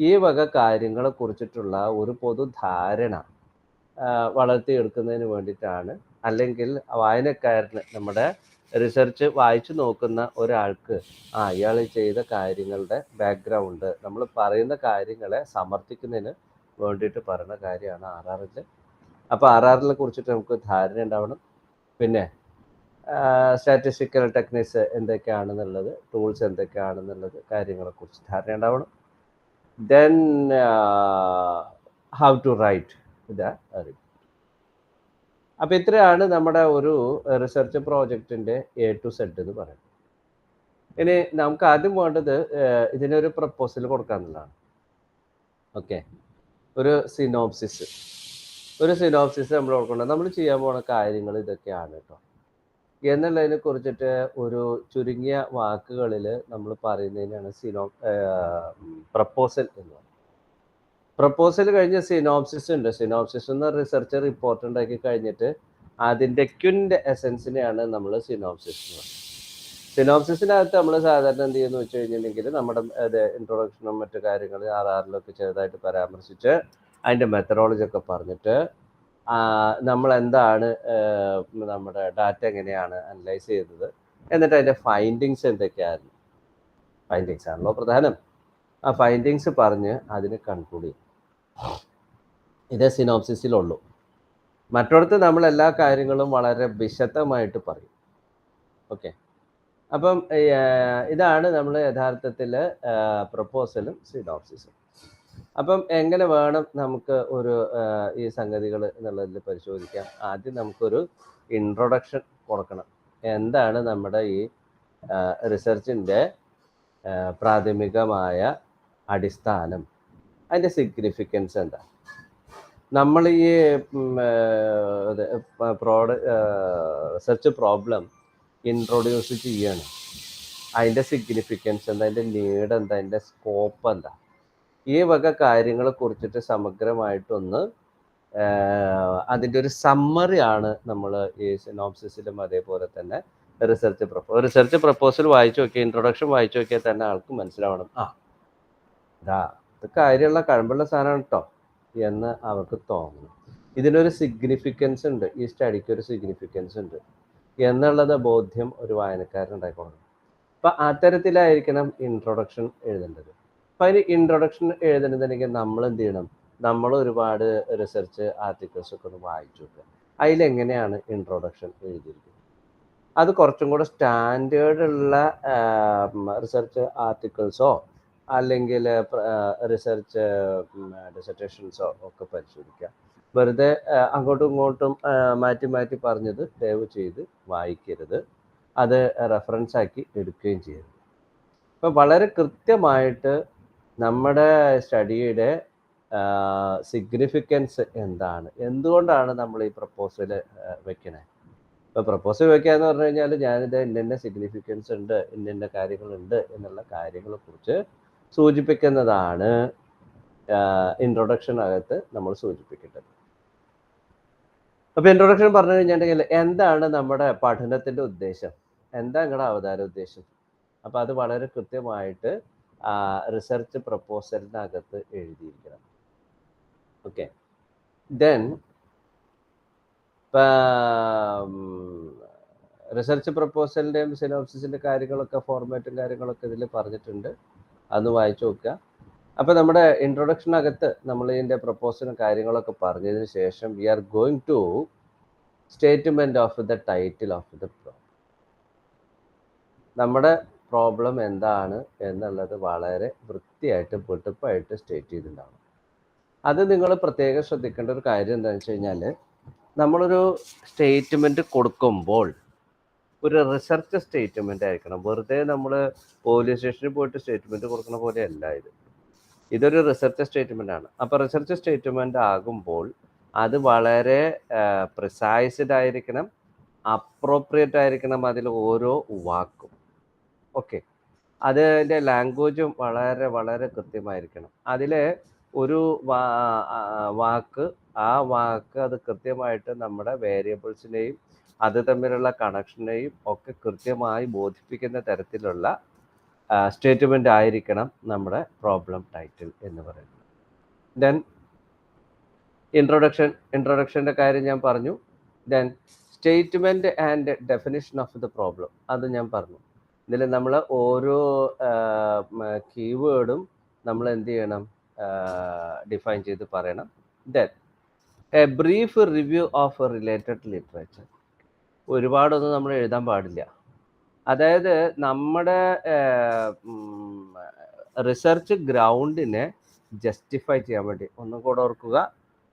ഈ വക കാര്യങ്ങളെ കുറിച്ചിട്ടുള്ള ഒരു പൊതുധാരണ വളർത്തിയെടുക്കുന്നതിന് വേണ്ടിയിട്ടാണ്. അല്ലെങ്കിൽ വായനക്കാരന് നമ്മുടെ റിസർച്ച് വായിച്ചു നോക്കുന്ന ഒരാൾക്ക് ഇയാൾ ചെയ്ത കാര്യങ്ങളുടെ ബാക്ക്ഗ്രൗണ്ട് നമ്മൾ പറയുന്ന കാര്യങ്ങളെ സമർത്ഥിക്കുന്നതിന് വേണ്ടിയിട്ട് പറയുന്ന കാര്യമാണ് RRL. അപ്പോൾ RRLനെ കുറിച്ചിട്ട് നമുക്ക് ധാരണ ഉണ്ടാവണം. പിന്നെ സ്റ്റാറ്റിസ്റ്റിക്കൽ ടെക്നിക്സ് എന്തൊക്കെയാണെന്നുള്ളത്, ടൂൾസ് എന്തൊക്കെയാണെന്നുള്ളത് കാര്യങ്ങളെക്കുറിച്ച് ധാരണ ഉണ്ടാവണം. Then how to write the report. അപ്പോൾ ഇത്രയാണ് നമ്മുടെ ഒരു റിസർച്ച് പ്രോജക്റ്റിൻ്റെ A to Z എന്ന് പറയുന്നത്. ഇനി നമുക്ക് ആദ്യം വേണ്ടത് ഇതിനൊരു പ്രപ്പോസൽ കൊടുക്കാന്നുള്ളതാണ്. ഓക്കെ, ഒരു സിനോപ്സിസ് നമ്മൾ കൊടുക്കണം. നമ്മൾ ചെയ്യാൻ പോണ കാര്യങ്ങൾ ഇതൊക്കെയാണ് കേട്ടോ എന്നുള്ളതിനെ കുറിച്ചിട്ട് ഒരു ചുരുങ്ങിയ വാക്കുകളിൽ നമ്മൾ പറയുന്നതിനാണ് പ്രപ്പോസൽ എന്ന് പറയുന്നത്. പ്രപ്പോസൽ കഴിഞ്ഞ സിനോപ്സിസ് ഉണ്ട്. സിനോപ്സിസ് എന്ന റിസർച്ച് റിപ്പോർട്ട് ഉണ്ടാക്കി കഴിഞ്ഞിട്ട് അതിൻ്റെ ക്വിൻ്റ് എസൻസിനെയാണ് നമ്മൾ സിനോപ്സിസ് എന്ന് പറയുന്നത്. സിനോപ്സിസിനകത്ത് നമ്മൾ സാധാരണ എന്ത് ചെയ്യുന്നു വെച്ച് കഴിഞ്ഞിട്ടുണ്ടെങ്കിൽ നമ്മുടെ ഇൻട്രൊഡക്ഷനും മറ്റു കാര്യങ്ങൾ RRLൊക്കെ ചെറുതായിട്ട് പരാമർശിച്ച് അതിൻ്റെ മെത്തഡോളജി ഒക്കെ പറഞ്ഞിട്ട് നമ്മൾ എന്താണ് നമ്മുടെ ഡാറ്റ എങ്ങനെയാണ് അനലൈസ് ചെയ്തത്, എന്നിട്ട് അതിൻ്റെ ഫൈൻഡിങ്സ് എന്തൊക്കെയായിരുന്നു. ഫൈൻഡിങ്സ് ആണല്ലോ പ്രധാനം. ആ ഫൈൻഡിങ്സ് പറഞ്ഞ് അതിന് കൺക്ലൂഡ് ചെയ്യും. ഇതേ സിനോപ്സിസിലുള്ളൂ. മറ്റിടത്ത് നമ്മൾ എല്ലാ കാര്യങ്ങളും വളരെ വിശദമായിട്ട് പറയും. ഓക്കെ, അപ്പം ഇതാണ് നമ്മൾ യഥാർത്ഥത്തിൽ പ്രപ്പോസലും സിനോപ്സിസും. അപ്പം എങ്ങനെ വേണം നമുക്ക് ഒരു ഈ സംഗതികൾ എന്നുള്ളതിൽ പരിശോധിക്കാം. ആദ്യം നമുക്കൊരു ഇൻട്രൊഡക്ഷൻ കൊടുക്കണം. എന്താണ് നമ്മുടെ ഈ റിസർച്ചിൻ്റെ പ്രാഥമികമായ അടിസ്ഥാനം, അതിൻ്റെ സിഗ്നിഫിക്കൻസ് എന്താ. നമ്മൾ ഈ റിസർച്ച് പ്രോബ്ലം ഇൻട്രൊഡ്യൂസ് ചെയ്യാണ്. അതിൻ്റെ സിഗ്നിഫിക്കൻസ് എന്താ, അതിൻ്റെ നീഡ് എന്താ, അതിൻ്റെ സ്കോപ്പ് എന്താ, ഈ വക കാര്യങ്ങളെ കുറിച്ചിട്ട് സമഗ്രമായിട്ടൊന്ന് അതിൻ്റെ ഒരു സമ്മറിയാണ് നമ്മൾ ഈ സിനോപ്സിസിലും അതേപോലെ തന്നെ റിസർച്ച് പ്രപ്പോസൽ വായിച്ചു നോക്കിയാൽ, ഇൻട്രൊഡക്ഷൻ വായിച്ചു നോക്കിയാൽ തന്നെ ആൾക്ക് മനസ്സിലാവണം, ഇത് കാര്യമുള്ള കഴമ്പുള്ള സാധനമാണ് കേട്ടോ എന്ന് അവർക്ക് തോന്നണം. ഇതിനൊരു സിഗ്നിഫിക്കൻസ് ഉണ്ട്, ഈ സ്റ്റഡിക്ക് ഒരു സിഗ്നിഫിക്കൻസ് ഉണ്ട് എന്നുള്ളത് ബോധ്യം ഒരു വായനക്കാരനുണ്ടായിക്കൊള്ളണം. അപ്പം അത്തരത്തിലായിരിക്കണം ഇൻട്രൊഡക്ഷൻ എഴുതേണ്ടത്. അപ്പം അതിന് ഇൻട്രൊഡക്ഷൻ എഴുതണമെന്നുണ്ടെങ്കിൽ നമ്മൾ എന്ത് ചെയ്യണം, നമ്മൾ ഒരുപാട് റിസർച്ച് ആർട്ടിക്കിൾസ് ഒക്കെ ഒന്ന് വായിച്ചു നോക്കുക. അതിലെങ്ങനെയാണ് ഇൻട്രൊഡക്ഷൻ എഴുതിയിരിക്കുന്നത്. അത് കുറച്ചും കൂടെ സ്റ്റാൻഡേർഡ് ഉള്ള റിസർച്ച് ആർട്ടിക്കിൾസോ അല്ലെങ്കിൽ റിസർച്ച് ഡിസർട്ടേഷൻസോ ഒക്കെ പരിശോധിക്കുക. വെറുതെ അങ്ങോട്ടും ഇങ്ങോട്ടും മാറ്റി മാറ്റി പറഞ്ഞത് ദയവ് ചെയ്ത് വായിക്കരുത്. അത് റെഫറൻസ് ആക്കി എടുക്കുകയും ചെയ്യരുത്. അപ്പോൾ വളരെ കൃത്യമായിട്ട് നമ്മുടെ സ്റ്റഡിയുടെ സിഗ്നിഫിക്കൻസ് എന്താണ്, എന്തുകൊണ്ടാണ് നമ്മൾ ഈ പ്രപ്പോസൽ വെക്കണേ. ഇപ്പോൾ പ്രപ്പോസൽ വയ്ക്കുക എന്ന് പറഞ്ഞു കഴിഞ്ഞാൽ ഞാനിത് ഇന്ന സിഗ്നിഫിക്കൻസ് ഉണ്ട്, ഇന്ന കാര്യങ്ങളുണ്ട് എന്നുള്ള കാര്യങ്ങളെക്കുറിച്ച് സൂചിപ്പിക്കുന്നതാണ് ഇൻട്രൊഡക്ഷനകത്ത് നമ്മൾ സൂചിപ്പിക്കേണ്ടത്. അപ്പോൾ ഇൻട്രൊഡക്ഷൻ പറഞ്ഞു കഴിഞ്ഞിട്ടുണ്ടെങ്കിൽ എന്താണ് നമ്മുടെ പഠനത്തിൻ്റെ ഉദ്ദേശം, എന്താ നിങ്ങളുടെ അവതാര ഉദ്ദേശം. അപ്പോൾ അത് വളരെ കൃത്യമായിട്ട് റിസർച്ച് പ്രപ്പോസലിനകത്ത് എഴുതിയിരിക്കണം. ഓക്കെ, ദെൻ റിസർച്ച് പ്രപ്പോസലിൻ്റെയും സിനോപ്സിസിൻ്റെ കാര്യങ്ങളൊക്കെ ഫോർമാറ്റും കാര്യങ്ങളൊക്കെ ഇതിൽ പറഞ്ഞിട്ടുണ്ട്, അതൊന്ന് വായിച്ചു നോക്കുക. അപ്പോൾ നമ്മുടെ ഇൻട്രൊഡക്ഷനകത്ത് നമ്മൾ ഇതിൻ്റെ പ്രപ്പോസലും കാര്യങ്ങളൊക്കെ പറഞ്ഞതിന് ശേഷം we are going to statement of the title of the problem. നമ്മുടെ പ്രോബ്ലം എന്താണ് എന്നുള്ളത് വളരെ വൃത്തിയായിട്ട് വെട്ടുപ്പായിട്ട് സ്റ്റേറ്റ് ചെയ്തിട്ടുണ്ടാവും. അത് നിങ്ങൾ പ്രത്യേകം ശ്രദ്ധിക്കേണ്ട ഒരു കാര്യം എന്താണെന്ന് വെച്ച് കഴിഞ്ഞാൽ, നമ്മളൊരു സ്റ്റേറ്റ്മെൻറ്റ് കൊടുക്കുമ്പോൾ ഒരു റിസർച്ച് സ്റ്റേറ്റ്മെൻ്റ് ആയിരിക്കണം. വെറുതെ നമ്മൾ പോലീസ് സ്റ്റേഷനിൽ പോയിട്ട് സ്റ്റേറ്റ്മെൻറ്റ് കൊടുക്കുന്ന പോലെയല്ല ഇതൊരു റിസർച്ച് സ്റ്റേറ്റ്മെൻ്റ് ആണ്. അപ്പോൾ റിസർച്ച് സ്റ്റേറ്റ്മെൻ്റ് ആകുമ്പോൾ അത് വളരെ പ്രിസൈസ്ഡ് ആയിരിക്കണം, അപ്രോപ്രിയേറ്റ് ആയിരിക്കണം അതിൽ ഓരോ വാക്കും. ഓക്കെ, അതിൻ്റെ ലാംഗ്വേജും വളരെ വളരെ കൃത്യമായിരിക്കണം. അതിൽ ഒരു വാക്ക് അത് കൃത്യമായിട്ട് നമ്മുടെ വേരിയബിൾസിനെയും അത് തമ്മിലുള്ള കണക്ഷനെയും ഒക്കെ കൃത്യമായി ബോധിപ്പിക്കുന്ന തരത്തിലുള്ള സ്റ്റേറ്റ്മെൻ്റ് ആയിരിക്കണം നമ്മുടെ പ്രോബ്ലം ടൈറ്റിൽ എന്ന് പറയുന്നത്. ദെൻ ഇൻട്രൊഡക്ഷൻ്റെ കാര്യം ഞാൻ പറഞ്ഞു. Then statement and definition of the problem അത് ഞാൻ പറഞ്ഞു. ഇതിൽ നമ്മൾ ഓരോ കീവേഡും നമ്മൾ എന്ത് ചെയ്യണം, ഡിഫൈൻ ചെയ്ത് പറയണം. Then A brief review of related literature. ഒരുപാടൊന്നും നമ്മൾ എഴുതാൻ പാടില്ല. അതായത് നമ്മുടെ റിസർച്ച് ഗ്രൗണ്ടിനെ ജസ്റ്റിഫൈ ചെയ്യാൻ വേണ്ടി, ഒന്നും കൂടെ ഓർക്കുക,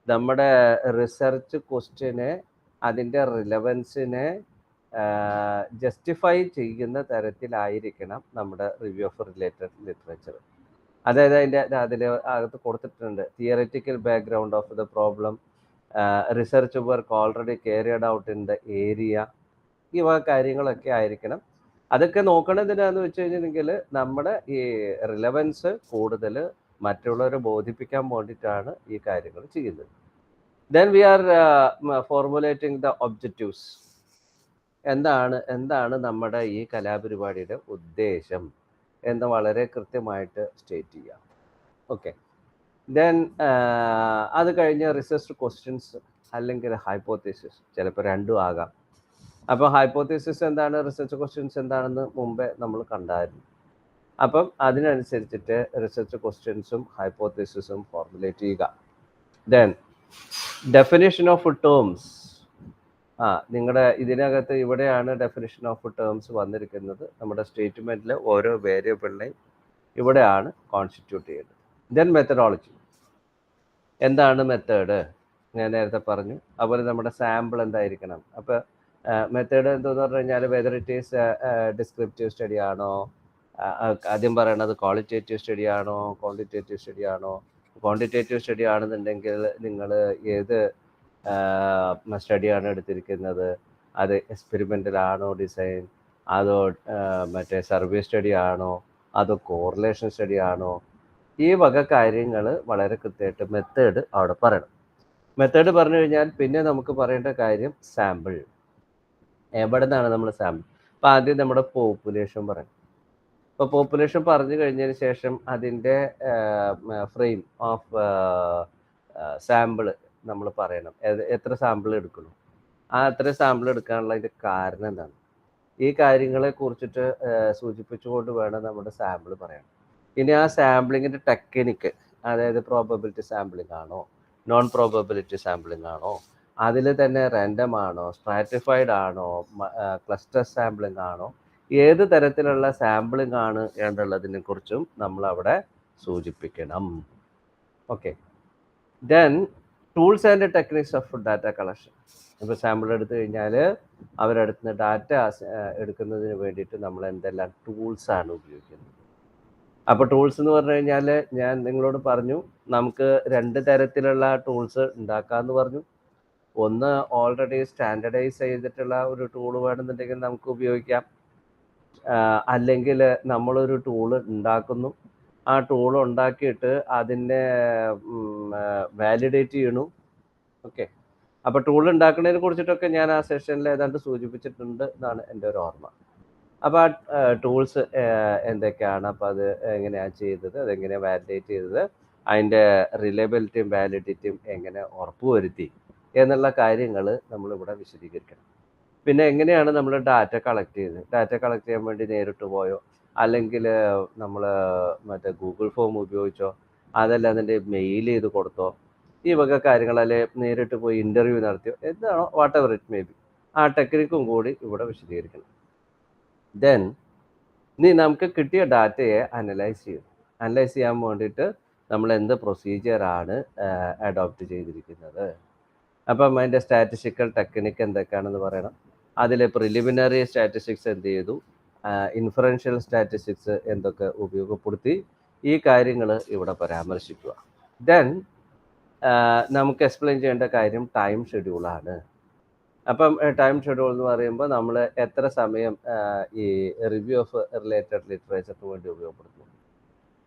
നമ്മുടെ റിസർച്ച് ക്വസ്റ്റ്യനെ അതിൻ്റെ റിലവൻസിനെ ജസ്റ്റിഫൈ ചെയ്യുന്ന തരത്തിലായിരിക്കണം നമ്മുടെ റിവ്യൂ ഓഫ് റിലേറ്റഡ് ലിറ്ററേച്ചർ. അതായത് അതിൽ അകത്ത് കൊടുത്തിട്ടുണ്ട് theoretical background of the problem, research work already carried out in the area, ഈ വക കാര്യങ്ങളൊക്കെ ആയിരിക്കണം. അതൊക്കെ നോക്കണതിനാന്ന് വെച്ച് കഴിഞ്ഞിട്ടുണ്ടെങ്കിൽ നമ്മുടെ ഈ റിലവൻസ് കൂടുതൽ മറ്റുള്ളവരെ ബോധിപ്പിക്കാൻ വേണ്ടിയിട്ടാണ് ഈ കാര്യങ്ങൾ ചെയ്യുന്നത്. Then we are formulating the objectives. എന്താണ് നമ്മുടെ ഈ കലാപരിപാടിയുടെ ഉദ്ദേശം എന്ന് വളരെ കൃത്യമായിട്ട് സ്റ്റേറ്റ് ചെയ്യാം. ഓക്കെ. ദെൻ അത് കഴിഞ്ഞ് റിസർച്ച് ക്വസ്റ്റ്യൻസ് അല്ലെങ്കിൽ ഹൈപ്പോത്തീസിസ്, ചിലപ്പോൾ രണ്ടും ആകാം. അപ്പോൾ ഹൈപ്പോത്തീസിസ് എന്താണ്, റിസർച്ച് ക്വസ്റ്റ്യൻസ് എന്താണെന്ന് മുമ്പേ നമ്മൾ കണ്ടായിരുന്നു. അപ്പം അതിനനുസരിച്ചിട്ട് റിസർച്ച് ക്വസ്റ്റ്യൻസും ഹൈപ്പോത്തീസിസും ഫോർമുലേറ്റ് ചെയ്യുക. Then definition of terms. നിങ്ങളുടെ ഇതിനകത്ത് ഇവിടെയാണ് ഡെഫിനിഷൻ ഓഫ് ടേംസ് വന്നിരിക്കുന്നത്. നമ്മുടെ സ്റ്റേറ്റ്മെൻറ്റിൽ ഓരോ വേരിയബിളിനെയും ഇവിടെയാണ് കോൺസ്റ്റിറ്റ്യൂട്ട് ചെയ്യുന്നത്. Then methodology. എന്താണ് മെത്തേഡ്, ഞാൻ നേരത്തെ പറഞ്ഞു. അതുപോലെ നമ്മുടെ സാമ്പിൾ എന്തായിരിക്കണം. അപ്പോൾ മെത്തേഡ് എന്തെന്ന് പറഞ്ഞു കഴിഞ്ഞാൽ whether it is descriptive study ആണോ, ആദ്യം പറയണത് ക്വാളിറ്റേറ്റീവ് സ്റ്റഡി ആണോ ക്വാണ്ടിറ്റേറ്റീവ് സ്റ്റഡി ആണോ. ക്വാണ്ടിറ്റേറ്റീവ് സ്റ്റഡി ആണെന്നുണ്ടെങ്കിൽ നിങ്ങൾ ഏത് സ്റ്റഡിയാണ് എടുത്തിരിക്കുന്നത്, അത് എക്സ്പെരിമെൻ്റൽ ആണോ ഡിസൈൻ, അതോ മറ്റേ സർവേ സ്റ്റഡി ആണോ, അതോ കോറിലേഷൻ സ്റ്റഡി ആണോ. ഈ വക കാര്യങ്ങൾ വളരെ കൃത്യമായിട്ട് മെത്തേഡ് അവിടെ പറയണം. മെത്തേഡ് പറഞ്ഞു കഴിഞ്ഞാൽ പിന്നെ നമുക്ക് പറയേണ്ട കാര്യം സാമ്പിൾ. എവിടെ നിന്നാണ് നമ്മൾ സാമ്പിൾ. അപ്പോൾ ആദ്യം നമ്മുടെ പോപ്പുലേഷൻ പറയണം. ഇപ്പോൾ പോപ്പുലേഷൻ പറഞ്ഞു കഴിഞ്ഞതിന് ശേഷം അതിൻ്റെ ഫ്രെയിം ഓഫ് സാമ്പിൾ നമ്മൾ പറയണം. എത്ര സാമ്പിൾ എടുക്കണം, അത്ര സാമ്പിൾ എടുക്കാനുള്ള അതിൻ്റെ കാരണം എന്താണ്, ഈ കാര്യങ്ങളെ കുറിച്ചിട്ട് സൂചിപ്പിച്ചുകൊണ്ട് വേണം നമ്മുടെ സാമ്പിൾ പറയാൻ. ഇനി ആ സാമ്പിളിങ്ങിൻ്റെ ടെക്നിക്ക്, അതായത് പ്രോബബിലിറ്റി സാമ്പിളിംഗ് ആണോ, നോൺ പ്രോബബിലിറ്റി സാമ്പിളിംഗ് ആണോ, അതിൽ തന്നെ റാൻഡം ആണോ, സ്ട്രാറ്റിഫൈഡ് ആണോ, ക്ലസ്റ്റർ സാമ്പിളിംഗ് ആണോ, ഏത് തരത്തിലുള്ള സാമ്പിളിംഗ് ആണ് എന്നുള്ളതിനെ കുറിച്ചും നമ്മൾ അവിടെ സൂചിപ്പിക്കണം. Okay. Then tools and techniques of data collection. ഇപ്പോൾ സാമ്പിൾ എടുത്തു കഴിഞ്ഞാൽ അവരടുത്ത് നിന്ന് ഡാറ്റ എടുക്കുന്നതിന് വേണ്ടിയിട്ട് നമ്മൾ എന്തെല്ലാം ടൂൾസാണ് ഉപയോഗിക്കുന്നത്. അപ്പോൾ ടൂൾസ് എന്ന് പറഞ്ഞു കഴിഞ്ഞാൽ ഞാൻ നിങ്ങളോട് പറഞ്ഞു നമുക്ക് 2 തരത്തിലുള്ള ടൂൾസ് ഉണ്ടാക്കാമെന്ന് പറഞ്ഞു. ഒന്ന് ഓൾറെഡി സ്റ്റാൻഡർഡൈസ് ചെയ്തിട്ടുള്ള ഒരു ടൂൾ വേണമെന്നുണ്ടെങ്കിൽ നമുക്ക് ഉപയോഗിക്കാം. അല്ലെങ്കിൽ നമ്മളൊരു ടൂൾ ഉണ്ടാക്കുന്നു, ആ ടൂൾ ഉണ്ടാക്കിയിട്ട് അതിനെ വാലിഡേറ്റ് ചെയ്യണു. ഓക്കെ. അപ്പോൾ ടൂൾ ഉണ്ടാക്കുന്നതിനെ കുറിച്ചിട്ടൊക്കെ ഞാൻ ആ സെഷനിൽ ഏതാണ്ട് സൂചിപ്പിച്ചിട്ടുണ്ട് എന്നാണ് എൻ്റെ ഒരു ഓർമ്മ. അപ്പോൾ ആ ടൂൾസ് എന്തൊക്കെയാണ്, അപ്പോൾ അത് എങ്ങനെയാണ് ചെയ്തത്, അതെങ്ങനെയാണ് വാലിഡേറ്റ് ചെയ്തത്, അതിൻ്റെ റിലയബിലിറ്റിയും വാലിഡിറ്റിയും എങ്ങനെ ഉറപ്പുവരുത്തി എന്നുള്ള കാര്യങ്ങൾ നമ്മളിവിടെ വിശദീകരിക്കണം. പിന്നെ എങ്ങനെയാണ് നമ്മൾ ഡാറ്റ കളക്ട് ചെയ്തത്, ഡാറ്റ കളക്ട് ചെയ്യാൻ വേണ്ടി നേരിട്ട് പോയോ, അല്ലെങ്കിൽ നമ്മൾ മറ്റേ ഗൂഗിൾ ഫോം ഉപയോഗിച്ചോ, അതല്ല അതിൻ്റെ മെയിൽ ചെയ്ത് കൊടുത്തോ, ഈ വക കാര്യങ്ങൾ, അല്ലെ നേരിട്ട് പോയി ഇൻ്റർവ്യൂ നടത്തിയോ, എന്താണോ what ever it may B, ആ ടെക്നിക്കും കൂടി ഇവിടെ വിശദീകരിക്കണം. ദെൻ ഇനി നമുക്ക് കിട്ടിയ ഡാറ്റയെ അനലൈസ് ചെയ്യാൻ വേണ്ടിയിട്ട് നമ്മൾ എന്ത് പ്രൊസീജിയറാണ് അഡോപ്റ്റ് ചെയ്തിരിക്കുന്നത്. അപ്പം അതിൻ്റെ സ്റ്റാറ്റിസ്റ്റിക്കൽ ടെക്നിക്ക് എന്തൊക്കെയാണെന്ന് പറയണം. അതിൽ പ്രിലിമിനറി സ്റ്റാറ്റിസ്റ്റിക്സ് എന്ത് ചെയ്തു, ഇൻഫറൻഷ്യൽ സ്റ്റാറ്റിസ്റ്റിക്സ് എന്തൊക്കെ ഉപയോഗപ്പെടുത്തി, ഈ കാര്യങ്ങൾ ഇവിടെ പരാമർശിക്കുക. ദെൻ നമുക്ക് എക്സ്പ്ലെയിൻ ചെയ്യേണ്ട കാര്യം ടൈം ഷെഡ്യൂളാണ്. അപ്പം ടൈം ഷെഡ്യൂൾ എന്ന് പറയുമ്പോൾ നമ്മൾ എത്ര സമയം ഈ റിവ്യൂ ഓഫ് റിലേറ്റഡ് ലിറ്ററേച്ചറിന് വേണ്ടി ഉപയോഗപ്പെടുത്തുന്നു,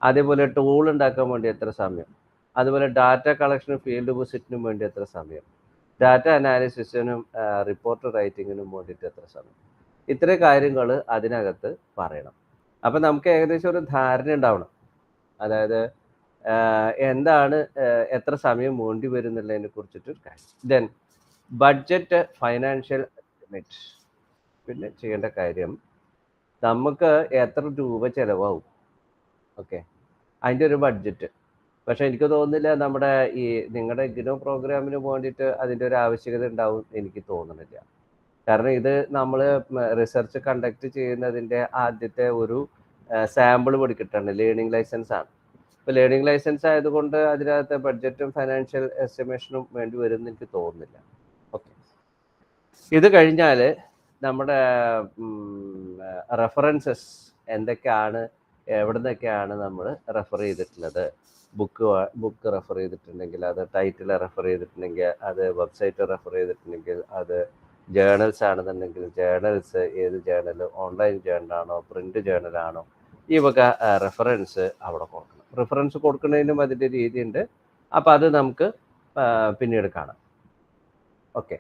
അതേപോലെ ടൂൾ ഉണ്ടാക്കാൻ വേണ്ടി എത്ര സമയം, അതുപോലെ ഡാറ്റ കളക്ഷനും ഫീൽഡ് വിസിറ്റിനും വേണ്ടി എത്ര സമയം, ഡാറ്റ അനാലിസിസിനും റിപ്പോർട്ട് റൈറ്റിങ്ങിനും വേണ്ടിയിട്ട് എത്ര സമയം, ഇത്രയും കാര്യങ്ങൾ അതിനകത്ത് പറയണം. അപ്പം നമുക്ക് ഏകദേശം ഒരു ധാരണ ഉണ്ടാവണം. അതായത് എന്താണ് എത്ര സമയം വേണ്ടി വരും എന്നുള്ളതിനെ കുറിച്ചിട്ട് കാര്യം. Then budget, financial estimate. പിന്നെ ചെയ്യേണ്ട കാര്യം, നമുക്ക് എത്ര രൂപ ചിലവാകും, ഓക്കെ, അതിൻ്റെ ഒരു ബഡ്ജറ്റ്. പക്ഷെ എനിക്ക് തോന്നുന്നില്ല നമ്മുടെ ഈ നിങ്ങളുടെ ഇഗ്നോ പ്രോഗ്രാമിന് വേണ്ടിയിട്ട് അതിൻ്റെ ഒരു ആവശ്യകത ഉണ്ടാവും എനിക്ക് തോന്നുന്നില്ല. കാരണം ഇത് നമ്മൾ റിസർച്ച് കണ്ടക്ട് ചെയ്യുന്നതിൻ്റെ ആദ്യത്തെ ഒരു സാമ്പിൾ പഠിക്കട്ടാണ്, ലേണിംഗ് ലൈസൻസ് ആണ്. ഇപ്പോൾ ലേണിംഗ് ലൈസൻസ് ആയതുകൊണ്ട് അതിനകത്ത് ബഡ്ജറ്റും ഫൈനാൻഷ്യൽ എസ്റ്റിമേഷനും വേണ്ടി വരും എന്ന് എനിക്ക് തോന്നുന്നില്ല. ഓക്കെ, ഇത് കഴിഞ്ഞാൽ നമ്മുടെ റെഫറൻസസ് എന്തൊക്കെയാണ്, എവിടെ നിന്നൊക്കെയാണ് നമ്മൾ റെഫർ ചെയ്തിട്ടുള്ളത്. ബുക്ക് റെഫർ ചെയ്തിട്ടുണ്ടെങ്കിൽ അത്, ടൈറ്റിൽ റെഫർ ചെയ്തിട്ടുണ്ടെങ്കിൽ അത്, വെബ്സൈറ്റ് റെഫർ ചെയ്തിട്ടുണ്ടെങ്കിൽ അത്, ജേണൽസ് ആണെന്നുണ്ടെങ്കിൽ ജേണൽസ്, ഏത് ജേണൽ, ഓൺലൈൻ ജേണലാണോ പ്രിന്റ് ജേണലാണോ, ഈ വക റെഫറൻസ് അവിടെ കൊടുക്കണം. റെഫറൻസ് കൊടുക്കുന്നതിനും അതിൻ്റെ രീതിയുണ്ട്. അപ്പം അത് നമുക്ക് പിന്നീട് കാണാം. ഓക്കെ,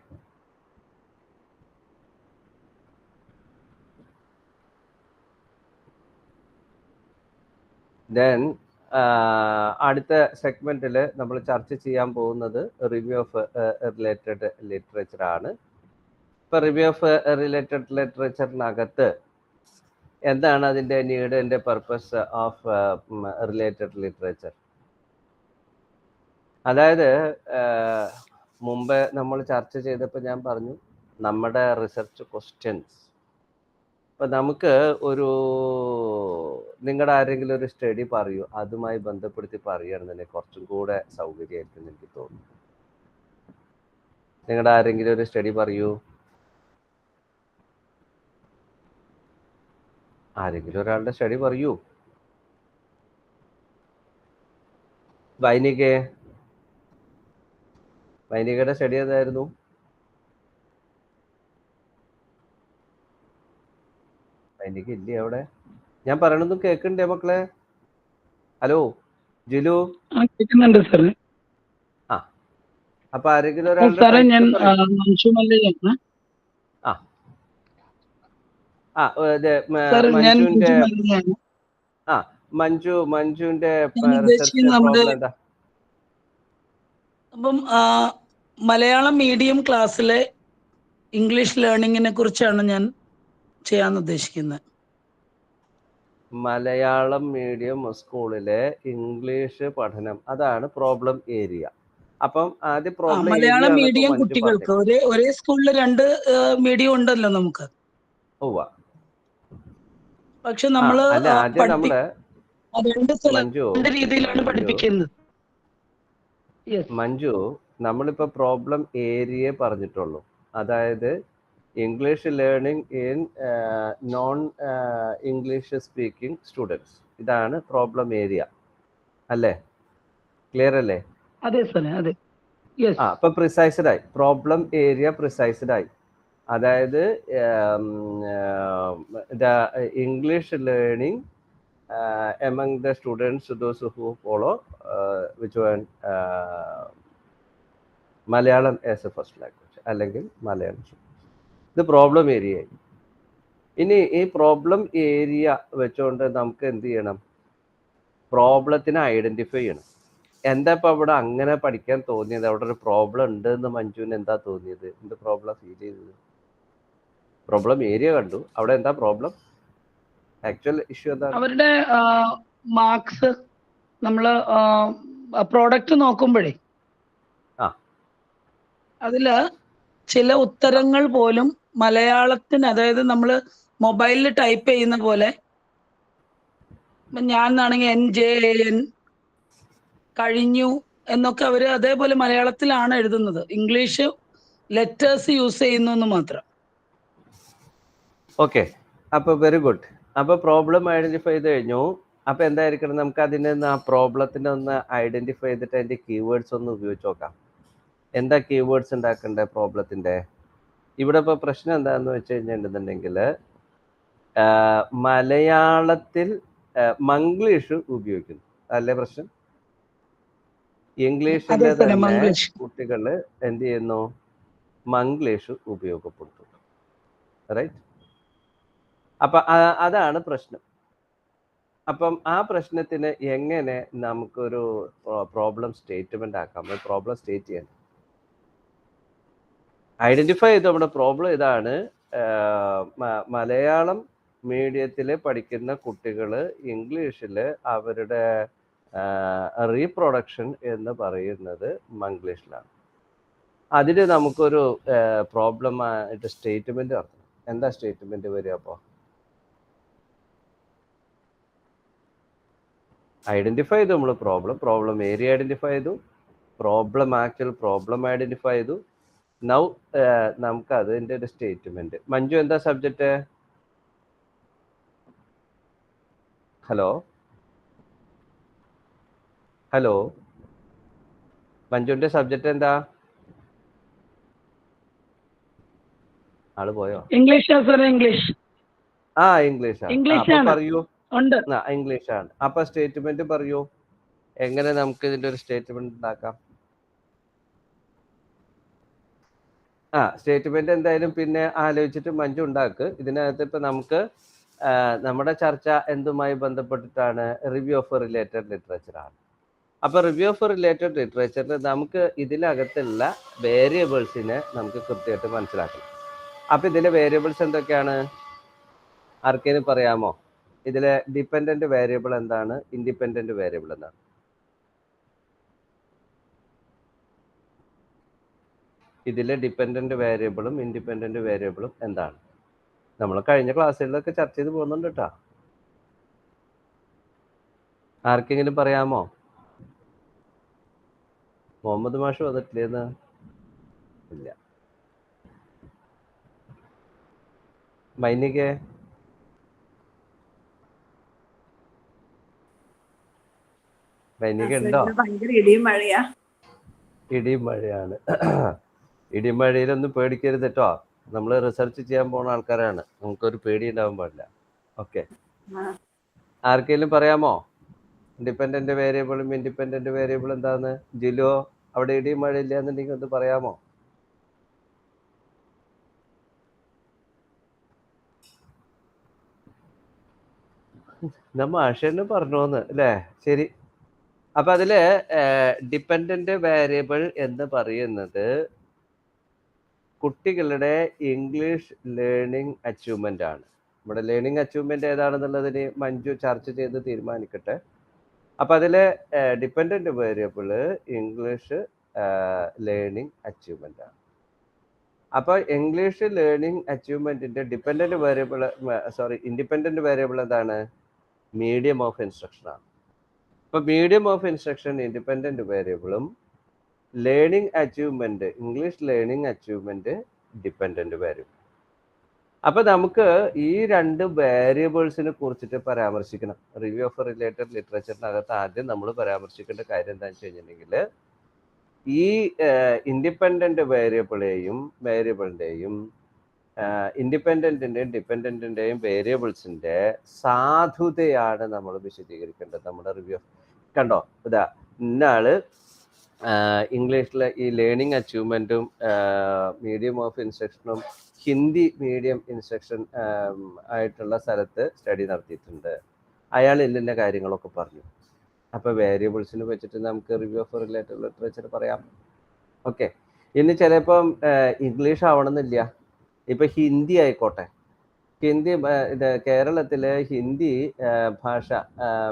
ദെൻ അടുത്ത സെഗ്മെന്റിൽ നമ്മൾ ചർച്ച ചെയ്യാൻ പോകുന്നത് റിവ്യൂ ഓഫ് റിലേറ്റഡ് ലിറ്ററേച്ചർ ആണ്. ഇപ്പൊ റിവ്യൂ ഓഫ് റിലേറ്റഡ് ലിറ്ററേച്ചറിനകത്ത് എന്താണ് അതിൻ്റെ need and purpose of related literature. അതായത് മുമ്പ് നമ്മൾ ചർച്ച ചെയ്തപ്പോൾ ഞാൻ പറഞ്ഞു നമ്മുടെ റിസർച്ച് ക്വസ്റ്റ്യൻസ്. ഇപ്പം നമുക്ക് ഒരു, നിങ്ങളുടെ ആരെങ്കിലും ഒരു സ്റ്റഡി പറയൂ, അതുമായി ബന്ധപ്പെടുത്തി പറയുകയാണെന്നുണ്ടെങ്കിൽ കുറച്ചും കൂടെ സൗകര്യമായിരിക്കും എനിക്ക് തോന്നുന്നു. നിങ്ങളുടെ ആരെങ്കിലും ഒരു സ്റ്റഡി പറയൂ, ആരെങ്കിലും ഒരാളുടെ സ്റ്റഡി പറയൂ. വൈനികയുടെ സ്റ്റഡി ഏതായിരുന്നു? വൈനിക ഇല്ലേ അവിടെ? ഞാൻ പറയണതും കേൾക്കണ്ടേ മക്കളെ? ഹലോ ജിലു. കേൾക്കുന്നുണ്ട് സാർ. ആ, അപ്പൊ ആരെങ്കിലും ഒരാളുടെ മഞ്ജുവിന്റെ പ്രോബ്ലം എന്താ? അപ്പം മലയാളം മീഡിയം ക്ലാസ്സിലെ ഇംഗ്ലീഷ് ലേണിങ്ങിനെ കുറിച്ചാണ് ഞാൻ ചെയ്യാൻ ഉദ്ദേശിക്കുന്നത്. മലയാളം മീഡിയം സ്കൂളിലെ ഇംഗ്ലീഷ് പഠനം, അതാണ് പ്രോബ്ലം ഏരിയ. അപ്പം ആദ്യം പ്രോബ്ലം മലയാളം മീഡിയം കുട്ടികൾക്ക് ഒരേ സ്കൂളിൽ 2 മീഡിയം ഉണ്ടല്ലോ നമുക്ക്. പക്ഷെ നമ്മള് രീതിയിലാണ് പഠിപ്പിക്കുന്നത്. മഞ്ജു, നമ്മളിപ്പോ പ്രോബ്ലം ഏരിയ പറഞ്ഞിട്ടുള്ളൂ. അതായത് English learning in non English speaking students, ഇതാണ് പ്രോബ്ലം ഏരിയ അല്ലേ? ക്ലിയർ അല്ലേ? അതെ സാർ, അതെ. അപ്പൊ പ്രിസൈസ്ഡ് ആയി, പ്രോബ്ലം ഏരിയ പ്രിസൈസ്ഡ് ആയി. അതായത് the English learning among the students, those who follow which one Malayalam as a first language അല്ലെങ്കിൽ മലയാളം. ഇത് പ്രോബ്ലം ഏരിയ. ഇനി ഈ പ്രോബ്ലം ഏരിയ വെച്ചുകൊണ്ട് നമുക്ക് എന്ത് ചെയ്യണം? പ്രോബ്ലത്തിനെ ഐഡന്റിഫൈ ചെയ്യണം. എന്താ ഇപ്പൊ അവിടെ അങ്ങനെ പഠിക്കാൻ തോന്നിയത്? അവിടെ ഒരു പ്രോബ്ലം ഉണ്ട് എന്ന് മഞ്ജുവിന് എന്താ തോന്നിയത്? എന്ത് പ്രോബ്ലം ഫീൽ ചെയ്തത്? പ്രോബ്ലം ഏരിയ കണ്ടു, അവിടെ എന്താ പ്രോബ്ലം? ആക്ച്വൽ ഇഷ്യൂ എന്താ? അവരുടെ മാർക്സ് നമ്മള് പ്രോഡക്റ്റ് നോക്കുമ്പോഴേ അതില് ചില ഉത്തരങ്ങൾ പോലും മലയാളത്തിന്, അതായത് നമ്മള് മൊബൈലിൽ ടൈപ്പ് ചെയ്യുന്ന പോലെ, ഞാനാണെങ്കിൽ NJAN കഴിഞ്ഞു എന്നൊക്കെ അവര് അതേപോലെ മലയാളത്തിലാണ് എഴുതുന്നത്. ഇംഗ്ലീഷ് ലെറ്റേഴ്സ് യൂസ് ചെയ്യുന്നു എന്ന് മാത്രം. ഓക്കെ, അപ്പൊ വെരി ഗുഡ്. അപ്പൊ പ്രോബ്ലം ഐഡന്റിഫൈ ചെയ്ത് കഴിഞ്ഞു. അപ്പൊ എന്തായിരിക്കണം, നമുക്ക് അതിനെ ആ പ്രോബ്ലത്തിനെ ഒന്ന് ഐഡന്റിഫൈ ചെയ്തിട്ട് അതിന്റെ കീവേഡ്സ് ഒന്ന് ഉപയോഗിച്ച് നോക്കാം. എന്താ കീവേഡ്സ് ഉണ്ടാക്കേണ്ട പ്രോബ്ലത്തിന്റെ? ഇവിടെ ഇപ്പൊ പ്രശ്നം എന്താന്ന് വെച്ച് കഴിഞ്ഞിട്ടുണ്ടെങ്കിൽ മലയാളത്തിൽ മംഗ്ലീഷ് ഉപയോഗിക്കുന്നു അല്ലേ പ്രശ്നം? ഇംഗ്ലീഷിലെ തന്നെ കുട്ടികൾ എന്ത് ചെയ്യുന്നു? മംഗ്ലീഷ് ഉപയോഗപ്പെടുത്തുന്നു. റൈറ്റ്? അപ്പൊ അതാണ് പ്രശ്നം. അപ്പം ആ പ്രശ്നത്തിന് എങ്ങനെ നമുക്കൊരു പ്രോബ്ലം സ്റ്റേറ്റ്മെന്റ് ആക്കാം? പ്രോബ്ലം സ്റ്റേറ്റ് ചെയ്യാൻ ഐഡന്റിഫൈ ചെയ്തു. നമ്മുടെ പ്രോബ്ലം ഇതാണ്. മലയാളം മീഡിയത്തിൽ പഠിക്കുന്ന കുട്ടികൾ ഇംഗ്ലീഷിൽ അവരുടെ റീപ്രൊഡക്ഷൻ എന്ന് പറയുന്നത് മംഗ്ലീഷിലാണ്. അതിന് നമുക്കൊരു പ്രോബ്ലം ആയിട്ട് സ്റ്റേറ്റ്മെന്റ് നടത്തണം. എന്താ സ്റ്റേറ്റ്മെന്റ് വരിക? അപ്പോൾ ഐഡന്റിഫൈ ചെയ്തു നമ്മൾ പ്രോബ്ലം ഏരിയ ഐഡന്റിഫൈ ചെയ്തു, ആക്ച്വൽ പ്രോബ്ലം ഐഡന്റിഫൈ ചെയ്തു. നൗ നമുക്ക് അതിന്റെ ഒരു സ്റ്റേറ്റ്മെന്റ്. മഞ്ജു എന്താ സബ്ജക്റ്റ്? ഹലോ മഞ്ജുവിന്റെ സബ്ജക്റ്റ് എന്താ? ആള് പോയോ? English sir, English. ഇംഗ്ലീഷാണ്. ഇംഗ്ലീഷാണ്. പറയൂ. ഉണ്ട്. ഇംഗ്ലീഷാണ്. അപ്പൊ സ്റ്റേറ്റ്മെന്റ് പറയൂ. എങ്ങനെ നമുക്ക് ഇതിന്റെ ഒരു സ്റ്റേറ്റ്മെന്റ് ഉണ്ടാക്കാം? സ്റ്റേറ്റ്മെന്റ് എന്തായാലും പിന്നെ ആലോചിച്ചിട്ട് മഞ്ജു ഉണ്ടാക്ക്. ഇതിനകത്ത് ഇപ്പൊ നമുക്ക് നമ്മുടെ ചർച്ച എന്തുമായി ബന്ധപ്പെട്ടിട്ടാണ്? റിവ്യൂ ഓഫ് റിലേറ്റഡ് ലിറ്ററേച്ചർ ആണ്. അപ്പൊ റിവ്യൂ ഓഫ് റിലേറ്റഡ് ലിറ്ററേച്ചറിൽ നമുക്ക് ഇതിനകത്തുള്ള വേരിയബിൾസിനെ നമുക്ക് കൃത്യമായിട്ട് മനസ്സിലാക്കണം. അപ്പൊ ഇതിലെ വേരിയബിൾസ് എന്തൊക്കെയാണ്? ആർക്കേലും പറയാമോ? ഇതിലെ ഡിപെൻഡന്റ് വേരിയബിൾ എന്താണ്? ഇൻഡിപെൻഡന്റ് വേരിയബിൾ എന്താണ്? ഇതിലെ ഡിപെൻഡന്റ് വേരിയബിളും ഇൻഡിപെൻഡന്റ് വേരിയബിളും എന്താണ്? നമ്മൾ കഴിഞ്ഞ ക്ലാസ്സുകളിലൊക്കെ ചർച്ച ചെയ്ത് പോകുന്നുണ്ട് കേട്ടോ. ആർക്കെങ്കിലും പറയാമോ? മുഹമ്മദ് മാഷ് വന്നിട്ടില്ലേന്ന്? ഇല്ല. മൈനികെ? മൈനിക ഉണ്ടോ? ഇടിയും മഴയാണ്. ഇടിയും മഴയിലൊന്നും പേടിക്കരുത് കേട്ടോ. നമ്മൾ റിസർച്ച് ചെയ്യാൻ പോകുന്ന ആൾക്കാരാണ്. നമുക്കൊരു പേടി ഉണ്ടാവാൻ പാടില്ല. ഓക്കെ. ആർക്കെങ്കിലും പറയാമോ ഡിപെൻഡന്റ് വേരിയബിളും ഇൻഡിപെൻഡന്റ് വേരിയബിൾ എന്താന്ന്? ജിലോ, അവിടെ ഇടിയും മഴ ഇല്ല എന്നുണ്ടെങ്കിൽ ഒന്ന് പറയാമോ? നമ്മ ആശയെന്ന് പറഞ്ഞോന്ന് അല്ലേ? ശരി. അപ്പൊ അതില് ഡിപെൻഡന്റ് വേരിയബിൾ എന്ന് പറയുന്നത് കുട്ടികളുടെ ഇംഗ്ലീഷ് ലേണിംഗ് അച്ചീവ്മെന്റ് ആണ്. നമ്മുടെ ലേണിംഗ് അച്ചീവ്മെന്റ് ഏതാണെന്നുള്ളതിന് മഞ്ജു ചർച്ച ചെയ്ത് തീരുമാനിക്കട്ടെ. അപ്പൊ അതിലെ dependent variable English learning achievement ആണ്. അപ്പൊ ഇംഗ്ലീഷ് ലേണിംഗ് അച്ചീവ്മെന്റിന്റെ ഇൻഡിപെൻഡന്റ് വേരിയബിൾ എന്താണ്? മീഡിയം ഓഫ് ഇൻസ്ട്രക്ഷൻ ആണ്. അപ്പൊ മീഡിയം ഓഫ് ഇൻസ്ട്രക്ഷൻ ഇൻഡിപെൻഡന്റ് വേരിയബിളും learning achievement English learning achievement dependent variable. അപ്പൊ നമുക്ക് ഈ രണ്ട് വേരിയബിൾസിനെ കുറിച്ചിട്ട് പരാമർശിക്കണം. റിവ്യൂ ഓഫ് റിലേറ്റഡ് ലിറ്ററേച്ചറിനകത്ത് ആദ്യം നമ്മൾ പരാമർശിക്കേണ്ട കാര്യം എന്താണെന്ന് വെച്ച് കഴിഞ്ഞിട്ടുണ്ടെങ്കിൽ ഈ ഇൻഡിപെൻഡന്റ് വേരിയബിളിന്റെയും ഇൻഡിപെൻഡന്റിന്റെയും ഡിപെൻഡന്റിന്റെയും വേരിയബിൾസിന്റെ സാധുതയാണ് നമ്മൾ വിശദീകരിക്കേണ്ടത് നമ്മുടെ റിവ്യൂ. കണ്ടോ, ഇതാ ഇന്നാള് ഇംഗ്ലീഷിലെ ഈ ലേണിംഗ് അച്ചീവ്മെന്റും മീഡിയം ഓഫ് ഇൻസ്ട്രക്ഷനും ഹിന്ദി മീഡിയം ഇൻസ്ട്രക്ഷൻ ആയിട്ടുള്ള സ്ഥലത്ത് സ്റ്റഡി നടത്തിയിട്ടുണ്ട്. അയാൾ ഇന്ന കാര്യങ്ങളൊക്കെ പറഞ്ഞു. അപ്പൊ വേരിയബിൾസിന് വെച്ചിട്ട് നമുക്ക് റിവ്യൂ ഓഫ് റിലേറ്റഡ് ലിറ്ററേച്ചർ പറയാം. ഓക്കെ. ഇനി ചിലപ്പം ഇംഗ്ലീഷ് ആവണമെന്നില്ല, ഇപ്പൊ ഹിന്ദി ആയിക്കോട്ടെ. ഹിന്ദി കേരളത്തിലെ ഹിന്ദി ഭാഷ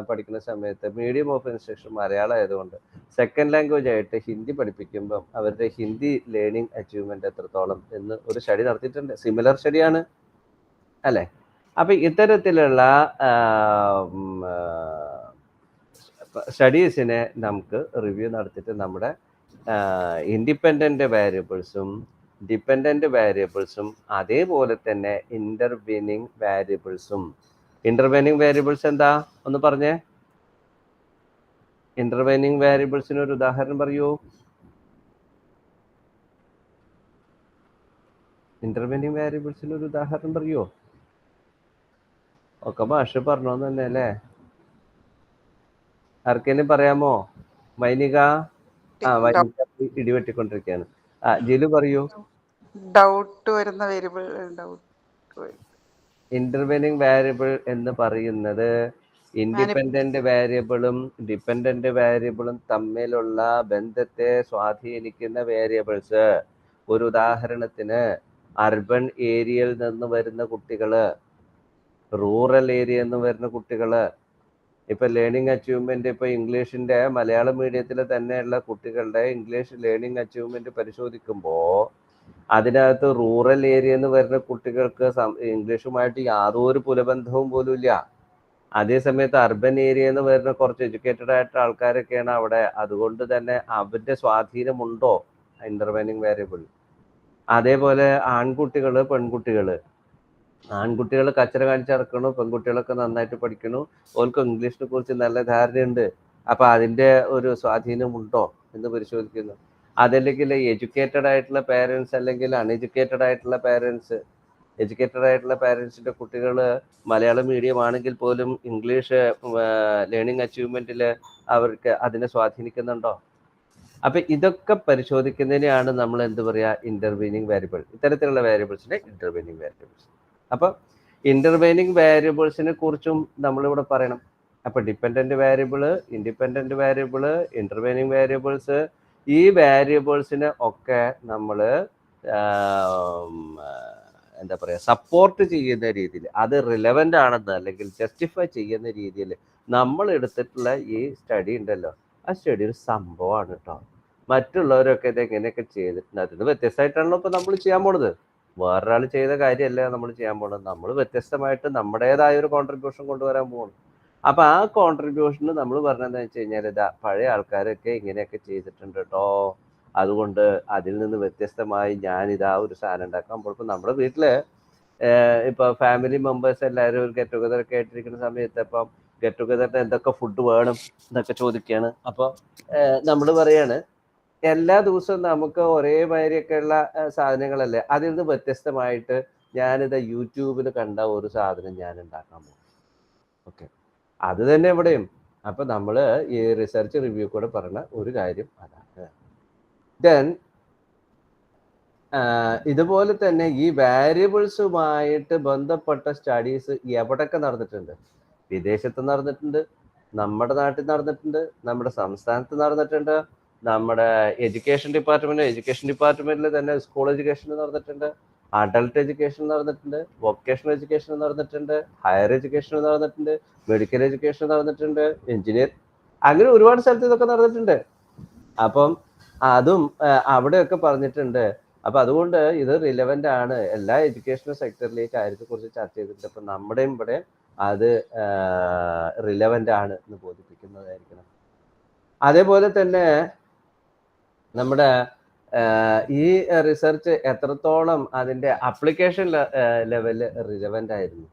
പഠിക്കുന്ന സമയത്ത് മീഡിയം ഓഫ് ഇൻസ്ട്രക്ഷൻ മലയാളം ആയതുകൊണ്ട് സെക്കൻഡ് ലാംഗ്വേജ് ആയിട്ട് ഹിന്ദി പഠിപ്പിക്കുമ്പം അവരുടെ ഹിന്ദി ലേണിംഗ് അച്ചീവ്മെന്റ് എത്രത്തോളം എന്ന് ഒരു സ്റ്റഡി നടത്തിയിട്ടുണ്ട്. സിമിലർ സ്റ്റഡിയാണ് അല്ലേ? അപ്പൊ ഇത്തരത്തിലുള്ള സ്റ്റഡീസിനെ നമുക്ക് റിവ്യൂ നടത്തിയിട്ട് നമ്മുടെ ഇൻഡിപെൻഡന്റ് വേരിയബിൾസും ഡിപെൻഡന്റ് വേരിയബിൾസും അതേപോലെ തന്നെ ഇന്റർവെനിങ് വേരിയബിൾസും. ഇന്റർവെനിങ് വേരിയബിൾസ് എന്താ ഒന്ന് പറഞ്ഞേ? ഇന്റർവെനിങ് വേരിയബിൾസിന് ഒരു ഉദാഹരണം പറയൂ. ഇന്റർവെനിങ് വേരിയബിൾസിന് ഒരു ഉദാഹരണം പറയൂ. ഒക്കെ ഭാഷ പറഞ്ഞോന്ന് തന്നെ അല്ലേ? ആർക്കെങ്കിലും പറയാമോ? വൈനിക? വൈനിക ഇടിവെട്ടിക്കൊണ്ടിരിക്കുകയാണ്. ജിലു പറയൂ. ഡൗട്ട് വരുന്ന വേരിയബിൾ. ഇന്റർവെനിങ് വേരിയബിൾ എന്ന് പറയുന്നത് ഇൻഡിപെൻഡന്റ് വേരിയബിളും ഡിപെൻഡന്റ് വേരിയബിളും തമ്മിലുള്ള ബന്ധത്തെ സ്വാധീനിക്കുന്ന വേരിയബിൾസ്. ഒരു ഉദാഹരണത്തിന് അർബൻ ഏരിയയിൽ നിന്ന് വരുന്ന കുട്ടികള്, റൂറൽ ഏരിയയിൽ നിന്ന് വരുന്ന കുട്ടികള്. ഇപ്പൊ ലേണിംഗ് അച്ചീവ്മെന്റ്, ഇപ്പൊ ഇംഗ്ലീഷിന്റെ മലയാളം മീഡിയത്തിൽ തന്നെയുള്ള കുട്ടികളുടെ ഇംഗ്ലീഷ് ലേണിംഗ് അച്ചീവ്മെന്റ് പരിശോധിക്കുമ്പോൾ അതിനകത്ത് റൂറൽ ഏരിയയിൽ നിന്ന് വരുന്ന കുട്ടികൾക്ക് ഇംഗ്ലീഷുമായിട്ട് യാതൊരു പുലബന്ധവും പോലും ഇല്ല. അതേസമയത്ത് അർബൻ ഏരിയയിൽ നിന്ന് വരുന്ന കുറച്ച് എഡ്യൂക്കേറ്റഡ് ആയിട്ടുള്ള ആൾക്കാരൊക്കെയാണ് അവിടെ. അതുകൊണ്ട് തന്നെ അവരുടെ സ്വാധീനമുണ്ടോ ഇന്റർവെനിങ് വേരിയബിൾ? അതേപോലെ ആൺകുട്ടികള് പെൺകുട്ടികള്, ആൺകുട്ടികൾ കച്ചറ കാണിച്ചിറക്കണു, പെൺകുട്ടികളൊക്കെ നന്നായിട്ട് പഠിക്കണു, ഓർക്ക് ഇംഗ്ലീഷിനെ കുറിച്ച് നല്ല ധാരണയുണ്ട്. അപ്പൊ അതിന്റെ ഒരു സ്വാധീനമുണ്ടോ എന്ന് പരിശോധിക്കുന്നു. അതല്ലെങ്കിൽ എഡ്യൂക്കേറ്റഡ് ആയിട്ടുള്ള പേരൻസ് അല്ലെങ്കിൽ അൺഎഡ്യൂക്കേറ്റഡ് ആയിട്ടുള്ള പേരൻസ്, എഡ്യൂക്കേറ്റഡ് ആയിട്ടുള്ള പേരൻസിന്റെ കുട്ടികൾ മലയാളം മീഡിയം ആണെങ്കിൽ പോലും ഇംഗ്ലീഷ് ലേണിംഗ് അച്ചീവ്മെന്റിൽ അവർക്ക് അതിനെ സ്വാധീനിക്കുന്നുണ്ടോ? അപ്പൊ ഇതൊക്കെ പരിശോധിക്കുന്നതിനെയാണ് നമ്മൾ എന്ത് പറയാ, ഇന്റർവീനിങ് വേരിയബിൾ. ഇത്തരത്തിലുള്ള വേരിയബിൾസിനെ ഇന്റർവീനിങ് വേരിയബിൾസ്. അപ്പൊ ഇന്റർവീനിങ് വേരിയബിൾസിനെ കുറിച്ചും നമ്മളിവിടെ പറയണം. അപ്പൊ dependent variable, independent variable, intervening variables, ഈ വേരിയബിൾസിനെ ഒക്കെ നമ്മൾ എന്താ പറയുക, സപ്പോർട്ട് ചെയ്യുന്ന രീതിയിൽ, അത് റിലവൻ്റ് ആണെന്ന് അല്ലെങ്കിൽ ജസ്റ്റിഫൈ ചെയ്യുന്ന രീതിയിൽ നമ്മൾ എടുത്തിട്ടുള്ള ഈ സ്റ്റഡി ഉണ്ടല്ലോ, ആ സ്റ്റഡി ഒരു സംഭവമാണ് കേട്ടോ. മറ്റുള്ളവരൊക്കെ ഇത് എങ്ങനെയൊക്കെ ചെയ്തിട്ടുണ്ട്, അതിന് വ്യത്യസ്തമായിട്ടാണല്ലോ ഇപ്പൊ നമ്മൾ ചെയ്യാൻ പോണത്. വേറൊരാൾ ചെയ്ത കാര്യമല്ല നമ്മൾ ചെയ്യാൻ പോണത്. നമ്മൾ വ്യത്യസ്തമായിട്ട് നമ്മുടേതായ ഒരു കോൺട്രിബ്യൂഷൻ കൊണ്ടുവരാൻ പോകുന്നു. അപ്പൊ ആ കോൺട്രിബ്യൂഷന് നമ്മൾ പറഞ്ഞതെന്ന് വെച്ച് കഴിഞ്ഞാൽ, ഇതാ പഴയ ആൾക്കാരൊക്കെ ഇങ്ങനെയൊക്കെ ചെയ്തിട്ടുണ്ട് കേട്ടോ, അതുകൊണ്ട് അതിൽ നിന്ന് വ്യത്യസ്തമായി ഞാനിതാ ഒരു സാധനം ഉണ്ടാക്കാൻ പോകുമ്പോൾ നമ്മുടെ വീട്ടില് ഇപ്പൊ ഫാമിലി മെമ്പേഴ്സ് എല്ലാവരും ഒരു ഗെറ്റ് ടുഗദർ ഒക്കെ ആയിട്ടിരിക്കുന്ന സമയത്ത് ഇപ്പം ഗെറ്റ് ടുഗദറിന് എന്തൊക്കെ ഫുഡ് വേണം എന്നൊക്കെ ചോദിക്കുകയാണ്. അപ്പൊ നമ്മൾ പറയാണ്, എല്ലാ ദിവസവും നമുക്ക് ഒരേ മാതിരിയൊക്കെയുള്ള സാധനങ്ങളല്ലേ, അതിൽ നിന്ന് വ്യത്യസ്തമായിട്ട് ഞാനിത് യൂട്യൂബിൽ കണ്ട ഒരു സാധനം ഞാൻ ഉണ്ടാക്കാൻ പോകും. ഓക്കെ, അത് തന്നെ ഇവിടെയും. അപ്പൊ നമ്മള് ഈ റിസർച്ച് റിവ്യൂ കൂടെ പറഞ്ഞ ഒരു കാര്യം അതാണ്. ദെൻ ഇതുപോലെ തന്നെ ഈ വാരിയബിൾസുമായിട്ട് ബന്ധപ്പെട്ട സ്റ്റഡീസ് എവിടെയൊക്കെ നടന്നിട്ടുണ്ട്? വിദേശത്ത് നടന്നിട്ടുണ്ട്, നമ്മുടെ നാട്ടിൽ നടന്നിട്ടുണ്ട്, നമ്മുടെ സംസ്ഥാനത്ത് നടന്നിട്ടുണ്ട്, നമ്മുടെ എഡ്യൂക്കേഷൻ ഡിപ്പാർട്ട്മെന്റിൽ തന്നെ സ്കൂൾ എഡ്യൂക്കേഷൻ നടന്നിട്ടുണ്ട്, അഡൾട്ട് എഡ്യൂക്കേഷൻ നടന്നിട്ടുണ്ട്, വൊക്കേഷണൽ എഡ്യൂക്കേഷൻ നടന്നിട്ടുണ്ട്, ഹയർ എഡ്യൂക്കേഷൻ നടന്നിട്ടുണ്ട്, മെഡിക്കൽ എഡ്യൂക്കേഷൻ നടന്നിട്ടുണ്ട്, എഞ്ചിനീയർ, അങ്ങനെ ഒരുപാട് സ്ഥലത്ത് ഇതൊക്കെ നടന്നിട്ടുണ്ട്. അപ്പം അതും അവിടെയൊക്കെ പറഞ്ഞിട്ടുണ്ട്. അപ്പൊ അതുകൊണ്ട് ഇത് റിലവൻ്റ് ആണ്, എല്ലാ എഡ്യൂക്കേഷണൽ സെക്ടറിലെ കാര്യത്തെ കുറിച്ച് ചർച്ച ചെയ്തിട്ടുണ്ട്. അപ്പൊ നമ്മുടെയും ഇവിടെ അത് റിലവൻ്റ് ആണ് എന്ന് ബോധിപ്പിക്കുന്നതായിരിക്കണം. അതേപോലെ തന്നെ നമ്മുടെ ഈ റിസർച്ച് എത്രത്തോളം അതിന്റെ അപ്ലിക്കേഷൻ ലെവല് റിലവൻ്റ് ആയിരുന്നു.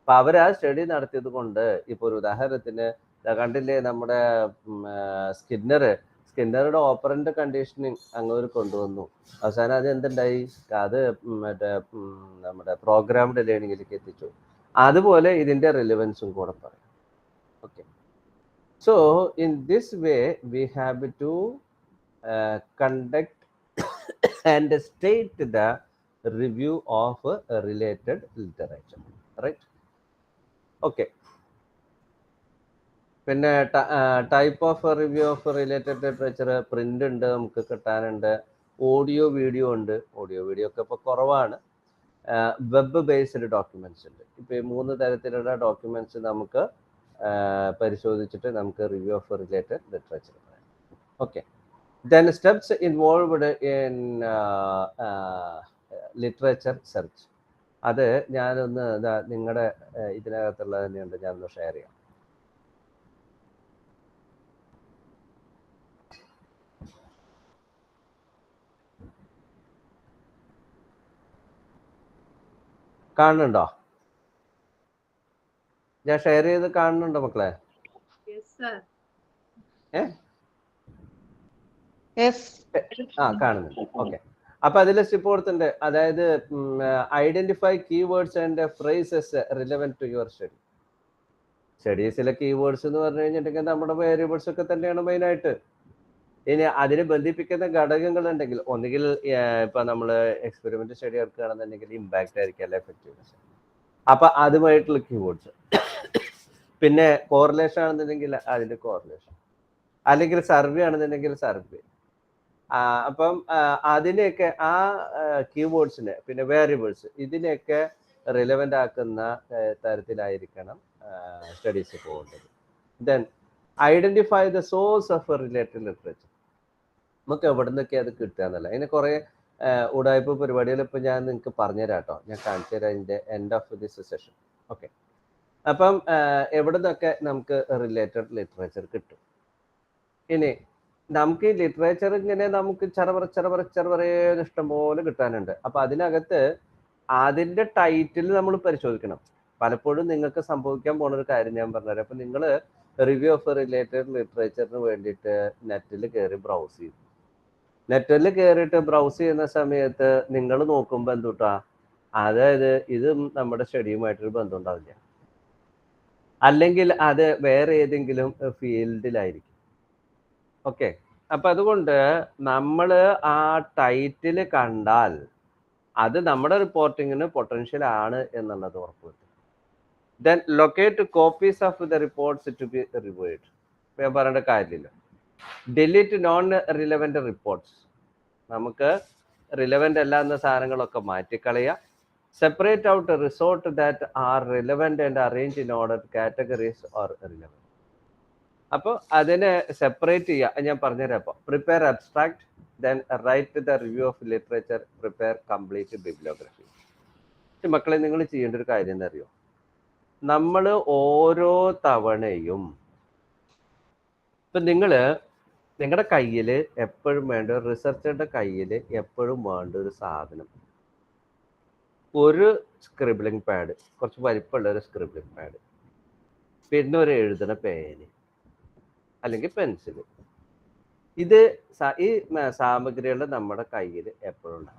അപ്പൊ അവർ ആ സ്റ്റഡി നടത്തിയത് കൊണ്ട്, ഇപ്പൊ ഒരു ഉദാഹരണത്തിന് കണ്ടില്ലേ, നമ്മുടെ സ്കിന്നറുടെ ഓപ്പറന്റ് കണ്ടീഷനിങ് അങ്ങോട്ട് കൊണ്ടുവന്നു. അവസാനം അത് എന്തുണ്ടായി, അത് മറ്റേ നമ്മുടെ പ്രോഗ്രാംഡ് ലേണിംഗിലേക്ക് എത്തിച്ചു. അതുപോലെ ഇതിന്റെ റിലവൻസും കൂടെ പറയും. Okay, so in this way we have to conduct and state the review of related literature, right? Okay, പിന്നെ type of review of related literature print ഉണ്ട്, നമുക്ക് കിട്ടാനുണ്ട്, ഓഡിയോ വീഡിയോ ഉണ്ട്. ഓഡിയോ വീഡിയോ ഒക്കെ ഇപ്പോൾ കുറവാണ്. വെബ് ബേസ്ഡ് ഡോക്യുമെന്റ്സ് ഉണ്ട്. ഇപ്പൊ ഈ 3 തരത്തിലുള്ള ഡോക്യുമെന്റ്സ് നമുക്ക് പരിശോധിച്ചിട്ട് നമുക്ക് റിവ്യൂ ഓഫ് റിലേറ്റഡ് ലിറ്ററേച്ചർ പറയാം. Okay, then steps involved in literature search. അത് ഞാനൊന്ന് നിങ്ങളുടെ ഇതിനകത്തുള്ള തന്നെയുണ്ട്, ഞാനൊന്ന് ഷെയർ ചെയ്യാം. കാണുന്നുണ്ടോ? ഞാൻ ഷെയർ ചെയ്ത് കാണുന്നുണ്ടോ മക്കളെ? കാണുന്നുണ്ട്. ഓക്കെ, അപ്പൊ അതിൽ സ്റ്റെപ്പ് കൊടുത്തിട്ടുണ്ട്. അതായത് identify keywords and phrases relevant to your study. സ്റ്റഡീസിലെ കീവേഡ്സ് എന്ന് പറഞ്ഞു കഴിഞ്ഞിട്ടുണ്ടെങ്കിൽ നമ്മുടെ വേരിയബിൾസ് ഒക്കെ തന്നെയാണ് മെയിൻ ആയിട്ട്. ഇനി അതിനെ ബന്ധിപ്പിക്കുന്ന ഘടകങ്ങൾ ഉണ്ടെങ്കിൽ, ഒന്നുകിൽ ഇപ്പൊ നമ്മൾ എക്സ്പെരിമെന്റ് സ്റ്റഡി എടുക്കുകയാണെന്നുണ്ടെങ്കിൽ ഇമ്പാക്റ്റ് ആയിരിക്കും, അല്ല എഫക്റ്റീവ്നെസ്. അപ്പൊ അതുമായിട്ടുള്ള കീവേഡ്സ്. പിന്നെ കോറിലേഷൻ ആണെന്നുണ്ടെങ്കിൽ അതിന്റെ കോറിലേഷൻ, അല്ലെങ്കിൽ സർവേ ആണെന്നുണ്ടെങ്കിൽ സർവേ. അപ്പം അതിനെയൊക്കെ ആ കീവേഡ്സിനെ പിന്നെ വേരിയബിൾസ് ഇതിനെയൊക്കെ റിലവൻ്റ് ആക്കുന്ന തരത്തിലായിരിക്കണം സ്റ്റഡീസ് പോകേണ്ടത്. Then identify the source of related literature. നമുക്ക് എവിടെ നിന്നൊക്കെ അത് കിട്ടുക എന്നല്ല, അതിന് കുറേ ഉടായ്പ പരിപാടികൾ ഇപ്പം ഞാൻ നിങ്ങൾക്ക് പറഞ്ഞുതരാം കേട്ടോ. ഞാൻ കാണിച്ചു തരാം ഇതിൻ്റെ end of this session. Okay, അപ്പം എവിടെ നിന്നൊക്കെ നമുക്ക് റിലേറ്റഡ് ലിറ്ററേച്ചർ കിട്ടും. ഇനി നമുക്ക് ഈ ലിറ്ററേച്ചർ ഇങ്ങനെ നമുക്ക് ചെറുപറ ഇഷ്ടംപോലെ കിട്ടാനുണ്ട്. അപ്പൊ അതിനകത്ത് അതിന്റെ ടൈറ്റിൽ നമ്മൾ പരിശോധിക്കണം. പലപ്പോഴും നിങ്ങൾക്ക് സംഭവിക്കാൻ പോണ ഒരു കാര്യം ഞാൻ പറഞ്ഞുതരാം. അപ്പൊ നിങ്ങൾ റിവ്യൂ ഓഫ് റിലേറ്റഡ് ലിറ്ററേച്ചറിന് വേണ്ടിയിട്ട് നെറ്റിൽ കയറി ബ്രൗസ് ചെയ്യും. നെറ്റിൽ കയറിയിട്ട് ബ്രൗസ് ചെയ്യുന്ന സമയത്ത് നിങ്ങൾ നോക്കുമ്പോൾ എന്തുട്ടാ, അതായത് ഇതും നമ്മുടെ സ്റ്റഡിയുമായിട്ടൊരു ബന്ധം ഉണ്ടാവില്ല, അല്ലെങ്കിൽ അത് വേറെ ഏതെങ്കിലും ഫീൽഡിലായിരിക്കും. ഓക്കെ, അപ്പൊ അതുകൊണ്ട് നമ്മൾ ആ ടൈറ്റിൽ കണ്ടാൽ അത് നമ്മുടെ റിപ്പോർട്ടിങ്ങിന് പൊട്ടൻഷ്യൽ ആണ് എന്നുള്ളത് ഉറപ്പുവരുത്തും. Then locate copies of the reports to be reviewed. ഞാൻ പറയേണ്ട കാര്യമില്ല. Delete non relevant reports. നമുക്ക് റിലവൻ്റ് അല്ലാത്ത സാധനങ്ങളൊക്കെ മാറ്റിക്കളയുക. Separate out resort that are relevant and arrange in order categories or relevant. അപ്പോൾ അതിനെ സെപ്പറേറ്റ് ചെയ്യുക. ഞാൻ പറഞ്ഞുതരാം. അപ്പോൾ prepare abstract, then write the review of literature, prepare complete bibliography. മക്കളെ, നിങ്ങൾ ചെയ്യേണ്ട ഒരു കാര്യം എന്താ അറിയോ? നമ്മൾ ഓരോ തവണയും ഇപ്പം നിങ്ങളുടെ കയ്യിൽ എപ്പോഴും വേണ്ട, റിസർച്ചറുടെ കയ്യിൽ എപ്പോഴും വേണ്ട ഒരു സാധനം, ഒരു സ്ക്രിബ്ലിംഗ് പാഡ്, കുറച്ച് വലിപ്പമുള്ള ഒരു സ്ക്രിബ്ലിംഗ് പാഡ്, പിന്നെ ഒരു എഴുതുന്ന പേന് അല്ലെങ്കിൽ പെൻസിൽ. ഇത് ഈ സാമഗ്രികൾ നമ്മുടെ കയ്യിൽ എപ്പോഴും ഉണ്ടാവും.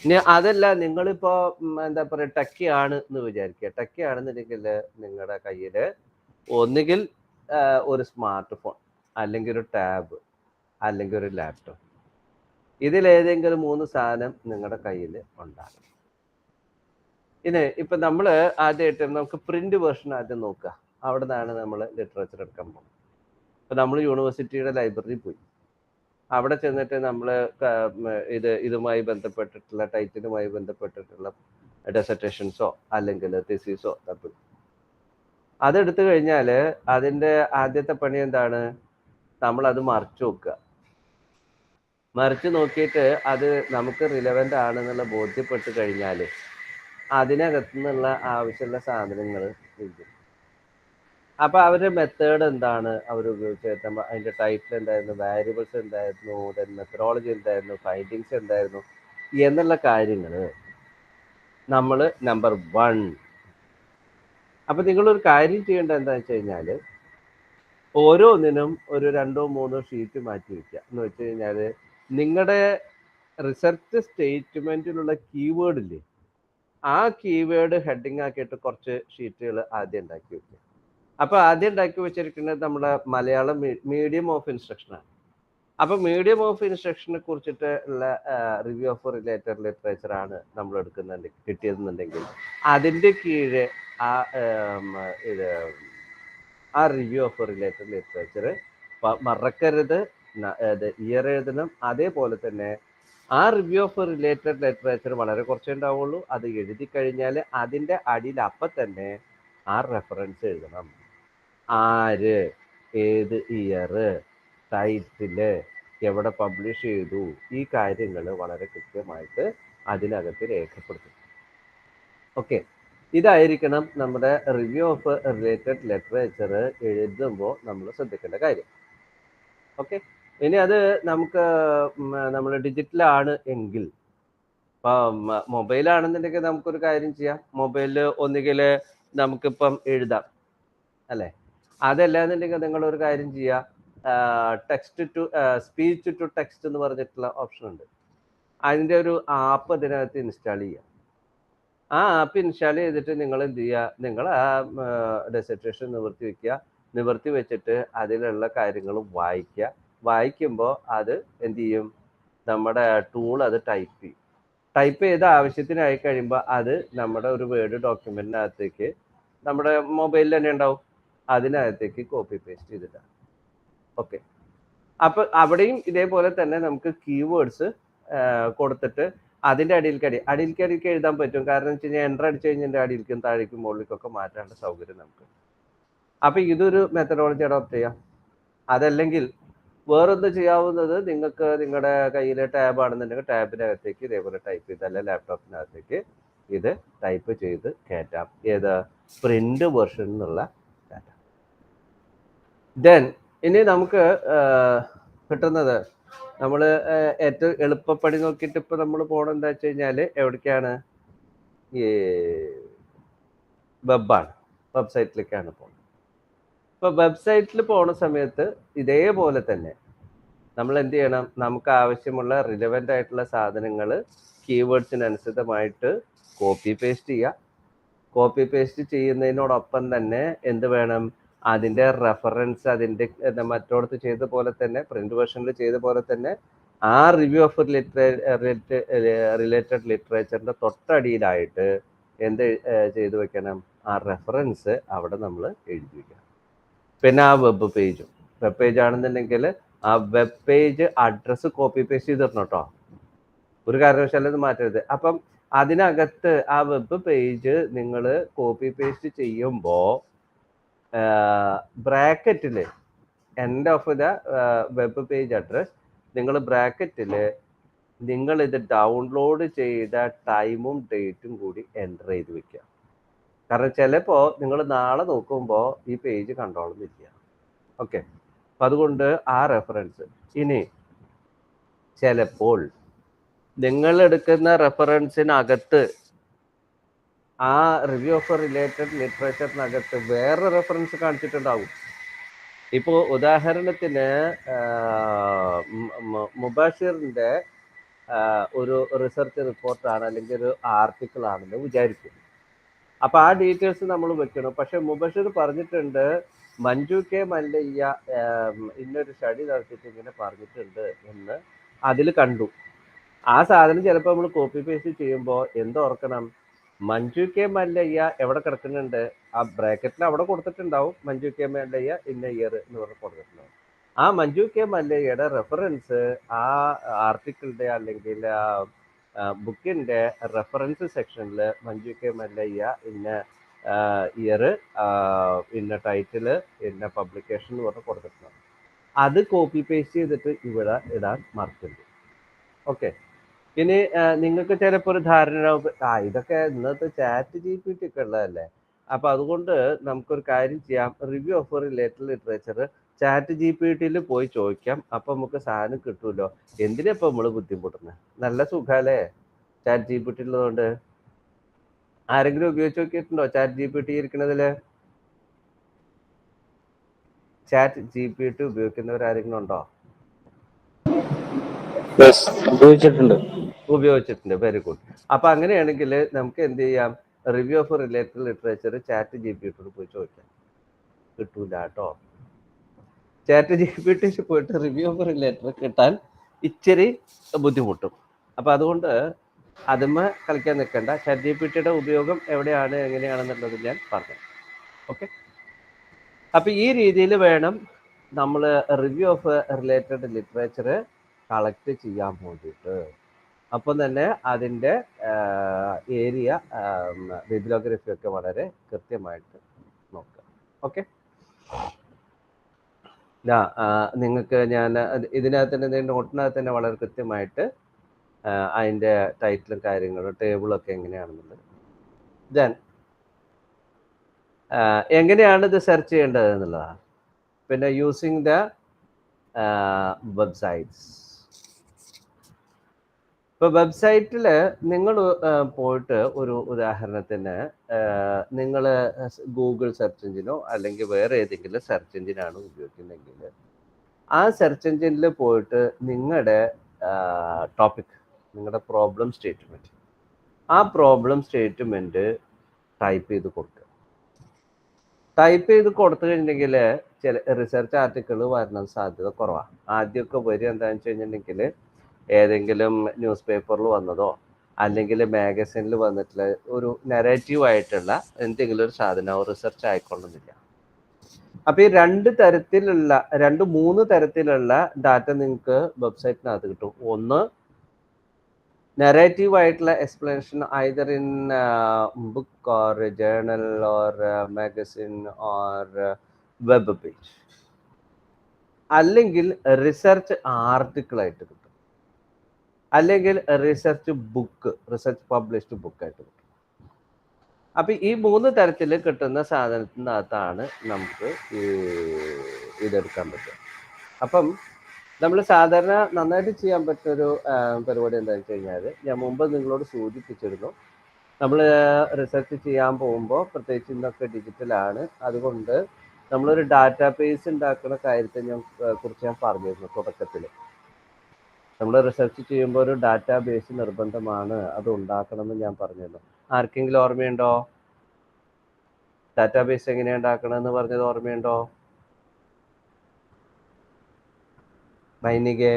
ഇനി അതല്ല, നിങ്ങളിപ്പോൾ എന്താ പറയുക, ടക്കിയാണ് എന്ന് വിചാരിക്കുക. ടക്കി ആണെന്നുണ്ടെങ്കിൽ നിങ്ങളുടെ കയ്യിൽ ഒന്നുകിൽ ഒരു സ്മാർട്ട് ഫോൺ, അല്ലെങ്കിൽ ഒരു ടാബ്, അല്ലെങ്കിൽ ഒരു ലാപ്ടോപ്പ്. ഇതിലേതെങ്കിലും 3 സാധനം നിങ്ങളുടെ കയ്യിൽ ഉണ്ടാകും. ഇനി ഇപ്പം നമ്മൾ ആദ്യമായിട്ട് നമുക്ക് പ്രിന്റ് വേർഷൻ ആദ്യം നോക്കുക. അവിടെ നിന്നാണ് നമ്മൾ ലിറ്ററേച്ചർ എടുക്കാൻ പോകുന്നത്. ഇപ്പം നമ്മൾ യൂണിവേഴ്സിറ്റിയുടെ ലൈബ്രറിയിൽ പോയി, അവിടെ ചെന്നിട്ട് നമ്മൾ ഇതുമായി ബന്ധപ്പെട്ടിട്ടുള്ള ടൈറ്റിലുമായി ബന്ധപ്പെട്ടിട്ടുള്ള ഡെസർട്ടേഷൻസോ അല്ലെങ്കിൽ തിസീസോ തപ്പിടും. അതെടുത്തു കഴിഞ്ഞാൽ അതിൻ്റെ ആദ്യത്തെ പണി എന്താണ്? നമ്മളത് മറിച്ച് നോക്കുക. മറിച്ച് നോക്കിയിട്ട് അത് നമുക്ക് റിലവൻ്റ് ആണെന്നുള്ള ബോധ്യപ്പെട്ട് കഴിഞ്ഞാൽ അതിനകത്തു നിന്നുള്ള ആവശ്യമുള്ള സാധനങ്ങൾ എഴുതും. അപ്പോൾ അവരുടെ മെത്തേഡ് എന്താണ് അവർ ഉപയോഗിച്ചത്, അതിൻ്റെ ടൈറ്റിൽ എന്തായിരുന്നു, വാരിയബിൾസ് എന്തായിരുന്നു, ദെൻ മെത്തഡോളജി എന്തായിരുന്നു, ഫൈൻഡിങ്സ് എന്തായിരുന്നു എന്നുള്ള കാര്യങ്ങൾ നമ്മൾ നമ്പർ 1. അപ്പം നിങ്ങളൊരു കാര്യം ചെയ്യേണ്ടത് എന്താണെന്ന് വെച്ച് കഴിഞ്ഞാൽ, ഓരോന്നിനും ഒരു 2 or 3 ഷീറ്റ് മാറ്റി വയ്ക്കുക. എന്ന് വെച്ച് കഴിഞ്ഞാൽ നിങ്ങളുടെ റിസർച്ച് സ്റ്റേറ്റ്മെൻറ്റിലുള്ള കീവേഡില്ലേ, ആ കീവേഡ് ഹെഡിങ് ആക്കിയിട്ട് കുറച്ച് ഷീറ്റുകൾ ആദ്യം ഉണ്ടാക്കി വയ്ക്കുക. അപ്പോൾ ആദ്യം ഉണ്ടാക്കി വെച്ചിരിക്കുന്നത് നമ്മുടെ മലയാളം മീഡിയം ഓഫ് ഇൻസ്ട്രക്ഷനാണ്. അപ്പോൾ മീഡിയം ഓഫ് ഇൻസ്ട്രക്ഷനെ കുറിച്ചിട്ട് ഉള്ള റിവ്യൂ ഓഫ് റിലേറ്റഡ് ലിറ്ററേച്ചർ ആണ് നമ്മൾ എടുക്കുന്നുണ്ട് കിട്ടിയതെന്നുണ്ടെങ്കിൽ അതിൻ്റെ കീഴെ ആ റിവ്യൂ ഓഫ് റിലേറ്റഡ് ലിറ്ററേച്ചർ മറക്കരുത്, ഇയർ എഴുതണം. അതേപോലെ തന്നെ ആ റിവ്യൂ ഓഫ് റിലേറ്റഡ് ലിറ്ററേച്ചർ വളരെ കുറച്ചേ ഉണ്ടാവുള്ളൂ. അത് എഴുതി കഴിഞ്ഞാൽ അതിൻ്റെ അടിയിൽ അപ്പം തന്നെ ആ റെഫറൻസ് എഴുതണം. ആര്, ഏത് ഇയർ, ടൈറ്റില്, എവിടെ പബ്ലിഷ് ചെയ്തു, ഈ കാര്യങ്ങൾ വളരെ കൃത്യമായിട്ട് അതിനകത്ത് രേഖപ്പെടുത്തും. ഓക്കെ, ഇതായിരിക്കണം നമ്മുടെ റിവ്യൂ ഓഫ് റിലേറ്റഡ് ലിറ്ററേച്ചർ എഴുതുമ്പോൾ നമ്മൾ ശ്രദ്ധിക്കേണ്ട കാര്യം. ഓക്കെ, ഇനി അത് നമുക്ക് നമ്മൾ ഡിജിറ്റലാണ് എങ്കിൽ, ഇപ്പം മൊബൈലാണെന്നുണ്ടെങ്കിൽ നമുക്കൊരു കാര്യം ചെയ്യാം. മൊബൈലിൽ ഒന്നുകിൽ നമുക്കിപ്പം എഴുതാം അല്ലേ, അതല്ലാന്നുണ്ടെങ്കിൽ നിങ്ങളൊരു കാര്യം ചെയ്യുക, text to speech to text എന്ന് പറഞ്ഞിട്ടുള്ള ഓപ്ഷൻ ഉണ്ട്. അതിൻ്റെ ഒരു ആപ്പ് ഇതിനകത്ത് ഇൻസ്റ്റാൾ ചെയ്യുക. ആ ആപ്പ് ഇൻസ്റ്റാൾ ചെയ്തിട്ട് നിങ്ങൾ എന്ത് ചെയ്യുക, നിങ്ങൾ ആ ഡെസർട്ടേഷൻ നിവർത്തി വയ്ക്കുക. നിവർത്തി വെച്ചിട്ട് അതിലുള്ള കാര്യങ്ങൾ വായിക്കുക. വായിക്കുമ്പോൾ അത് എന്ത് ചെയ്യും, നമ്മുടെ ടൂൾ അത് ടൈപ്പ് ചെയ്യും. ടൈപ്പ് ചെയ്ത ആവശ്യത്തിനായി കഴിയുമ്പോൾ അത് നമ്മുടെ ഒരു വേർഡ് ഡോക്യുമെൻറ്റിനകത്തേക്ക് നമ്മുടെ മൊബൈലിൽ തന്നെ ഉണ്ടാവും. അതിനകത്തേക്ക് കോപ്പി പേസ്റ്റ് ചെയ്തിട്ടാണ്. ഓക്കെ, അപ്പൊ അവിടെയും ഇതേപോലെ തന്നെ നമുക്ക് കീവേഡ്സ് കൊടുത്തിട്ട് അതിന്റെ അടിയിലേക്ക് എഴുതാൻ പറ്റും. കാരണം വെച്ച് കഴിഞ്ഞാൽ എൻ്റർ അടിച്ചു കഴിഞ്ഞാൽ അടിയിലേക്കും താഴേക്കും മുകളിലേക്കൊക്കെ മാറ്റാനുള്ള സൗകര്യം നമുക്ക്. അപ്പൊ ഇതൊരു മെത്തഡോളജി അഡോപ്റ്റ് ചെയ്യാം. അതല്ലെങ്കിൽ വേറൊന്ന് ചെയ്യാവുന്നത്, നിങ്ങൾക്ക് നിങ്ങളുടെ കയ്യിൽ ടാബ് ആണെന്നുണ്ടെങ്കിൽ ടാബിനകത്തേക്ക് ഇതേപോലെ ടൈപ്പ് ചെയ്ത്, അല്ലെ ലാപ്ടോപ്പിനകത്തേക്ക് ഇത് ടൈപ്പ് ചെയ്ത് കയറ്റാം. ഏത് പ്രിന്റ് വെർഷൻ എന്നുള്ള ഡാറ്റ. ദെൻ ഇനി നമുക്ക് കിട്ടുന്നത്, നമ്മൾ ഏറ്റവും എളുപ്പപ്പടി നോക്കിയിട്ട് ഇപ്പൊ നമ്മൾ പോകണം എന്താ വെച്ച് കഴിഞ്ഞാല് എവിടേക്കാണ്? ഈ വെബാണ്, വെബ്സൈറ്റിലേക്കാണ് പോകുന്നത്. ഇപ്പൊ വെബ്സൈറ്റിൽ പോണ സമയത്ത് ഇതേപോലെ തന്നെ നമ്മൾ എന്ത് ചെയ്യണം? നമുക്ക് ആവശ്യമുള്ള റിലവൻ്റ് ആയിട്ടുള്ള സാധനങ്ങൾ കീവേഡ്സിനനുസൃതമായിട്ട് കോപ്പി പേസ്റ്റ് ചെയ്യുക. കോപ്പി പേസ്റ്റ് ചെയ്യുന്നതിനോടൊപ്പം തന്നെ എന്ത് വേണം? അതിൻ്റെ റെഫറൻസ്, അതിൻ്റെ മറ്റോടത്ത് ചെയ്ത പോലെ തന്നെ, പ്രിന്റ് വെർഷനിൽ ചെയ്ത പോലെ തന്നെ ആ റിവ്യൂ ഓഫ് റിലേറ്റഡ് ലിറ്ററേച്ചറിൻ്റെ തൊട്ടടിയിലായിട്ട് എന്ത് ചെയ്തു വെക്കണം? ആ റെഫറൻസ് അവിടെ നമ്മൾ എഴുതി വെക്കണം. പിന്നെ ആ വെബ് പേജ് ആണെന്നുണ്ടെങ്കിൽ ആ web page address copy paste ചെയ്തിടണം കേട്ടോ, ഒരു കാരണവശാലും ഇത് മാറ്റരുത്. അപ്പം അതിനകത്ത് ആ വെബ് പേജ് നിങ്ങൾ കോപ്പി പേസ്റ്റ് ചെയ്യുമ്പോൾ ബ്രാക്കറ്റിൽ end of the web page address നിങ്ങൾ ബ്രാക്കറ്റിൽ നിങ്ങൾ ഇത് ഡൗൺലോഡ് ചെയ്ത ടൈമും ഡേറ്റും കൂടി എൻ്റർ ചെയ്ത് വെക്കുക. കാരണം ചിലപ്പോൾ നിങ്ങൾ നാളെ നോക്കുമ്പോൾ ഈ പേജ് കണ്ടോളുന്നില്ല. ഓക്കെ, അപ്പം അതുകൊണ്ട് ആ റെഫറൻസ്. ഇനി ചിലപ്പോൾ നിങ്ങൾ എടുക്കുന്ന റെഫറൻസിനകത്ത്, ആ റിവ്യൂ ഓഫ് റിലേറ്റഡ് ലിറ്ററേച്ചറിനകത്ത് വേറെ റെഫറൻസ് കാണിച്ചിട്ടുണ്ടാവും. ഇപ്പോൾ ഉദാഹരണത്തിന് മുബാഷിറിൻ്റെ ഒരു റിസർച്ച് റിപ്പോർട്ടാണ്, അല്ലെങ്കിൽ ഒരു ആർട്ടിക്കിൾ ആണെന്ന് വിചാരിക്കും. അപ്പൊ ആ ഡീറ്റെയിൽസ് നമ്മൾ വെക്കണം. പക്ഷെ മുബഷിർ പറഞ്ഞിട്ടുണ്ട്, മഞ്ജു കെ മല്ലയ്യ ഇന്നൊരു സ്റ്റഡി നടത്തിയിട്ട് ഇങ്ങനെ പറഞ്ഞിട്ടുണ്ട് എന്ന് അതിൽ കണ്ടു. ആ സാധനം ചിലപ്പോൾ നമ്മൾ കോപ്പി പേസ്റ്റ് ചെയ്യുമ്പോൾ എന്തോർക്കണം? മഞ്ജു കെ മല്ലയ്യ എവിടെ കിടക്കുന്നുണ്ട്? ആ ബ്രാക്കറ്റിൽ അവിടെ കൊടുത്തിട്ടുണ്ടാവും, മഞ്ജു കെ മല്ലയ്യ ഇന്ന ഇയർ എന്ന് പറഞ്ഞ് കൊടുത്തിട്ടുണ്ടാവും. ആ മഞ്ജു കെ മല്ലയ്യയുടെ റെഫറൻസ് ആ ആർട്ടിക്കിളിന്റെ അല്ലെങ്കിൽ ബുക്കിന്റെ റെഫറൻസ് സെക്ഷനിൽ മഞ്ജു കെ മല്ലയ്യ ഇന്ന ഇയർ, ഇന്ന ടൈറ്റില്, ഇന്ന പബ്ലിക്കേഷൻ എന്ന് പറഞ്ഞ് കൊടുത്തിട്ടുണ്ടാവും. അത് കോപ്പി പേസ്റ്റ് ചെയ്തിട്ട് ഇവിടെ ഇടാൻ മറക്കരുത്. ഓക്കെ, ഇനി നിങ്ങൾക്ക് ചിലപ്പോൾ ഒരു ധാരണ, ഇതൊക്കെ ഇന്നത്തെ ചാറ്റ് GPT ഒക്കെ ഉള്ളതല്ലേ, അപ്പൊ അതുകൊണ്ട് നമുക്കൊരു കാര്യം ചെയ്യാം, review of related literature chat GPT പോയി ചോദിക്കാം. അപ്പൊ നമുക്ക് സാധനം കിട്ടുമല്ലോ. എന്തിനാ ഇപ്പൊ നമ്മള് ബുദ്ധിമുട്ടുന്നത്? നല്ല സുഖാലേ ചാറ്റ് GPT ഉള്ളതുകൊണ്ട്. ആരെങ്കിലും ഉപയോഗിച്ച് നോക്കിയിട്ടുണ്ടോ ചാറ്റ് GPT ഇരിക്കണതില്? ചാറ്റ് GPT ഉപയോഗിക്കുന്നവരാരെങ്കിലും ഉണ്ടോ? ഉപയോഗിച്ചിട്ടുണ്ട്. Very good. അപ്പൊ അങ്ങനെയാണെങ്കിൽ നമുക്ക് എന്ത് ചെയ്യാം? Review of related literature chat GPT പോയി ചോദിക്കാം. കിട്ടൂല കേട്ടോ. ചാറ്റ് GPT പോയിട്ട് റിവ്യൂ ഓഫ് റിലേറ്റർ കിട്ടാൻ ഇച്ചിരി ബുദ്ധിമുട്ടും. അപ്പൊ അതുകൊണ്ട് അതുമ്മ കളിക്കാൻ നിൽക്കണ്ട. ചാറ്റ് GPTയുടെ ഉപയോഗം എവിടെയാണ്, എങ്ങനെയാണെന്നുള്ളത് ഞാൻ പറഞ്ഞു. ഓക്കെ, അപ്പൊ ഈ രീതിയിൽ വേണം നമ്മൾ review of related literature collect ചെയ്യാൻ വേണ്ടിയിട്ട്. അപ്പം തന്നെ അതിൻ്റെ ഏരിയ, ബിബ്ലിയോഗ്രഫി ഒക്കെ വളരെ കൃത്യമായിട്ട് നോക്കുക. ഓക്കെ, നിങ്ങൾക്ക് ഞാൻ ഇതിനകത്ത് തന്നെ നോട്ടിനകത്ത് തന്നെ വളരെ കൃത്യമായിട്ട് അതിൻ്റെ ടൈറ്റിലും കാര്യങ്ങളും ടേബിളൊക്കെ എങ്ങനെയാണെന്നുള്ളത്. ദെൻ എങ്ങനെയാണ് ഇത് സെർച്ച് ചെയ്യേണ്ടത് എന്നുള്ളതാണ്. പിന്നെ യൂസിങ് ദ വെബ്സൈറ്റ്സ്. ഇപ്പോൾ വെബ്സൈറ്റിൽ നിങ്ങൾ പോയിട്ട് ഒരു ഉദാഹരണത്തിന് നിങ്ങൾ ഗൂഗിൾ സെർച്ച് എഞ്ചിനോ അല്ലെങ്കിൽ വേറെ ഏതെങ്കിലും സെർച്ച് എഞ്ചിനാണ് ഉപയോഗിക്കുന്നതെങ്കിൽ ആ സെർച്ച് എഞ്ചിനിൽ പോയിട്ട് നിങ്ങളുടെ ടോപ്പിക്, നിങ്ങളുടെ പ്രോബ്ലം സ്റ്റേറ്റ്മെൻറ്റ്, ആ പ്രോബ്ലം സ്റ്റേറ്റ്മെൻറ്റ് ടൈപ്പ് ചെയ്ത് കൊടുക്കുക. ടൈപ്പ് ചെയ്ത് കൊടുത്തു കഴിഞ്ഞിട്ടുണ്ടെങ്കിൽ ചില റിസർച്ച് ആർട്ടിക്കിൾ വരാൻ സാധ്യത കുറവാണ്. ആദ്യമൊക്കെ വരിക എന്താണെന്ന് വെച്ച് കഴിഞ്ഞിട്ടുണ്ടെങ്കിൽ ഏതെങ്കിലും ന്യൂസ് പേപ്പറിൽ വന്നതോ അല്ലെങ്കിൽ മാഗസിനിൽ വന്നിട്ടുള്ള ഒരു നെറേറ്റീവ് ആയിട്ടുള്ള എന്തെങ്കിലും ഒരു സാധനം റിസർച്ച് ആയിക്കൊള്ളുന്നില്ല. അപ്പൊ ഈ മൂന്ന് തരത്തിലുള്ള ഡാറ്റ നിങ്ങൾക്ക് വെബ്സൈറ്റിനകത്ത് കിട്ടും. ഒന്ന് നെറേറ്റീവ് ആയിട്ടുള്ള explanation either in book or journal or magazine or web page, അല്ലെങ്കിൽ റിസർച്ച് ആർട്ടിക്കിൾ ആയിട്ട് കിട്ടും, അല്ലെങ്കിൽ റിസർച്ച് പബ്ലിഷ്ഡ് ബുക്കായിട്ട് കിട്ടും. അപ്പൊ ഈ മൂന്ന് തരത്തിൽ കിട്ടുന്ന സാധനത്തിനകത്താണ് നമുക്ക് ഇതെടുക്കാൻ പറ്റുക. അപ്പം നമ്മൾ സാധാരണ നന്നായിട്ട് ചെയ്യാൻ പറ്റുന്നൊരു പരിപാടി എന്താണെന്ന് വെച്ച് കഴിഞ്ഞാൽ, ഞാൻ മുമ്പ് നിങ്ങളോട് സൂചിപ്പിച്ചിരുന്നു, നമ്മൾ റിസർച്ച് ചെയ്യാൻ പോകുമ്പോൾ പ്രത്യേകിച്ച് ഇന്നൊക്കെ ഡിജിറ്റലാണ്, അതുകൊണ്ട് നമ്മളൊരു ഡാറ്റാബേസ് ഉണ്ടാക്കുന്ന കാര്യത്തെ കുറിച്ച് ഞാൻ പറഞ്ഞിരുന്നു തുടക്കത്തിൽ. നമ്മൾ റിസർച്ച് ചെയ്യുമ്പോൾ ഒരു ഡാറ്റാബേസ് നിർബന്ധമാണ്, അത് ഉണ്ടാക്കണമെന്ന് ഞാൻ പറഞ്ഞിരുന്നു. ആർക്കെങ്കിലും ഓർമ്മയുണ്ടോ? ഡാറ്റാബേസ് എങ്ങനെയാണ് ഉണ്ടാക്കണമെന്ന് പറഞ്ഞത് ഓർമ്മയുണ്ടോ? മൈനികെ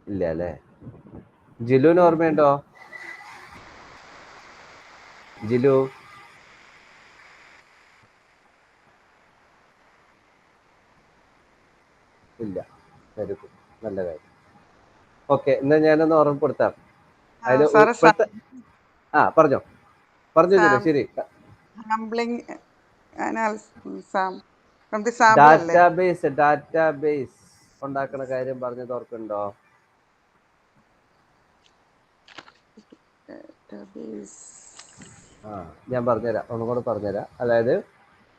ഇല്ല അല്ലേ? ജിലുവിന് ഓർമ്മയുണ്ടോ? ജിലു ഇല്ല. വെരി ഗുഡ്, നല്ല കാര്യം. ഓക്കെ, എന്നാ ഞാനൊന്ന് ഓർമ്മപ്പെടുത്താം. അതിൽ സാറ് പറഞ്ഞോ ജിലു. ശരി. സാമ്പിളിംഗ് ഫ്രം ദി സാമ്പിൾ അല്ലേ? ഡാറ്റാബേസ് ഉണ്ടാക്കുന്ന കാര്യം പറഞ്ഞത് ഓർക്കുന്നുണ്ടോ? ഞാൻ പറഞ്ഞുതരാം, ഒന്നും കൂടെ പറഞ്ഞുതരാം. അതായത്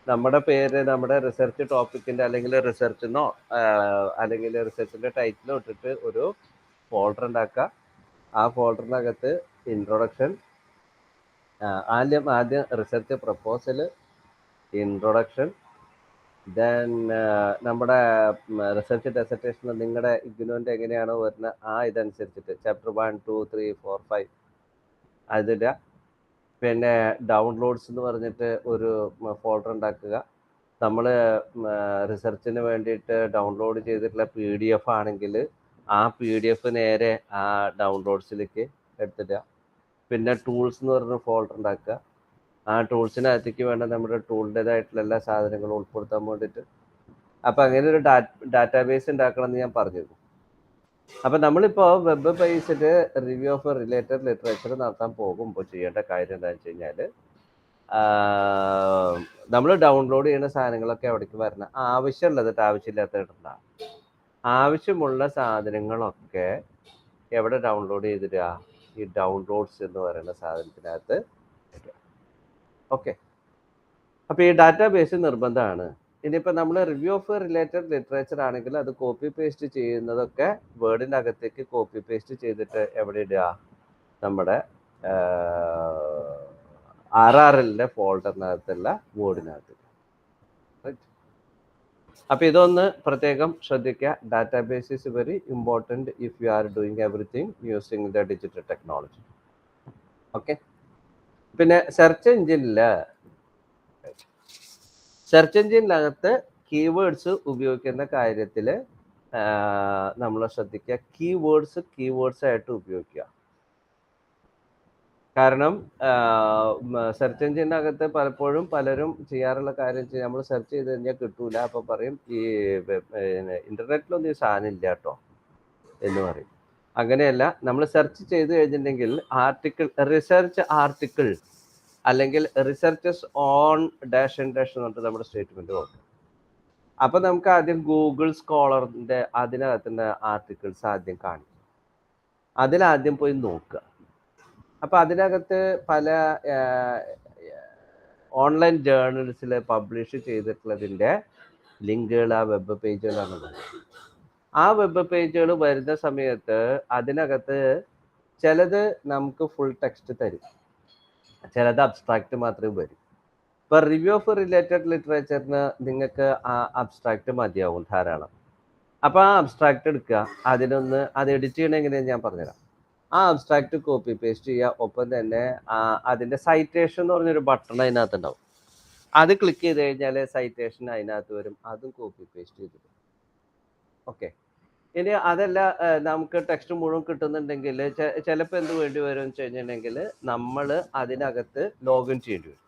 നമ്മുടെ പേര്, നമ്മുടെ റിസർച്ച് ടോപ്പിക്കിന്റെ അല്ലെങ്കിൽ റിസർച്ചെന്നോ അല്ലെങ്കിൽ റിസർച്ചിന്റെ ടൈറ്റിലോ ഇട്ടിട്ട് ഒരു ഫോൾഡർ ഉണ്ടാക്കുക. ആ ഫോൾഡറിനകത്ത് ഇൻട്രൊഡക്ഷൻ, ആദ്യം റിസർച്ച് പ്രപ്പോസൽ, ഇൻട്രൊഡക്ഷൻ, ദെൻ നമ്മുടെ റിസർച്ച് ഡെസർട്ടേഷൻ നിങ്ങളുടെ ഇഗ്നോന്റെ എങ്ങനെയാണോ വരുന്നത് ആ ഇതനുസരിച്ചിട്ട് ചാപ്റ്റർ 1, 2, 3, 4, 5 അതിടുക. പിന്നെ ഡൗൺലോഡ്സ് എന്ന് പറഞ്ഞിട്ട് ഒരു ഫോൾഡർ ഉണ്ടാക്കുക. നമ്മൾ റിസർച്ചിന് വേണ്ടിയിട്ട് ഡൗൺലോഡ് ചെയ്തിട്ടുള്ള PDF ആണെങ്കിൽ ആ PDF നേരെ ആ ഡൗൺലോഡ്സിലേക്ക് എടുത്തിടുക. പിന്നെ ടൂൾസ് എന്ന് പറഞ്ഞ ഫോൾഡർ ഉണ്ടാക്കുക. ആ ടൂൾസിനകത്തേക്ക് വേണ്ട നമ്മുടെ ടൂളിൻ്റെതായിട്ടുള്ള എല്ലാ സാധനങ്ങളും ഉൾപ്പെടുത്താൻ വേണ്ടിയിട്ട്. അപ്പം അങ്ങനെ ഒരു ഡാറ്റാബേസ് ഉണ്ടാക്കണം എന്ന് ഞാൻ പറഞ്ഞിരുന്നു. അപ്പം നമ്മളിപ്പോൾ web based review of related literature നടത്താൻ പോകുമ്പോൾ ചെയ്യേണ്ട കാര്യം എന്താണെന്ന് വെച്ച് കഴിഞ്ഞാൽ, നമ്മൾ ഡൗൺലോഡ് ചെയ്യുന്ന സാധനങ്ങളൊക്കെ എവിടേക്ക് വരണം? ആവശ്യമുള്ളത് ആവശ്യമില്ലാത്തതുണ്ടാകും. ആവശ്യമുള്ള സാധനങ്ങളൊക്കെ എവിടെ ഡൗൺലോഡ് ചെയ്തിടുക? ഈ ഡൗൺലോഡ്സ് എന്ന് പറയുന്ന സാധനത്തിനകത്ത് ഇടുക. ഓക്കെ, അപ്പോൾ ഈ ഡാറ്റാബേസ് നിർബന്ധമാണ്. ഇനിയിപ്പോൾ നമ്മൾ റിവ്യൂ ഓഫ് റിലേറ്റഡ് ലിറ്ററേച്ചർ ആണെങ്കിൽ അത് കോപ്പി പേസ്റ്റ് ചെയ്യുന്നതൊക്കെ വേർഡിൻ്റെ അകത്തേക്ക് കോപ്പി പേസ്റ്റ് ചെയ്തിട്ട് എവിടെ ഇടുക? നമ്മുടെ RRLന്റെ ഫോൾഡറിനകത്തുള്ള വേർഡിനകത്ത്. അപ്പോൾ ഇതൊന്ന് പ്രത്യേകം ശ്രദ്ധിക്കുക. Database is very important if you are doing everything using the digital technology. Okay, പിന്നെ സെർച്ച് എഞ്ചിനിനകത്ത് കീവേഡ്സ് ഉപയോഗിക്കുന്ന കാര്യത്തിൽ നമ്മൾ ശ്രദ്ധിക്കുക. കീവേഡ്സ് ആയിട്ട് ഉപയോഗിക്കുക. കാരണം സെർച്ച് എഞ്ചിനകത്ത് പലപ്പോഴും പലരും ചെയ്യാറുള്ള കാര്യം നമ്മൾ സെർച്ച് ചെയ്ത് കഴിഞ്ഞാൽ കിട്ടൂല. അപ്പോൾ പറയും ഈ ഇന്റർനെറ്റിലൊന്നും ഈ സാധനം ഇല്ല കേട്ടോ എന്ന് പറയും. അങ്ങനെയല്ല, നമ്മൾ സെർച്ച് ചെയ്ത് കഴിഞ്ഞിട്ടുണ്ടെങ്കിൽ റിസർച്ച് ആർട്ടിക്കിൾ അല്ലെങ്കിൽ researches on dash and dash എന്ന് പറഞ്ഞിട്ട് നമ്മുടെ സ്റ്റേറ്റ്മെന്റ് നോക്കും. അപ്പൊ നമുക്ക് ആദ്യം ഗൂഗിൾ സ്കോളറിന്റെ അതിനകത്തിന്റെ ആർട്ടിക്കിൾസ് ആദ്യം കാണിക്കും. അതിലാദ്യം പോയി നോക്കുക. അപ്പൊ അതിനകത്ത് പല ഓൺലൈൻ ജേർണൽസിൽ പബ്ലിഷ് ചെയ്തിട്ടുള്ളതിന്റെ ലിങ്കുകൾ ആ വെബ് പേജുകളാണ്. ആ വെബ് പേജുകൾ വരുന്ന സമയത്ത് അതിനകത്ത് ചിലത് നമുക്ക് ഫുൾ ടെക്സ്റ്റ് തരും, ചിലത് അബ്സ്ട്രാക്റ്റ് മാത്രമേ വരും. ഇപ്പൊ റിവ്യൂ ഓഫ് റിലേറ്റഡ് ലിറ്ററേച്ചറിന് നിങ്ങൾക്ക് ആ അബ്സ്ട്രാക്റ്റ് മതിയാവും ധാരാളം. അപ്പൊ ആ അബ്സ്ട്രാക്റ്റ് എടുക്കുക, അത് എഡിറ്റ് ചെയ്യണ എങ്ങനെയാന്ന് ഞാൻ പറഞ്ഞുതരാം. ആ അബ്സ്ട്രാക്റ്റ് കോപ്പി പേസ്റ്റ് ചെയ്യുക. ഒപ്പം തന്നെ അതിന്റെ സൈറ്റേഷൻ എന്ന് പറഞ്ഞൊരു ബട്ടൺ അതിനകത്ത് ഉണ്ടാവും. അത് ക്ലിക്ക് ചെയ്ത് കഴിഞ്ഞാൽ സൈറ്റേഷൻ അതിനകത്ത് വരും. അതും കോപ്പി പേസ്റ്റ് ചെയ്തിട്ട്. ഓക്കെ, ഇനി അതല്ല നമുക്ക് ടെക്സ്റ്റ് മുഴുവൻ കിട്ടുന്നുണ്ടെങ്കിൽ ചിലപ്പോൾ എന്ത് വേണ്ടി വരും എന്ന് വെച്ച് കഴിഞ്ഞിട്ടുണ്ടെങ്കിൽ നമ്മൾ അതിനകത്ത് ലോഗിൻ ചെയ്യേണ്ടി വരും.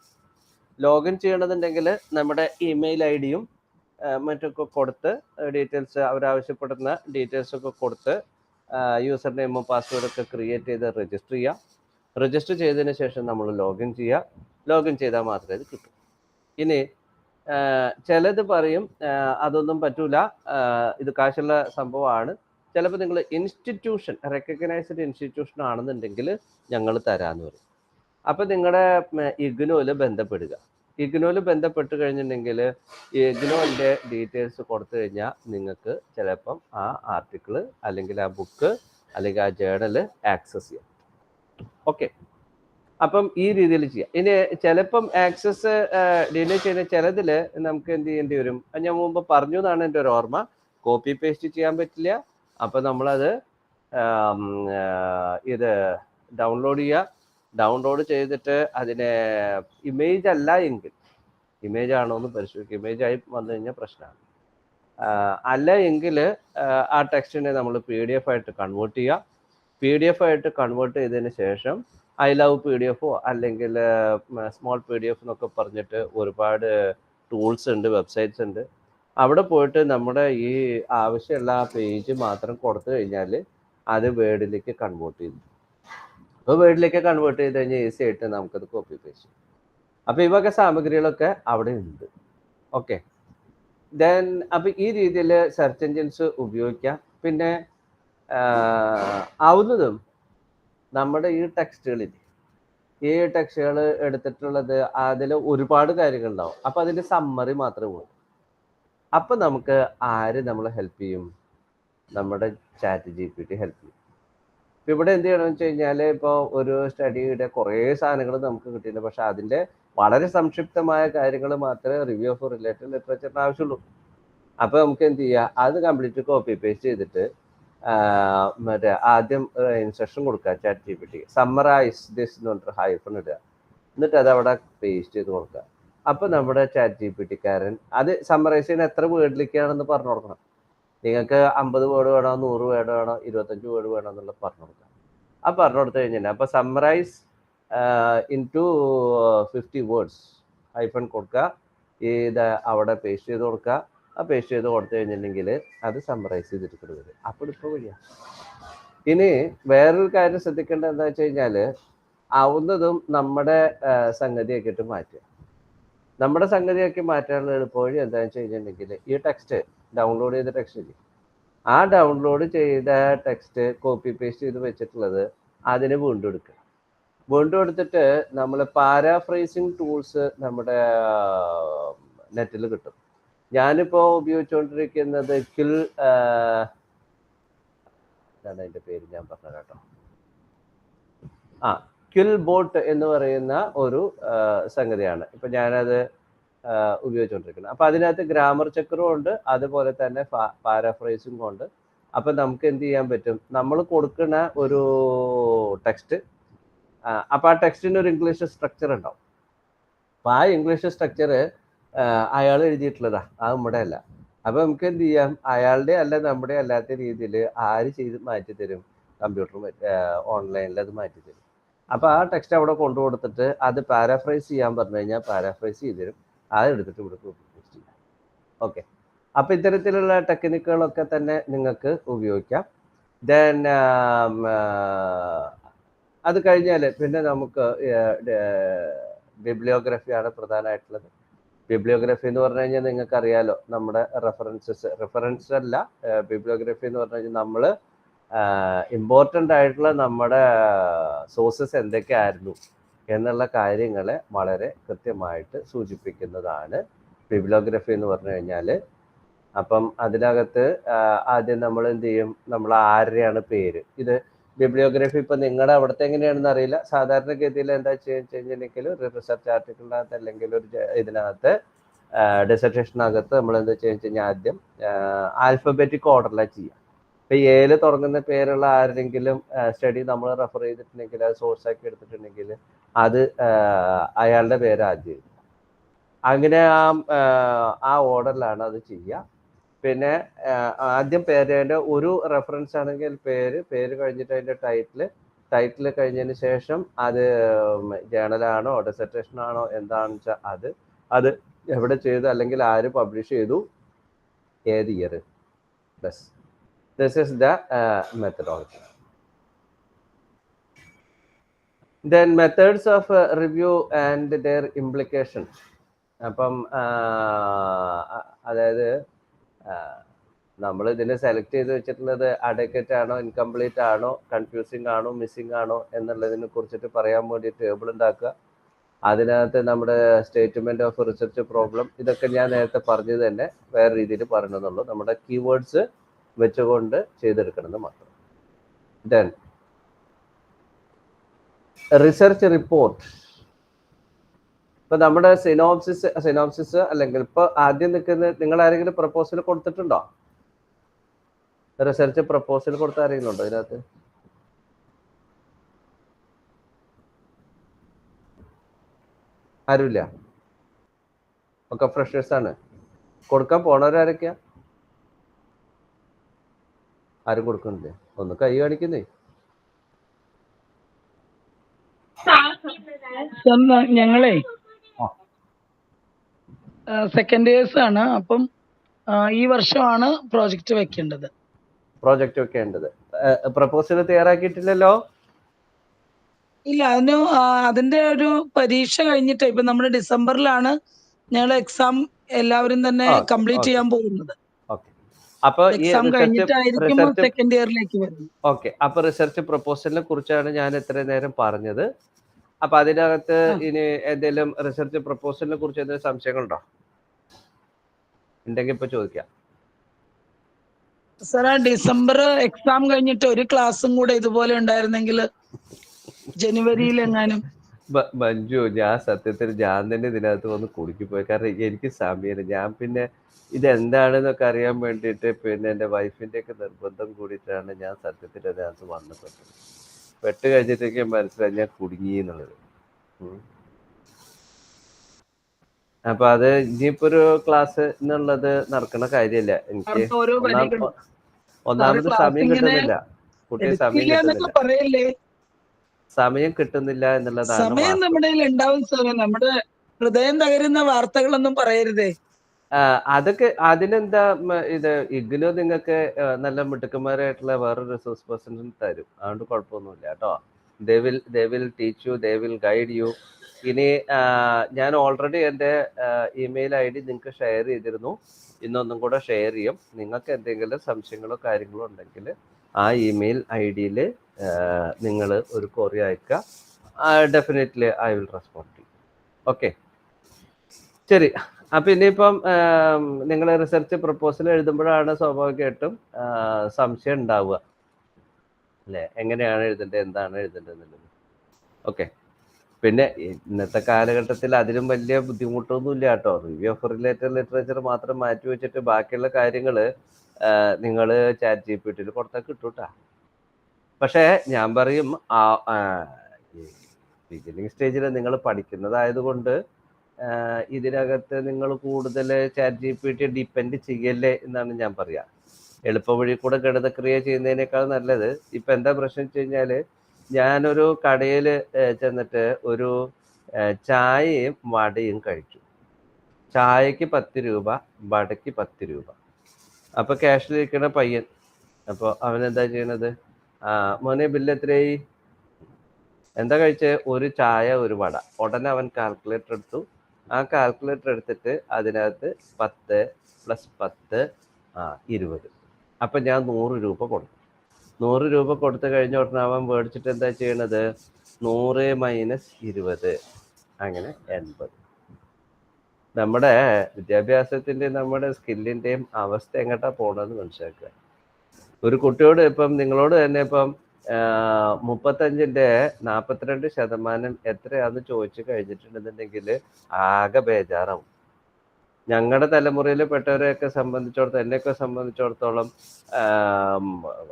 ലോഗിൻ ചെയ്യണമെന്നുണ്ടെങ്കിൽ നമ്മുടെ ഇമെയിൽ ഐ ഡിയും മറ്റൊക്കെ കൊടുത്ത് ഡീറ്റെയിൽസ് അവരാവശ്യപ്പെടുന്ന ഡീറ്റെയിൽസ് ഒക്കെ കൊടുത്ത് യൂസർ നെയിമും പാസ്വേഡൊക്കെ ക്രിയേറ്റ് ചെയ്ത് രജിസ്റ്റർ ചെയ്യുക. രജിസ്റ്റർ ചെയ്തതിന് ശേഷം നമ്മൾ ലോഗിൻ ചെയ്യുക. ലോഗിൻ ചെയ്താൽ മാത്രമേ ഇത് കിട്ടൂ. ഇനി ചിലത് പറയും അതൊന്നും പറ്റൂല, ഇത് കാശുള്ള സംഭവമാണ്. ചിലപ്പോൾ നിങ്ങൾ ഇൻസ്റ്റിറ്റ്യൂഷൻ റെക്കഗ്നൈസ്ഡ് ഇൻസ്റ്റിറ്റ്യൂഷൻ ആണെന്നുണ്ടെങ്കിൽ ഞങ്ങൾ തരാമെന്ന് പറയും. അപ്പം നിങ്ങളുടെ ഇഗ്നോയിൽ ബന്ധപ്പെടുക. ഇഗ്നോയിൽ ബന്ധപ്പെട്ട് കഴിഞ്ഞിട്ടുണ്ടെങ്കിൽ ഇഗ്നോൻ്റെ ഡീറ്റെയിൽസ് കൊടുത്തു കഴിഞ്ഞാൽ നിങ്ങൾക്ക് ചിലപ്പം ആ ആർട്ടിക്കിൾ അല്ലെങ്കിൽ ആ ബുക്ക് അല്ലെങ്കിൽ ആ ജേർണൽ ആക്സസ് ചെയ്യാം. ഓക്കെ, അപ്പം ഈ രീതിയിൽ ചെയ്യാം. ഇനി ചിലപ്പം ആക്സസ് ഡിലേ ചെയ്യുന്ന ചിലതിൽ നമുക്ക് എന്ത് ചെയ്യേണ്ടി വരും, ഞാൻ മുമ്പ് പറഞ്ഞു എന്നാണ് എൻ്റെ ഒരു ഓർമ്മ. കോപ്പി പേസ്റ്റ് ചെയ്യാൻ പറ്റില്ല. അപ്പം നമ്മളത് ഇത് ഡൗൺലോഡ് ചെയ്യുക. ഡൗൺലോഡ് ചെയ്തിട്ട് അതിനെ ഇമേജ് അല്ല എങ്കിൽ, ഇമേജ് ആണോ എന്ന് പരിശോധിക്കുക. ഇമേജ് ആയി വന്നു കഴിഞ്ഞാൽ പ്രശ്നമാണ്. അല്ല എങ്കിൽ ആ ടെക്സ്റ്റിനെ നമ്മൾ PDF ആയിട്ട് കൺവേർട്ട് ചെയ്യുക. PDF ആയിട്ട് കൺവേർട്ട് ചെയ്തതിന് ശേഷം ഐ ലവ് PDF അല്ലെങ്കിൽ സ്മോൾ PDF എന്നൊക്കെ പറഞ്ഞിട്ട് ഒരുപാട് ടൂൾസ് ഉണ്ട്, വെബ്സൈറ്റ്സ് ഉണ്ട്. അവിടെ പോയിട്ട് നമ്മുടെ ഈ ആവശ്യമുള്ള ആ പേജ് മാത്രം കൊടുത്തു കഴിഞ്ഞാൽ അത് വേർഡിലേക്ക് കൺവേർട്ട് ചെയ്തു. അപ്പോൾ വേർഡിലേക്ക് കൺവേർട്ട് ചെയ്ത് കഴിഞ്ഞാൽ ഈസി ആയിട്ട് നമുക്കത് കോപ്പി പേസ്റ്റ് ചെയ്യും. അപ്പോൾ ഈ വക സാമഗ്രികളൊക്കെ അവിടെ ഉണ്ട്. ഓക്കെ, ദെൻ അപ്പോൾ ഈ രീതിയിൽ സെർച്ച് എൻജിൻസ് ഉപയോഗിക്കാം. പിന്നെ ആവുന്നതും നമ്മുടെ ഈ ടെക്സ്റ്റുകൾ എടുത്തിട്ടുള്ളത് അതിൽ ഒരുപാട് കാര്യങ്ങളുണ്ടാവും. അപ്പോൾ അതിൻ്റെ സമ്മറി മാത്രമേ ഉള്ളൂ. അപ്പോൾ നമുക്ക് ആര് നമ്മളെ ഹെൽപ്പ് ചെയ്യും? നമ്മുടെ ചാറ്റ് GPT ഹെൽപ്പ് ചെയ്യും. ഇപ്പം ഇവിടെ എന്ത് ചെയ്യണമെന്ന് വെച്ച് കഴിഞ്ഞാൽ, ഇപ്പോൾ ഒരു സ്റ്റഡിയുടെ കുറേ സാധനങ്ങൾ നമുക്ക് കിട്ടിയിട്ടുണ്ട്. പക്ഷെ അതിൻ്റെ വളരെ സംക്ഷിപ്തമായ കാര്യങ്ങൾ മാത്രമേ റിവ്യൂ ഓഫ് റിലേറ്റഡ് ലിറ്ററേച്ചറിന് ആവശ്യമുള്ളൂ. അപ്പോൾ നമുക്ക് എന്ത് ചെയ്യുക, അത് കംപ്ലീറ്റ് കോപ്പി പേസ്റ്റ് ചെയ്തിട്ട് മറ്റേ ആദ്യം ഇൻസ്ട്രക്ഷൻ കൊടുക്കുക ചാറ്റ് GPT, സമ്മറൈസ് ദിസ് എന്ന് പറഞ്ഞിട്ട് ഹൈഫൺ ഇടുക. എന്നിട്ട് അത് അവിടെ പേസ്റ്റ് ചെയ്ത് കൊടുക്കുക. അപ്പോൾ നമ്മുടെ ചാറ്റ് GPT-കാരൻ അത് സമ്മറൈസ് ചെയ്യുന്ന എത്ര വേർഡിലേക്കാണെന്ന് പറഞ്ഞു കൊടുക്കണം. നിങ്ങൾക്ക് 50 വേർഡ് വേണോ, 100 വേർഡ് വേണോ, 25 വേർഡ് വേണോ എന്നുള്ളത് പറഞ്ഞു കൊടുക്കാം. ആ പറഞ്ഞു കൊടുത്തു കഴിഞ്ഞാൽ അപ്പോൾ സമ്മറൈസ് ഇൻടു 50 വേർഡ്സ് ഹൈഫൺ കൊടുക്കുക. ഇത് അവിടെ പേസ്റ്റ് ചെയ്ത് കൊടുക്കുക. ആ പേസ്റ്റ് ചെയ്ത് കൊടുത്തു കഴിഞ്ഞിട്ടുണ്ടെങ്കിൽ അത് സമ്മറൈസ് ചെയ്തിട്ട് വരും. അപ്പോൾ ഇപ്പോൾ വഴിയാണ്. ഇനി വേറൊരു കാര്യം ശ്രദ്ധിക്കേണ്ടത് എന്താ വെച്ച് കഴിഞ്ഞാൽ, ആവുന്നതും നമ്മുടെ സംഗതിയാക്കിയിട്ട് മാറ്റുക. നമ്മുടെ സംഗതിയാക്കി മാറ്റാനുള്ള എളുപ്പവഴി എന്താണെന്ന് വെച്ച് കഴിഞ്ഞിട്ടുണ്ടെങ്കിൽ, ഈ ടെക്സ്റ്റ് ഡൗൺലോഡ് ചെയ്ത ടെക്സ്റ്റ് ഇല്ലേ, ആ ഡൗൺലോഡ് ചെയ്ത ടെക്സ്റ്റ് കോപ്പി പേസ്റ്റ് ചെയ്ത് വെച്ചിട്ടുള്ളത് അതിന് വീണ്ടും എടുക്കുക. വീണ്ടും എടുത്തിട്ട് നമ്മൾ പാരാഫ്രൈസിങ് ടൂൾസ് നമ്മുടെ നെറ്റിൽ കിട്ടും. ഞാനിപ്പോൾ ഉപയോഗിച്ചുകൊണ്ടിരിക്കുന്നത് എന്താണ് അതിൻ്റെ പേര് ഞാൻ പറഞ്ഞ കേട്ടോ, ക്വിൽ ബോട്ട് എന്ന് പറയുന്ന ഒരു സംഗതിയാണ് ഇപ്പം ഞാനത് ഉപയോഗിച്ചുകൊണ്ടിരിക്കുന്നത്. അപ്പം അതിനകത്ത് ഗ്രാമർ ചെക്കറും ഉണ്ട്, അതുപോലെ തന്നെ പാരാഫ്രൈസിങ്ങും ഉണ്ട്. അപ്പം നമുക്ക് എന്ത് ചെയ്യാൻ പറ്റും, നമ്മൾ കൊടുക്കുന്ന ഒരു ടെക്സ്റ്റ്, അപ്പം ആ ടെക്സ്റ്റിന് ഒരു ഇംഗ്ലീഷ് സ്ട്രക്ചർ ഉണ്ടാവും. അപ്പം ആ ഇംഗ്ലീഷ് സ്ട്രക്ചർ അയാൾ എഴുതിയിട്ടുള്ളതാ, അത് നമ്മുടെ അല്ല. അപ്പം നമുക്ക് എന്ത് ചെയ്യാം, അയാളുടെ അല്ല നമ്മുടെ അല്ലാത്ത രീതിയിൽ ആര് ചെയ്ത് മാറ്റി തരും, കമ്പ്യൂട്ടർ ഓൺലൈനിൽ അത് മാറ്റി തരും. അപ്പോൾ ആ ടെക്സ്റ്റ് അവിടെ കൊണ്ടു കൊടുത്തിട്ട് അത് പാരാഫ്രൈസ് ചെയ്യാൻ പറഞ്ഞു കഴിഞ്ഞാൽ പാരാഫ്രൈസ് ചെയ്ത് തരും. അത് എടുത്തിട്ട് ഇവിടെ കോപ്പി പേസ്റ്റ് ചെയ്യാം. ഓക്കെ, അപ്പോൾ ഇത്തരത്തിലുള്ള ടെക്നിക്കുകളൊക്കെ തന്നെ നിങ്ങൾക്ക് ഉപയോഗിക്കാം. ദെൻ അത് കഴിഞ്ഞാൽ പിന്നെ നമുക്ക് ബിബ്ലിയോഗ്രഫിയാണ് പ്രധാനമായിട്ടുള്ളത്. ബിബ്ലിയോഗ്രഫി എന്ന് പറഞ്ഞു കഴിഞ്ഞാൽ നിങ്ങൾക്ക് അറിയാലോ, നമ്മുടെ റെഫറൻസ് അല്ല, ബിബ്ലിയോഗ്രഫി എന്ന് പറഞ്ഞു കഴിഞ്ഞാൽ നമ്മൾ ഇമ്പോർട്ടൻ്റ് ആയിട്ടുള്ള നമ്മുടെ സോഴ്സസ് എന്തൊക്കെയായിരുന്നു എന്നുള്ള കാര്യങ്ങളെ വളരെ കൃത്യമായിട്ട് സൂചിപ്പിക്കുന്നതാണ് ബിബ്ലിയോഗ്രഫി എന്ന് പറഞ്ഞു കഴിഞ്ഞാൽ. അപ്പം അതിനകത്ത് ആദ്യം നമ്മൾ എന്ത് ചെയ്യും, നമ്മൾ ആരുടെയാണ് പേര്, ഇത് ബിബ്ലിയോഗ്രഫി ഇപ്പം നിങ്ങളുടെ അവിടുത്തെ എങ്ങനെയാണെന്ന് അറിയില്ല. സാധാരണഗതിയിൽ എന്താ കഴിഞ്ഞിട്ടുണ്ടെങ്കിൽ ഒരു റിസർച്ച് ആർട്ടിക്കിളിനകത്ത് അല്ലെങ്കിൽ ഒരു ഇതിനകത്ത് ഡിസർട്ടേഷനകത്ത് നമ്മൾ എന്താ വെച്ച് കഴിഞ്ഞാൽ ആദ്യം ആൽഫബറ്റിക് ഓർഡറിലാണ് ചെയ്യുക. ഇപ്പം ഏല് തുടങ്ങുന്ന പേരുള്ള ആരുടെങ്കിലും സ്റ്റഡി നമ്മൾ റെഫർ ചെയ്തിട്ടുണ്ടെങ്കിൽ, അത് സോഴ്സ് ആക്കി എടുത്തിട്ടുണ്ടെങ്കിൽ അത് അയാളുടെ പേര് ആദ്യം എഴുതുക. അങ്ങനെ ആ ഓർഡറിലാണ് അത് ചെയ്യുക. പിന്നെ ആദ്യം പേര്, ഒരു റെഫറൻസ് ആണെങ്കിൽ പേര് കഴിഞ്ഞിട്ട് അതിൻ്റെ ടൈറ്റിൽ കഴിഞ്ഞതിന് ശേഷം അത് ജേണലാണോ ഡിസർട്ടേഷൻ ആണോ എന്താണെന്ന് വെച്ചാൽ അത് എവിടെ ചെയ്തു അല്ലെങ്കിൽ ആര് പബ്ലിഷ് ചെയ്തു, ഏത് year. Bus this is the methodology. Then methods of review and their implication. അപ്പം അതായത് നമ്മൾ ഇതിനെ സെലക്ട് ചെയ്ത് വെച്ചിട്ടുള്ളത് അഡക്വറ്റ് ആണോ, ഇൻകംപ്ലീറ്റ് ആണോ, കൺഫ്യൂസിങ് ആണോ, മിസ്സിംഗ് ആണോ എന്നുള്ളതിനെ കുറിച്ചിട്ട് പറയാൻ വേണ്ടി ടേബിൾ ഉണ്ടാക്കുക. അതിനകത്ത് നമ്മുടെ സ്റ്റേറ്റ്മെന്റ് ഓഫ് റിസർച്ച് പ്രോബ്ലം, ഇതൊക്കെ ഞാൻ നേരത്തെ പറഞ്ഞത് തന്നെ വേറെ രീതിയിൽ പറയണമെന്നുള്ളൂ. നമ്മുടെ കീവേഡ്സ് വെച്ചുകൊണ്ട് ചെയ്തെടുക്കണമെന്ന് മാത്രം. Then research report. ഇപ്പൊ നമ്മുടെ സിനോപ്സിസ് അല്ലെങ്കിൽ ഇപ്പൊ ആദ്യം നിൽക്കുന്ന, നിങ്ങൾ ആരെങ്കിലും പ്രപ്പോസൽ കൊടുത്തിട്ടുണ്ടോ? റിസർച്ച് പ്രപ്പോസൽ കൊടുത്ത ആരെങ്കിലും ഉണ്ടോ ഇതിനകത്ത്? ആരുമില്ല, ഒക്കെ ഫ്രഷേഴ്സ് ആണ്. കൊടുക്കാൻ പോണവരാരൊക്കെയാ? ആരും കൊടുക്കുന്നില്ലേ? ഒന്ന് കൈ കാണിക്കുന്നേ. ഞങ്ങളെ സെക്കൻഡ് ഇയേഴ്സ് ആണ്. അപ്പം ഈ വർഷമാണ് പ്രോജക്റ്റ് വെക്കേണ്ടത്. പ്രപ്പോസൽ തയ്യാറാക്കിയിട്ടില്ലല്ലോ? ഇല്ല, അതിന്റെ ഒരു പരീക്ഷ കഴിഞ്ഞിട്ട് ഇപ്പൊ നമ്മുടെ ഡിസംബറിലാണ് ഞങ്ങൾ എക്സാം എല്ലാവരും തന്നെ കംപ്ലീറ്റ് ചെയ്യാൻ പോകുന്നത്. അപ്പൊ എക്സാം കഴിഞ്ഞിട്ടായിരിക്കും സെക്കൻഡ് ഇയറിലേക്ക് വരുന്നത്. ഓക്കെ, അപ്പൊ റിസർച്ച് പ്രപ്പോസലിനെ കുറിച്ചാണ് ഞാൻ ഇത്രയും നേരം പറഞ്ഞത്. അപ്പൊ അതിനകത്ത് ഇനി എന്തെങ്കിലും റിസർച്ച് പ്രപ്പോസലിനെ കുറിച്ച് എന്തെങ്കിലും സംശയങ്ങളുണ്ടോ? ഉണ്ടെങ്കിൽ ഇപ്പൊ ചോദിക്കാം. സാർ, ഡിസംബർ എക്സാം കഴിഞ്ഞിട്ട് ഒരു ക്ലാസ്സും കൂടെ ഇതുപോലെ ഉണ്ടായിരുന്നെങ്കിൽ ജനുവരിയിൽ എങ്ങാനും. മഞ്ജു, ഞാൻ സത്യത്തിൽ ഞാൻ തന്നെ ഇതിനകത്ത് വന്ന് കുടുക്കിപ്പോയി. കാരണം എനിക്ക് സമയമില്ല. ഞാൻ പിന്നെ ഇതെന്താണെന്നൊക്കെ അറിയാൻ വേണ്ടിയിട്ട് പിന്നെ എൻ്റെ വൈഫിൻ്റെ ഒക്കെ നിർബന്ധം കൂടിയിട്ടാണ് ഞാൻ സത്യത്തിൽ അതിനകത്ത് വന്നപ്പെട്ടത്. പെട്ട് കഴിഞ്ഞിട്ടേക്ക് മനസ്സിലായി ഞാൻ കുടുങ്ങി എന്നുള്ളത്. അപ്പൊ അത് ഇനിയിപ്പോ ഒരു ക്ലാസ് എന്നുള്ളത് നടക്കുന്ന കാര്യമല്ല. എനിക്ക് ഒന്നാമത് സമയം കിട്ടുന്നില്ല, കുട്ടിയെ സമയം കിട്ടുന്നില്ല എന്നുള്ളതാണ്. സമയം നമ്മുടെ ഉണ്ടാവും സാർ. നമ്മുടെ ഹൃദയം തകരുന്ന വാർത്തകളൊന്നും പറയരുതേ. അതൊക്കെ അതിനെന്താ, ഇത് ഇഗ്നോ നിങ്ങൾക്ക് നല്ല മിടുക്കന്മാരായിട്ടുള്ള വേറൊരു റിസോഴ്സ് പേഴ്സൺ തരും. അതുകൊണ്ട് കുഴപ്പമൊന്നുമില്ല കേട്ടോ. They will teach you, they will guide you. ഇനി ഞാൻ ഓൾറെഡി എൻ്റെ ഇമെയിൽ ID നിങ്ങൾക്ക് ഷെയർ ചെയ്തിരുന്നു. ഇന്നൊന്നും കൂടെ ഷെയർ ചെയ്യും. നിങ്ങൾക്ക് എന്തെങ്കിലും സംശയങ്ങളോ കാര്യങ്ങളോ ഉണ്ടെങ്കിൽ ആ ഇമെയിൽ ID-യിൽ നിങ്ങൾ ഒരു ക്വറി അയക്കുക. ഡെഫിനറ്റ്ലി ഐ വിൽ റെസ്പോണ്ട് ചെയ്യും. ഓക്കെ, ശരി. അപ്പം ഇനിയിപ്പം നിങ്ങൾ റിസർച്ച് പ്രപ്പോസൽ എഴുതുമ്പോഴാണ് സ്വാഭാവികമായിട്ടും സംശയം ഉണ്ടാവുക അല്ലേ, എങ്ങനെയാണ് എഴുതേണ്ടത്, എന്താണ് എഴുതേണ്ടത് എന്നുള്ളത്. ഓക്കെ, പിന്നെ ഇന്നത്തെ കാലഘട്ടത്തിൽ അതിലും വലിയ ബുദ്ധിമുട്ടൊന്നുമില്ല കേട്ടോ. റിവ്യൂ ഓഫ് റിലേറ്റഡ് ലിറ്ററേച്ചർ മാത്രം മാറ്റി വെച്ചിട്ട് ബാക്കിയുള്ള കാര്യങ്ങൾ നിങ്ങൾ ചാറ്റ് GPT കൊടുത്താൽ കിട്ടൂട്ടാ. പക്ഷേ ഞാൻ പറയും, ബിഗിനിങ് സ്റ്റേജിൽ നിങ്ങൾ പഠിക്കുന്നതായതുകൊണ്ട് ഇതിനകത്ത് നിങ്ങൾ കൂടുതൽ ചാറ്റ് GPT ഡിപ്പെൻഡ് ചെയ്യല്ലേ എന്നാണ് ഞാൻ പറയാ. എളുപ്പ വഴി കൂടെ ഗണിതക്രിയ ചെയ്യുന്നതിനേക്കാൾ നല്ലത്. ഇപ്പം എന്താ പ്രശ്നം വെച്ച് കഴിഞ്ഞാൽ, ഞാനൊരു കടയിൽ ചെന്നിട്ട് ഒരു ചായയും വടയും കഴിച്ചു. ചായക്ക് 10 രൂപ, വടയ്ക്ക് 10 രൂപ. അപ്പോൾ ക്യാഷിലിരിക്കണ പയ്യൻ, അപ്പോൾ അവനെന്താ ചെയ്യണത്? മോനെ ബില്ല് എത്രയായി? എന്താ കഴിച്ചത്? ഒരു ചായ ഒരു വട. ഉടനെ അവൻ കാൽക്കുലേറ്റർ എടുത്തു. ആ കാൽക്കുലേറ്റർ എടുത്തിട്ട് അതിനകത്ത് 10 + 10 20. അപ്പം ഞാൻ 100 രൂപ കൊടുത്തു. 100 രൂപ കൊടുത്തു കഴിഞ്ഞ ഉടനെ അവൻ മേടിച്ചിട്ട് എന്താ ചെയ്യണത്? 100 - 20 അങ്ങനെ 80. നമ്മുടെ വിദ്യാഭ്യാസത്തിൻ്റെയും നമ്മുടെ സ്കില്ലിൻ്റെയും അവസ്ഥ എങ്ങോട്ടാ പോകണമെന്ന് മനസ്സിലാക്കുക. ഒരു കുട്ടിയോട് ഇപ്പം നിങ്ങളോട് തന്നെ ഇപ്പം 35-ന്റെ 42% എത്രയാന്ന് ചോദിച്ചു കഴിഞ്ഞിട്ടുണ്ടെന്നുണ്ടെങ്കിൽ ആകെ ബേജാറാവും. ഞങ്ങളുടെ തലമുറയിൽ പെട്ടവരെയൊക്കെ സംബന്ധിച്ചിടത്തോളം, എന്നെയൊക്കെ സംബന്ധിച്ചിടത്തോളം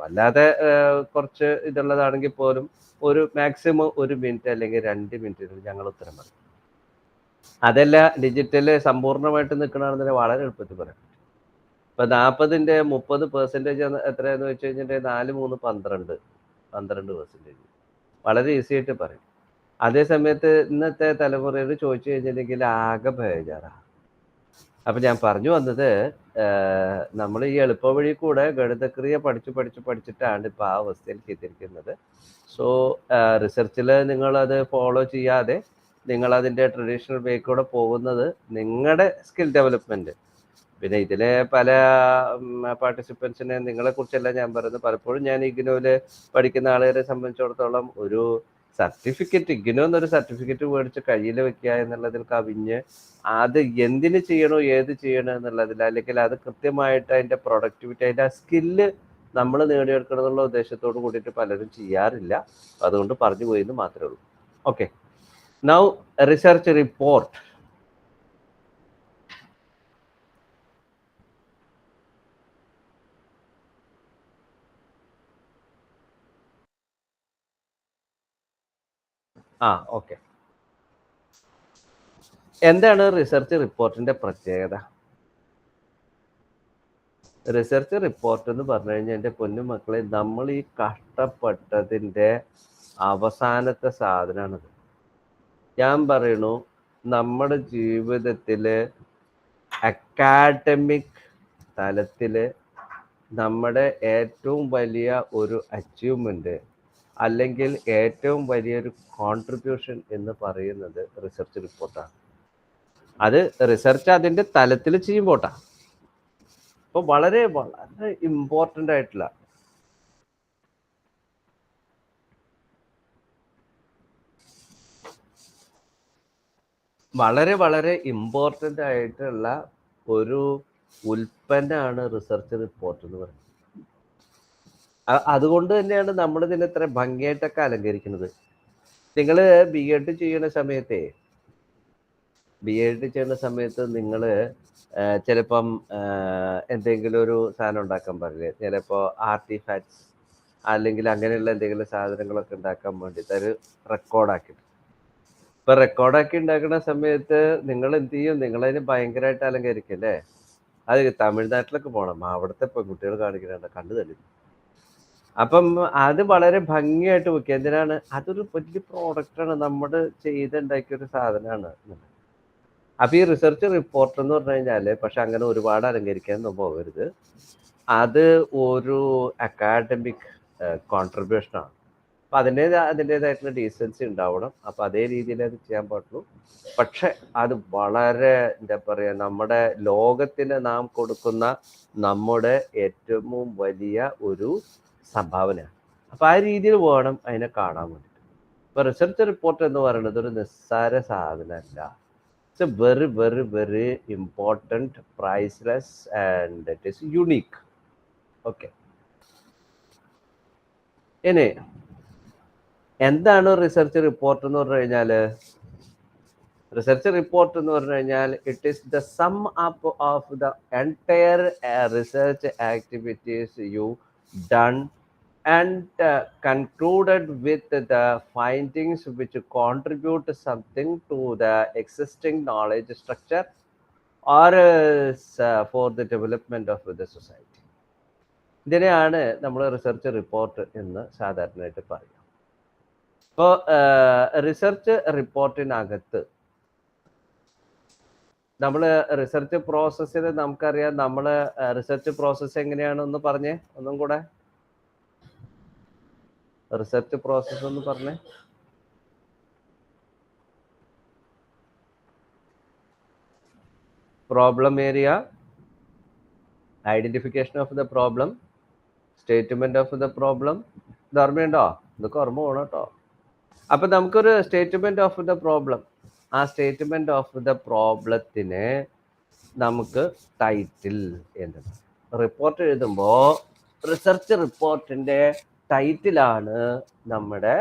വല്ലാതെ കുറച്ച് ഇതുള്ളതാണെങ്കിൽ പോലും ഒരു മാക്സിമം 1 മിനിറ്റ് അല്ലെങ്കിൽ 2 മിനിറ്റിൽ ഞങ്ങൾ ഉത്തരം പറയും. അതല്ല ഡിജിറ്റല് സമ്പൂർണ്ണമായിട്ട് നിൽക്കണമെന്നുണ്ടെങ്കിൽ വളരെ എളുപ്പത്തിൽ പറയാം. ഇപ്പം 40-ന്റെ 30% എത്രയാന്ന് വെച്ച് കഴിഞ്ഞിട്ടുണ്ടെങ്കിൽ 4 - 3 = 12%. വളരെ ഈസി ആയിട്ട് പറയും. അതേ സമയത്ത് ഇന്നത്തെ തലമുറയോട് ചോദിച്ചു കഴിഞ്ഞിട്ടുണ്ടെങ്കിൽ ആകെ ബേജാറാ. അപ്പൊ ഞാൻ പറഞ്ഞു വന്നത് നമ്മൾ ഈ എളുപ്പ വഴി കൂടെ ഗണിതക്രിയ പഠിച്ചിട്ടാണ് ഇപ്പൊ ആ അവസ്ഥയിലേക്ക് എത്തിയിരിക്കുന്നത്. സോ റിസർച്ചിൽ നിങ്ങളത് ഫോളോ ചെയ്യാതെ നിങ്ങൾ അതിന്റെ ട്രഡീഷണൽ വേ കൂടെ പോകുന്നത് നിങ്ങളുടെ സ്കിൽ ഡെവലപ്മെന്റ്. പിന്നെ ഇതിലെ പല പാർട്ടിസിപ്പൻസിനെ നിങ്ങളെ കുറിച്ചല്ല ഞാൻ പറയുന്നത്. പലപ്പോഴും ഞാൻ ഇഗ്നോയില് പഠിക്കുന്ന ആളുകളെ സംബന്ധിച്ചിടത്തോളം ഒരു സർട്ടിഫിക്കറ്റ്, ഇഗ്നോ എന്നൊരു സർട്ടിഫിക്കറ്റ് മേടിച്ച് കയ്യിൽ വെക്കുക എന്നുള്ളതിൽ കവിഞ്ഞ് അത് എന്തിന് ചെയ്യണോ ഏത് ചെയ്യണോ എന്നുള്ളതിൽ, അല്ലെങ്കിൽ അത് കൃത്യമായിട്ട് അതിന്റെ പ്രൊഡക്ടിവിറ്റി, അതിന്റെ ആ സ്കില്ല് നമ്മൾ നേടിയെടുക്കണം എന്നുള്ള ഉദ്ദേശത്തോട് കൂടിയിട്ട് പലരും ചെയ്യാറില്ല. അതുകൊണ്ട് പറഞ്ഞു പോയെന്ന് മാത്രമേ ഉള്ളൂ. Okay, now research report. Okay, എന്താണ് റിസർച്ച് റിപ്പോർട്ടിന്റെ പ്രത്യേകത? റിസർച്ച് റിപ്പോർട്ട് എന്ന് പറഞ്ഞു കഴിഞ്ഞാൽ എൻ്റെ പൊന്നു മക്കളെ, നമ്മൾ ഈ കഷ്ടപ്പെട്ടതിൻ്റെ അവസാനത്തെ സാധനമാണിത്. ഞാൻ പറയണു, നമ്മുടെ ജീവിതത്തിൽ അക്കാഡമിക് തലത്തിൽ നമ്മുടെ ഏറ്റവും വലിയ ഒരു അച്ചീവ്മെന്റ് അല്ലെങ്കിൽ ഏറ്റവും വലിയൊരു കോൺട്രിബ്യൂഷൻ എന്ന് പറയുന്നത് റിസർച്ച് റിപ്പോർട്ടാണ്. അത് റിസർച്ച് അതിന്റെ തലത്തിൽ ചെയ്യുമ്പോട്ടാ. അപ്പൊ വളരെ വളരെ ഇമ്പോർട്ടൻ്റ് ആയിട്ടുള്ള ഒരു ഉൽപ്പന്നമാണ് റിസർച്ച് റിപ്പോർട്ട് എന്ന് പറയുന്നത്. അതുകൊണ്ട് തന്നെയാണ് നമ്മൾ ഇതിനെ ഇത്ര ഭംഗിയായിട്ടൊക്കെ അലങ്കരിക്കുന്നത്. നിങ്ങൾ ബി എഡ് ചെയ്യുന്ന സമയത്ത് നിങ്ങൾ ചിലപ്പം എന്തെങ്കിലും ഒരു സാധനം ഉണ്ടാക്കാൻ പാടില്ലേ? ചിലപ്പോൾ ആർട്ടിഫാക്ട്സ് അല്ലെങ്കിൽ അങ്ങനെയുള്ള എന്തെങ്കിലും സാധനങ്ങളൊക്കെ ഉണ്ടാക്കാൻ വേണ്ടിയിട്ട് അത് റെക്കോർഡാക്കിയിട്ട്, ഇപ്പൊ റെക്കോർഡാക്കി ഉണ്ടാക്കുന്ന സമയത്ത് നിങ്ങൾ എന്ത് ചെയ്യും? നിങ്ങളതിന് ഭയങ്കരമായിട്ട് അലങ്കരിക്കും അല്ലേ? അത് തമിഴ്നാട്ടിലൊക്കെ പോകണം, അവിടുത്തെ പെൺകുട്ടികൾ കാണിക്കുന്നുണ്ട്, കണ്ടു തള്ളി. അപ്പം അത് വളരെ ഭംഗിയായിട്ട് വെക്കുക. എന്തിനാണ്? അതൊരു വലിയ പ്രോഡക്റ്റാണ്, നമ്മൾ ചെയ്തുണ്ടാക്കിയ ഒരു സാധനമാണ്. അപ്പൊ ഈ റിസർച്ച് റിപ്പോർട്ട് എന്ന് പറഞ്ഞു കഴിഞ്ഞാല് പക്ഷെ അങ്ങനെ ഒരുപാട് അലങ്കരിക്കാനൊന്നും പോകരുത്. അത് ഒരു അക്കാഡമിക് കോൺട്രിബ്യൂഷനാണ്. അപ്പൊ അതിൻ്റെതായിട്ടുള്ള ഡീസൻസി ഉണ്ടാവണം. അപ്പൊ അതേ രീതിയിൽ അത് ചെയ്യാൻ പാടുള്ളൂ. പക്ഷെ അത് വളരെ എന്താ പറയാ, നമ്മുടെ ലോകത്തിന് നാം കൊടുക്കുന്ന നമ്മുടെ ഏറ്റവും വലിയ ഒരു സംഭാവനയാണ്. അപ്പൊ ആ രീതിയിൽ വേണം അതിനെ കാണാൻ വേണ്ടിയിട്ട്. ഇപ്പൊ റിസർച്ച് റിപ്പോർട്ട് എന്ന് പറയുന്നത് ഒരു നിസ്സാര സാധനമല്ല. It's A very very very important, priceless and it is unique. Okay, ഇനി എന്താണ് റിസർച്ച് റിപ്പോർട്ട് എന്ന് പറഞ്ഞു കഴിഞ്ഞാൽ? റിസർച്ച് റിപ്പോർട്ട് എന്ന് പറഞ്ഞു കഴിഞ്ഞാൽ it is the sum up of the entire research activities you done and concluded with the findings which contribute something to the existing knowledge structure or for the development of the society. ഇതിനെയാണ് നമ്മൾ research report എന്ന് സാധാരണയായിട്ട് പറയുക. ഇപ്പോൾ research റിപ്പോർട്ടിനകത്ത് നമ്മൾ research പ്രോസസ്സിൽ നമുക്കറിയാം. നമ്മൾ റിസർച്ച് പ്രോസസ്സ് എങ്ങനെയാണെന്ന് പറഞ്ഞേ ഒന്നും കൂടെ. റിസർച്ച് പ്രോസസ് എന്ന് പറഞ്ഞേ. Problem area, identification of the problem, statement of the problem. ഇത് ഓർമ്മയുണ്ടോ? ഇതൊക്കെ ഓർമ്മ വേണം കേട്ടോ. അപ്പൊ നമുക്കൊരു സ്റ്റേറ്റ്മെന്റ് ഓഫ് ദ പ്രോബ്ലം, ആ സ്റ്റേറ്റ്മെന്റ് ഓഫ് ദ പ്രോബ്ലത്തിന് നമുക്ക് ടൈറ്റിൽ എന്ന്. റിപ്പോർട്ട് എഴുതുമ്പോൾ റിസർച്ച് റിപ്പോർട്ടിന്റെ ടൈറ്റിലാണ് നമ്മുടെ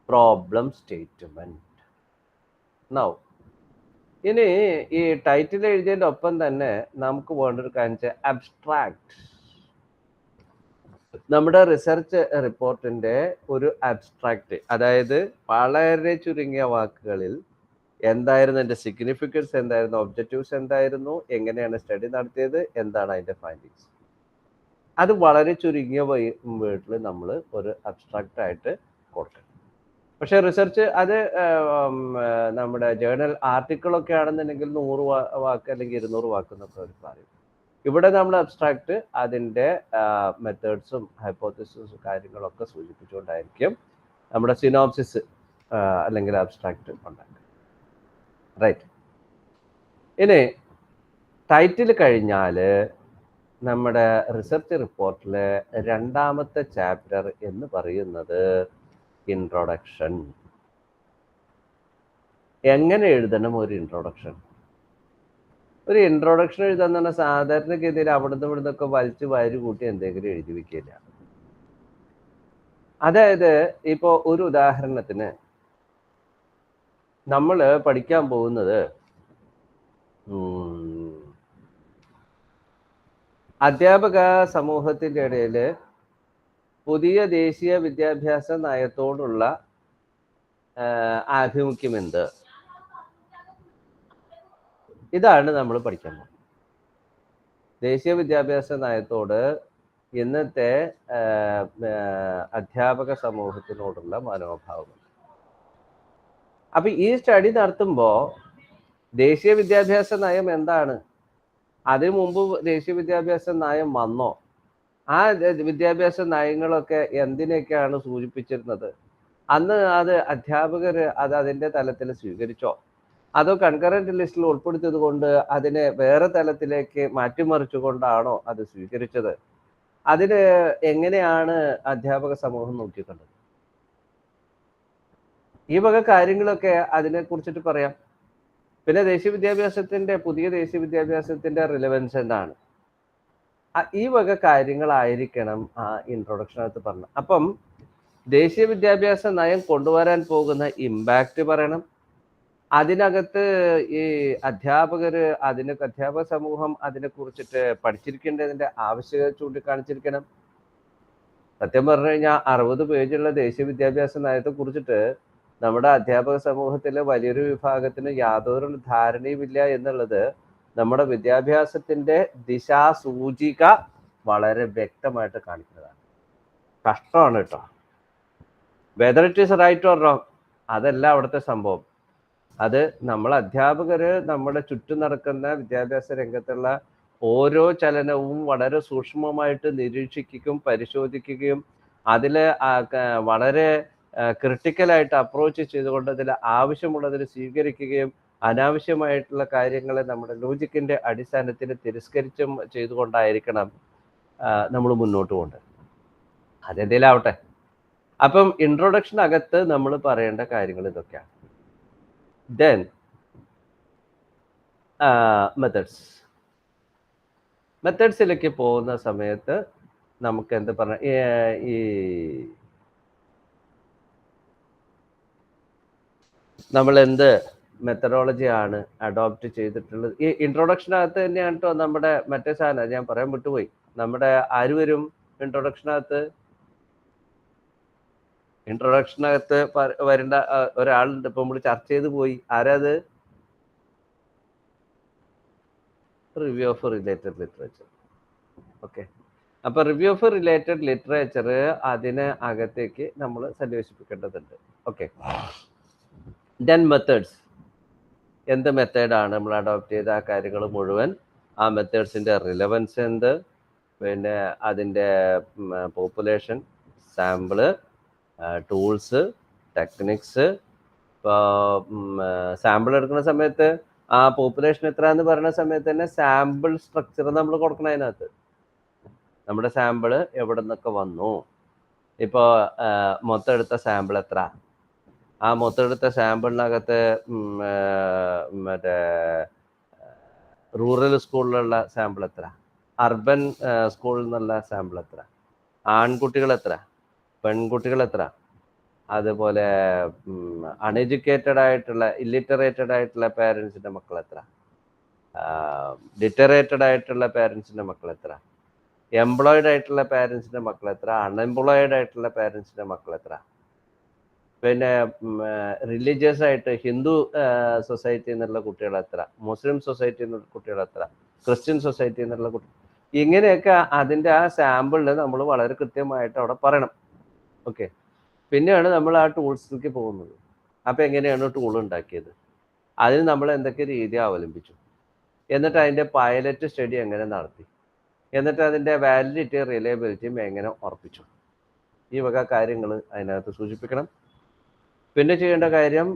പ്രോബ്ലം സ്റ്റേറ്റ്മെന്റ്. നൗ ഇനി ഈ ടൈറ്റിൽ എഴുതിയതിൻ്റെ ഒപ്പം തന്നെ നമുക്ക് വേണ്ടൊരു കാര്യം, അബ്സ്ട്രാക്ട്. നമ്മുടെ റിസർച്ച് റിപ്പോർട്ടിന്റെ ഒരു അബ്സ്ട്രാക്ട്, അതായത് വളരെ ചുരുങ്ങിയ വാക്കുകളിൽ എന്തായിരുന്നു എൻ്റെ സിഗ്നിഫിക്കൻസ്, എന്തായിരുന്നു ഒബ്ജക്റ്റീവ്സ്, എന്തായിരുന്നു, എങ്ങനെയാണ് സ്റ്റഡി നടത്തിയത്, എന്താണ് അതിൻ്റെ ഫൈൻഡിങ്സ്. അത് വളരെ ചുരുങ്ങിയ വേർഡിൽ നമ്മൾ ഒരു അബ്സ്ട്രാക്റ്റ് ആയിട്ട് കൊടുക്കണം. പക്ഷെ റിസർച്ച് അത് നമ്മുടെ ജേർണൽ ആർട്ടിക്കിളൊക്കെ ആണെന്നുണ്ടെങ്കിൽ 100 വാക്ക് അല്ലെങ്കിൽ 200 വാക്ക് എന്നൊക്കെ അവർ പറയും. ഇവിടെ നമ്മൾ അബ്സ്ട്രാക്ട് അതിൻ്റെ മെത്തേഡ്സും ഹൈപ്പോത്തിസിസും കാര്യങ്ങളൊക്കെ സൂചിപ്പിച്ചുകൊണ്ടായിരിക്കും നമ്മുടെ സിനോപ്സിസ് അല്ലെങ്കിൽ അബ്സ്ട്രാക്ട് ഉണ്ടാക്കുക. റൈറ്റ്. ഇനി ടൈറ്റിൽ കഴിഞ്ഞാൽ നമ്മുടെ റിസർച്ച് റിപ്പോർട്ടിൽ രണ്ടാമത്തെ ചാപ്റ്റർ എന്ന് പറയുന്നത് ഇൻട്രൊഡക്ഷൻ. എങ്ങനെ എഴുതണം ഒരു ഇൻട്രൊഡക്ഷൻ? ഒരു ഇൻട്രൊഡക്ഷൻ എഴുതാന്ന് പറഞ്ഞാൽ സാധാരണഗതിയിൽ അവിടുന്ന് ഇവിടുന്നൊക്കെ വലിച്ചു വാരി കൂട്ടി എന്തെങ്കിലും എഴുതി വെക്കില്ല. അതായത് ഇപ്പോൾ ഒരു ഉദാഹരണത്തിന് നമ്മൾ പഠിക്കാൻ പോകുന്നത് അധ്യാപക സമൂഹത്തിൻ്റെ ഇടയിൽ പുതിയ ദേശീയ വിദ്യാഭ്യാസ നയത്തോടുള്ള ആഭിമുഖ്യം എന്ത്, ഇതാണ് നമ്മൾ പഠിക്കാൻ പോകുന്നത്. ദേശീയ വിദ്യാഭ്യാസ നയത്തോട് ഇന്നത്തെ അധ്യാപക സമൂഹത്തിനോടുള്ള മനോഭാവം. അപ്പൊ ഈ സ്റ്റഡി നടത്തുമ്പോൾ ദേശീയ വിദ്യാഭ്യാസ നയം എന്താണ്, അതിനു മുമ്പ് ദേശീയ വിദ്യാഭ്യാസ നയം വന്നോ, ആ വിദ്യാഭ്യാസ നയങ്ങളൊക്കെ എന്തിനൊക്കെയാണ് സൂചിപ്പിച്ചിരുന്നത്, അന്ന് അത് അധ്യാപകർ അത് അതിൻ്റെ തലത്തിൽ സ്വീകരിച്ചോ, അതോ കൺകറന്റ് ലിസ്റ്റിൽ ഉൾപ്പെടുത്തിയത് കൊണ്ട് അതിനെ വേറെ തലത്തിലേക്ക് മാറ്റിമറിച്ചുകൊണ്ടാണോ അത് സ്വീകരിച്ചത്, അതിന് എങ്ങനെയാണ് അധ്യാപക സമൂഹം നോക്കിക്കണ്ടത്? ഈ വക കാര്യങ്ങളൊക്കെ അതിനെ കുറിച്ചിട്ട് പറയാം. പിന്നെ പുതിയ ദേശീയ വിദ്യാഭ്യാസത്തിന്റെ റിലവൻസ് എന്താണ്, ഈ വക കാര്യങ്ങളായിരിക്കണം ആ ഇൻട്രൊഡക്ഷനകത്ത് പറഞ്ഞത്. അപ്പം ദേശീയ വിദ്യാഭ്യാസ നയം കൊണ്ടുവരാൻ പോകുന്ന ഇമ്പാക്റ്റ് പറയണം. അതിനകത്ത് ഈ അധ്യാപകർ അധ്യാപക സമൂഹം അതിനെ കുറിച്ചിട്ട് പഠിച്ചിരിക്കേണ്ടതിന്റെ ആവശ്യകത ചൂണ്ടിക്കാണിച്ചിരിക്കണം. സത്യം പറഞ്ഞു കഴിഞ്ഞാൽ 60 പേജുള്ള ദേശീയ വിദ്യാഭ്യാസ നയത്തെ കുറിച്ചിട്ട് നമ്മുടെ അധ്യാപക സമൂഹത്തിലെ വലിയൊരു വിഭാഗത്തിന് യാതൊരു ധാരണയുമില്ല എന്നുള്ളത് നമ്മുടെ വിദ്യാഭ്യാസത്തിന്റെ ദിശാസൂചിക വളരെ വ്യക്തമായിട്ട് കാണിക്കുന്നതാണ്. കഷ്ടമാണ് കേട്ടോ. Whether it is right or wrong അതല്ല അവിടുത്തെ സംഭവം. അത് നമ്മൾ അധ്യാപകർ നമ്മുടെ ചുറ്റും നടക്കുന്ന വിദ്യാഭ്യാസ രംഗത്തുള്ള ഓരോ ചലനവും വളരെ സൂക്ഷ്മമായിട്ട് നിരീക്ഷിക്കുകയും പരിശോധിക്കുകയും അതിൽ വളരെ ക്രിട്ടിക്കലായിട്ട് അപ്രോച്ച് ചെയ്തുകൊണ്ട് അതിൽ ആവശ്യമുള്ളതിൽ സ്വീകരിക്കുകയും അനാവശ്യമായിട്ടുള്ള കാര്യങ്ങളെ നമ്മുടെ ലോജിക്കിന്റെ അടിസ്ഥാനത്തിൽ തിരസ്കരിച്ചും ചെയ്തുകൊണ്ടായിരിക്കണം നമ്മൾ മുന്നോട്ട് പോകേണ്ടത്. അതെന്തേലും ആവട്ടെ. അപ്പം ഇൻട്രൊഡക്ഷൻ അകത്ത് നമ്മൾ പറയേണ്ട കാര്യങ്ങൾ ഇതൊക്കെയാണ്. ദെൻ മെത്തേഡ്സിലേക്ക് പോകുന്ന സമയത്ത് നമുക്ക് എന്ത് പറഞ്ഞ ഈ നമ്മൾ എന്ത് മെത്തഡോളജിയാണ് അഡോപ്റ്റ് ചെയ്തിട്ടുള്ളത്. ഈ ഇൻട്രൊഡക്ഷനകത്ത് തന്നെയാണ് കേട്ടോ നമ്മുടെ മറ്റേ സാധനം ഞാൻ പറയാൻ വിട്ടുപോയി. നമ്മുടെ ആര് വരും ഇൻട്രൊഡക്ഷനകത്ത് വരേണ്ട ഒരാളുണ്ട്. ഇപ്പൊ നമ്മൾ ചർച്ച ചെയ്ത് പോയി. ആരാത്? Review of related literature. Okay. അപ്പൊ റിവ്യൂ ഓഫ് റിലേറ്റഡ് ലിറ്ററേച്ചർ അതിന് അകത്തേക്ക് നമ്മൾ സന്നിവേശിപ്പിക്കേണ്ടതുണ്ട്. ഓക്കെ. Then methods. എന്ത് മെത്തേഡാണ് നമ്മൾ അഡോപ്റ്റ് ചെയ്ത ആ കാര്യങ്ങൾ മുഴുവൻ, ആ മെത്തേഡ്സിന്റെ റിലവൻസ് എന്ത്, പിന്നെ അതിൻ്റെ പോപ്പുലേഷൻ, സാമ്പിള്, ടൂൾസ്, ടെക്നിക്സ്. ഇപ്പോൾ സാമ്പിൾ എടുക്കുന്ന സമയത്ത് ആ പോപ്പുലേഷൻ എത്ര എന്ന് പറയുന്ന സമയത്ത് തന്നെ സാമ്പിൾ സ്ട്രക്ചർ നമ്മൾ കൊടുക്കണം. അതിനകത്ത് നമ്മുടെ സാമ്പിള് എവിടെ നിന്നൊക്കെ വന്നു, ഇപ്പോൾ മൊത്തം എടുത്ത സാമ്പിൾ എത്ര, ആ മൊത്തം എടുത്ത സാമ്പിളിനകത്ത് മറ്റേ റൂറൽ സ്കൂളിലുള്ള സാമ്പിൾ എത്ര, അർബൻ സ്കൂളിൽ നിന്നുള്ള സാമ്പിൾ എത്ര, ആൺകുട്ടികൾ എത്ര, പെൺകുട്ടികൾ എത്ര, അതുപോലെ അൺഎഡ്യൂക്കേറ്റഡ് ആയിട്ടുള്ള ഇല്ലിറ്ററേറ്റഡ് ആയിട്ടുള്ള പേരൻസിൻ്റെ മക്കൾ എത്ര, ലിറ്ററേറ്റഡ് ആയിട്ടുള്ള പേരൻസിൻ്റെ മക്കൾ എത്ര, എംപ്ലോയിഡ് ആയിട്ടുള്ള പേരൻസിൻ്റെ മക്കൾ എത്ര, അൺഎംപ്ലോയിഡ് ആയിട്ടുള്ള പേരൻസിൻ്റെ മക്കൾ എത്ര, പിന്നെ റിലീജിയസ് ആയിട്ട് ഹിന്ദു സൊസൈറ്റിയിൽ നിന്നുള്ള കുട്ടികൾ എത്ര, മുസ്ലിം സൊസൈറ്റിയിൽ നിന്നുള്ള കുട്ടികൾ എത്ര, ക്രിസ്ത്യൻ സൊസൈറ്റിയിൽ നിന്നുള്ള കുട്ടി, ഇങ്ങനെയൊക്കെ അതിൻ്റെ ആ സാമ്പിളിൽ നമ്മൾ വളരെ കൃത്യമായിട്ട് അവിടെ പറയണം. ഓക്കെ. പിന്നെയാണ് നമ്മൾ ആ ടൂൾസിലേക്ക് പോകുന്നത്. അപ്പോൾ എങ്ങനെയാണ് ടൂൾ ഉണ്ടാക്കിയത്, അതിന് നമ്മൾ എന്തൊക്കെ രീതി അവലംബിച്ചു, എന്നിട്ട് അതിൻ്റെ പൈലറ്റ് സ്റ്റഡി എങ്ങനെ നടത്തി, എന്നിട്ട് അതിൻ്റെ വാലിഡിറ്റി റിലയബിലിറ്റിയും എങ്ങനെ ഉറപ്പിച്ചു, ഈ വക കാര്യങ്ങൾ അതിനകത്ത് സൂചിപ്പിക്കണം. പിന്നെ ചെയ്യേണ്ട കാര്യം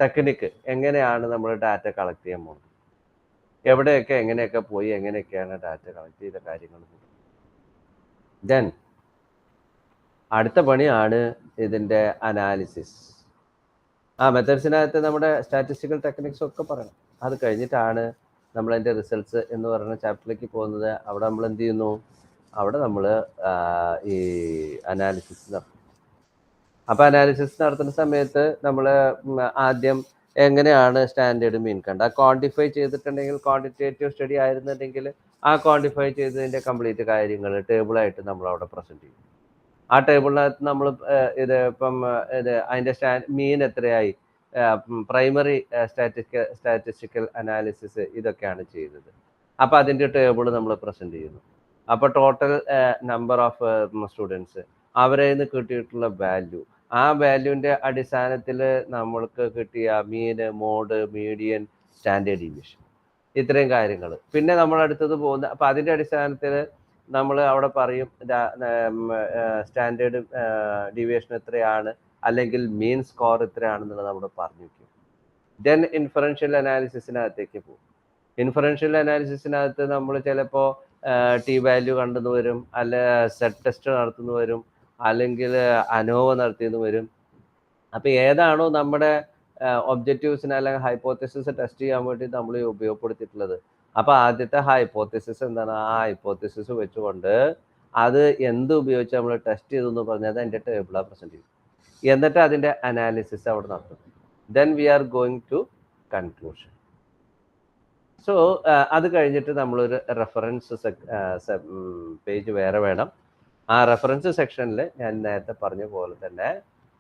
ടെക്നിക്ക്, എങ്ങനെയാണ് നമ്മൾ ഡാറ്റ കളക്ട് ചെയ്യാൻ പോകുന്നത്, എവിടെയൊക്കെ എങ്ങനെയൊക്കെ പോയി എങ്ങനെയൊക്കെയാണ് ഡാറ്റ കളക്ട് ചെയ്ത കാര്യങ്ങൾ. ദെൻ അടുത്ത പണിയാണ് ഇതിൻ്റെ അനാലിസിസ്. മെത്തേഡ്സിനകത്ത് നമ്മുടെ സ്റ്റാറ്റിസ്റ്റിക്കൽ ടെക്നിക്സ് ഒക്കെ പറയണം. അത് കഴിഞ്ഞിട്ടാണ് നമ്മൾ അതിൻ്റെ റിസൾട്ട്സ് എന്ന് പറയുന്ന ചാപ്റ്ററിലേക്ക് പോകുന്നത്. അവിടെ നമ്മൾ എന്ത് ചെയ്യുന്നു, അവിടെ നമ്മൾ ഈ അനാലിസിസ് നടത്തും. അപ്പോൾ അനാലിസിസ് നടത്തുന്ന സമയത്ത് നമ്മൾ ആദ്യം എങ്ങനെയാണ് സ്റ്റാൻഡേർഡ് മീൻ കണ്ട ക്വാണ്ടിഫൈ ചെയ്തിട്ടുണ്ടെങ്കിൽ, ക്വാണ്ടിറ്റേറ്റീവ് സ്റ്റഡി ആയിരുന്നുണ്ടെങ്കിൽ ആ ക്വാണ്ടിഫൈ ചെയ്തതിൻ്റെ കംപ്ലീറ്റ് കാര്യങ്ങൾ ടേബിളായിട്ട് നമ്മൾ അവിടെ പ്രസൻറ്റ് ചെയ്യും. ആ ടേബിളിനകത്ത് നമ്മൾ ഇപ്പം അതിൻ്റെ മീൻ എത്രയായി, പ്രൈമറി സ്റ്റാറ്റിസ്റ്റിക്കൽ അനാലിസിസ് ഇതൊക്കെയാണ് ചെയ്തത്. അപ്പോൾ അതിൻ്റെ ടേബിൾ നമ്മൾ പ്രസൻറ്റ് ചെയ്യുന്നു. അപ്പോൾ ടോട്ടൽ നമ്പർ ഓഫ് സ്റ്റുഡൻസ്, അവരെ നിന്ന് കിട്ടിയിട്ടുള്ള വാല്യൂ, ആ വാല്യൂവിൻ്റെ അടിസ്ഥാനത്തിൽ നമ്മൾക്ക് കിട്ടിയ മീന്, മോഡ്, മീഡിയൻ, സ്റ്റാൻഡേർഡ് ഡീവിയേഷൻ, ഇത്രയും കാര്യങ്ങൾ. പിന്നെ നമ്മൾ അടുത്തത് പോകുന്ന, അപ്പോൾ അതിൻ്റെ അടിസ്ഥാനത്തിൽ നമ്മൾ അവിടെ പറയും സ്റ്റാൻഡേർഡ് ഡീവിയേഷൻ എത്രയാണ്, അല്ലെങ്കിൽ മീൻ സ്കോർ എത്രയാണെന്നുള്ളത് നമ്മൾ പറഞ്ഞു വയ്ക്കും. ദെൻ ഇൻഫറൻഷ്യൽ അനാലിസിസിനകത്തേക്ക് പോകും. ഇൻഫറൻഷ്യൽ അനാലിസിസിനകത്ത് നമ്മൾ ചിലപ്പോൾ ടി വാല്യൂ കണ്ടെന്ന് വരും, അല്ല സെറ്റ് ടെസ്റ്റ് നടത്തുന്നു വരും, അല്ലെങ്കിൽ അനോവ നടത്തിയെന്ന് വരും. അപ്പോൾ ഏതാണോ നമ്മുടെ ഒബ്ജക്റ്റീവ്സിന് അല്ലെങ്കിൽ ഹൈപ്പോത്തസിസ് ടെസ്റ്റ് ചെയ്യാൻ വേണ്ടി നമ്മൾ ഉപയോഗപ്പെടുത്തിയിട്ടുള്ളത്, അപ്പോൾ ആദ്യത്തെ ഹൈപ്പോത്തസിസ് എന്താണ്, ആ ഹൈപ്പോത്തസിസ് വെച്ചുകൊണ്ട് അത് എന്ത് ഉപയോഗിച്ച് നമ്മൾ ടെസ്റ്റ് ചെയ്തു എന്ന് പറഞ്ഞാൽ അതിൻ്റെ ടേബിളാണ് പ്രസൻറ്റ് ചെയ്യും. എന്നിട്ട് അതിൻ്റെ അനാലിസിസ് അവിടെ നടത്തും. Then we are going to conclusion. So അത് കഴിഞ്ഞിട്ട് നമ്മളൊരു റെഫറൻസ് പേജ് വേറെ വേണം. ആ റെഫറൻസ് സെക്ഷനിൽ ഞാൻ നേരത്തെ പറഞ്ഞ പോലെ തന്നെ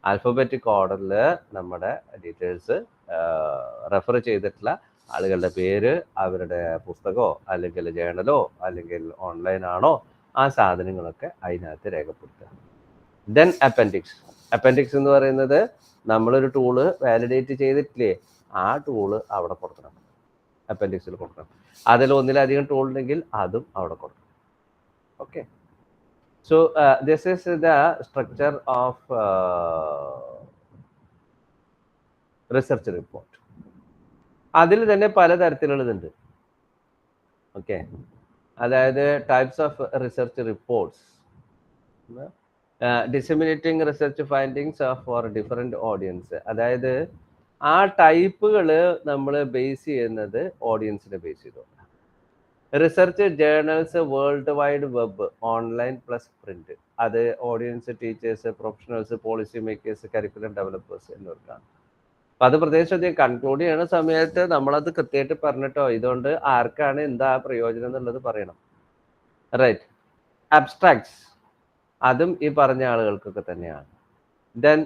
ആൽഫബറ്റിക് ഓർഡറിൽ നമ്മുടെ ഡീറ്റെയിൽസ്, റെഫർ ചെയ്തിട്ടുള്ള ആളുകളുടെ പേര്, അവരുടെ പുസ്തകമോ അല്ലെങ്കിൽ ജേണലോ അല്ലെങ്കിൽ ഓൺലൈൻ ആണോ, ആ സാധനങ്ങളൊക്കെ അതിനകത്ത് രേഖപ്പെടുത്തുക. Then appendix. അപ്പൻഡിക്സ് എന്ന് പറയുന്നത് നമ്മളൊരു ടൂള് വാലിഡേറ്റ് ചെയ്തിട്ടില്ലേ, ആ ടൂള് അവിടെ കൊടുക്കണം, അപ്പൻഡിക്സിൽ കൊടുക്കണം. അതിൽ ഒന്നിലധികം ടൂൾ ഉണ്ടെങ്കിൽ അതും അവിടെ കൊടുക്കണം. Okay. So this is the structure of research report. അതിൽ തന്നെ പലതരത്തിലുള്ളതുണ്ട്. ഓക്കെ. അതായത് types of research reports, disseminating research findings for different audience. അതായത് ആ ടൈപ്പുകൾ നമ്മൾ ബേസ് ചെയ്യുന്നത് ഓഡിയൻസിനെ ബേസ് ചെയ്തു. Research journals, world wide web, online plus print, അത് audience, teachers, professionals, policy makers, curriculum developers എന്നിവർക്കാണ്. അപ്പം അത് പ്രത്യേകിച്ച് കൺക്ലൂഡ് ചെയ്യുന്ന സമയത്ത് നമ്മളത് കൃത്യമായിട്ട് പറഞ്ഞിട്ടോ, ഇതുകൊണ്ട് ആർക്കാണ് എന്താ പ്രയോജനം എന്നുള്ളത് പറയണം. റൈറ്റ്. അബ്സ്ട്രാക്ട്സ്, അതും ഈ പറഞ്ഞ ആളുകൾക്കൊക്കെ തന്നെയാണ്. Then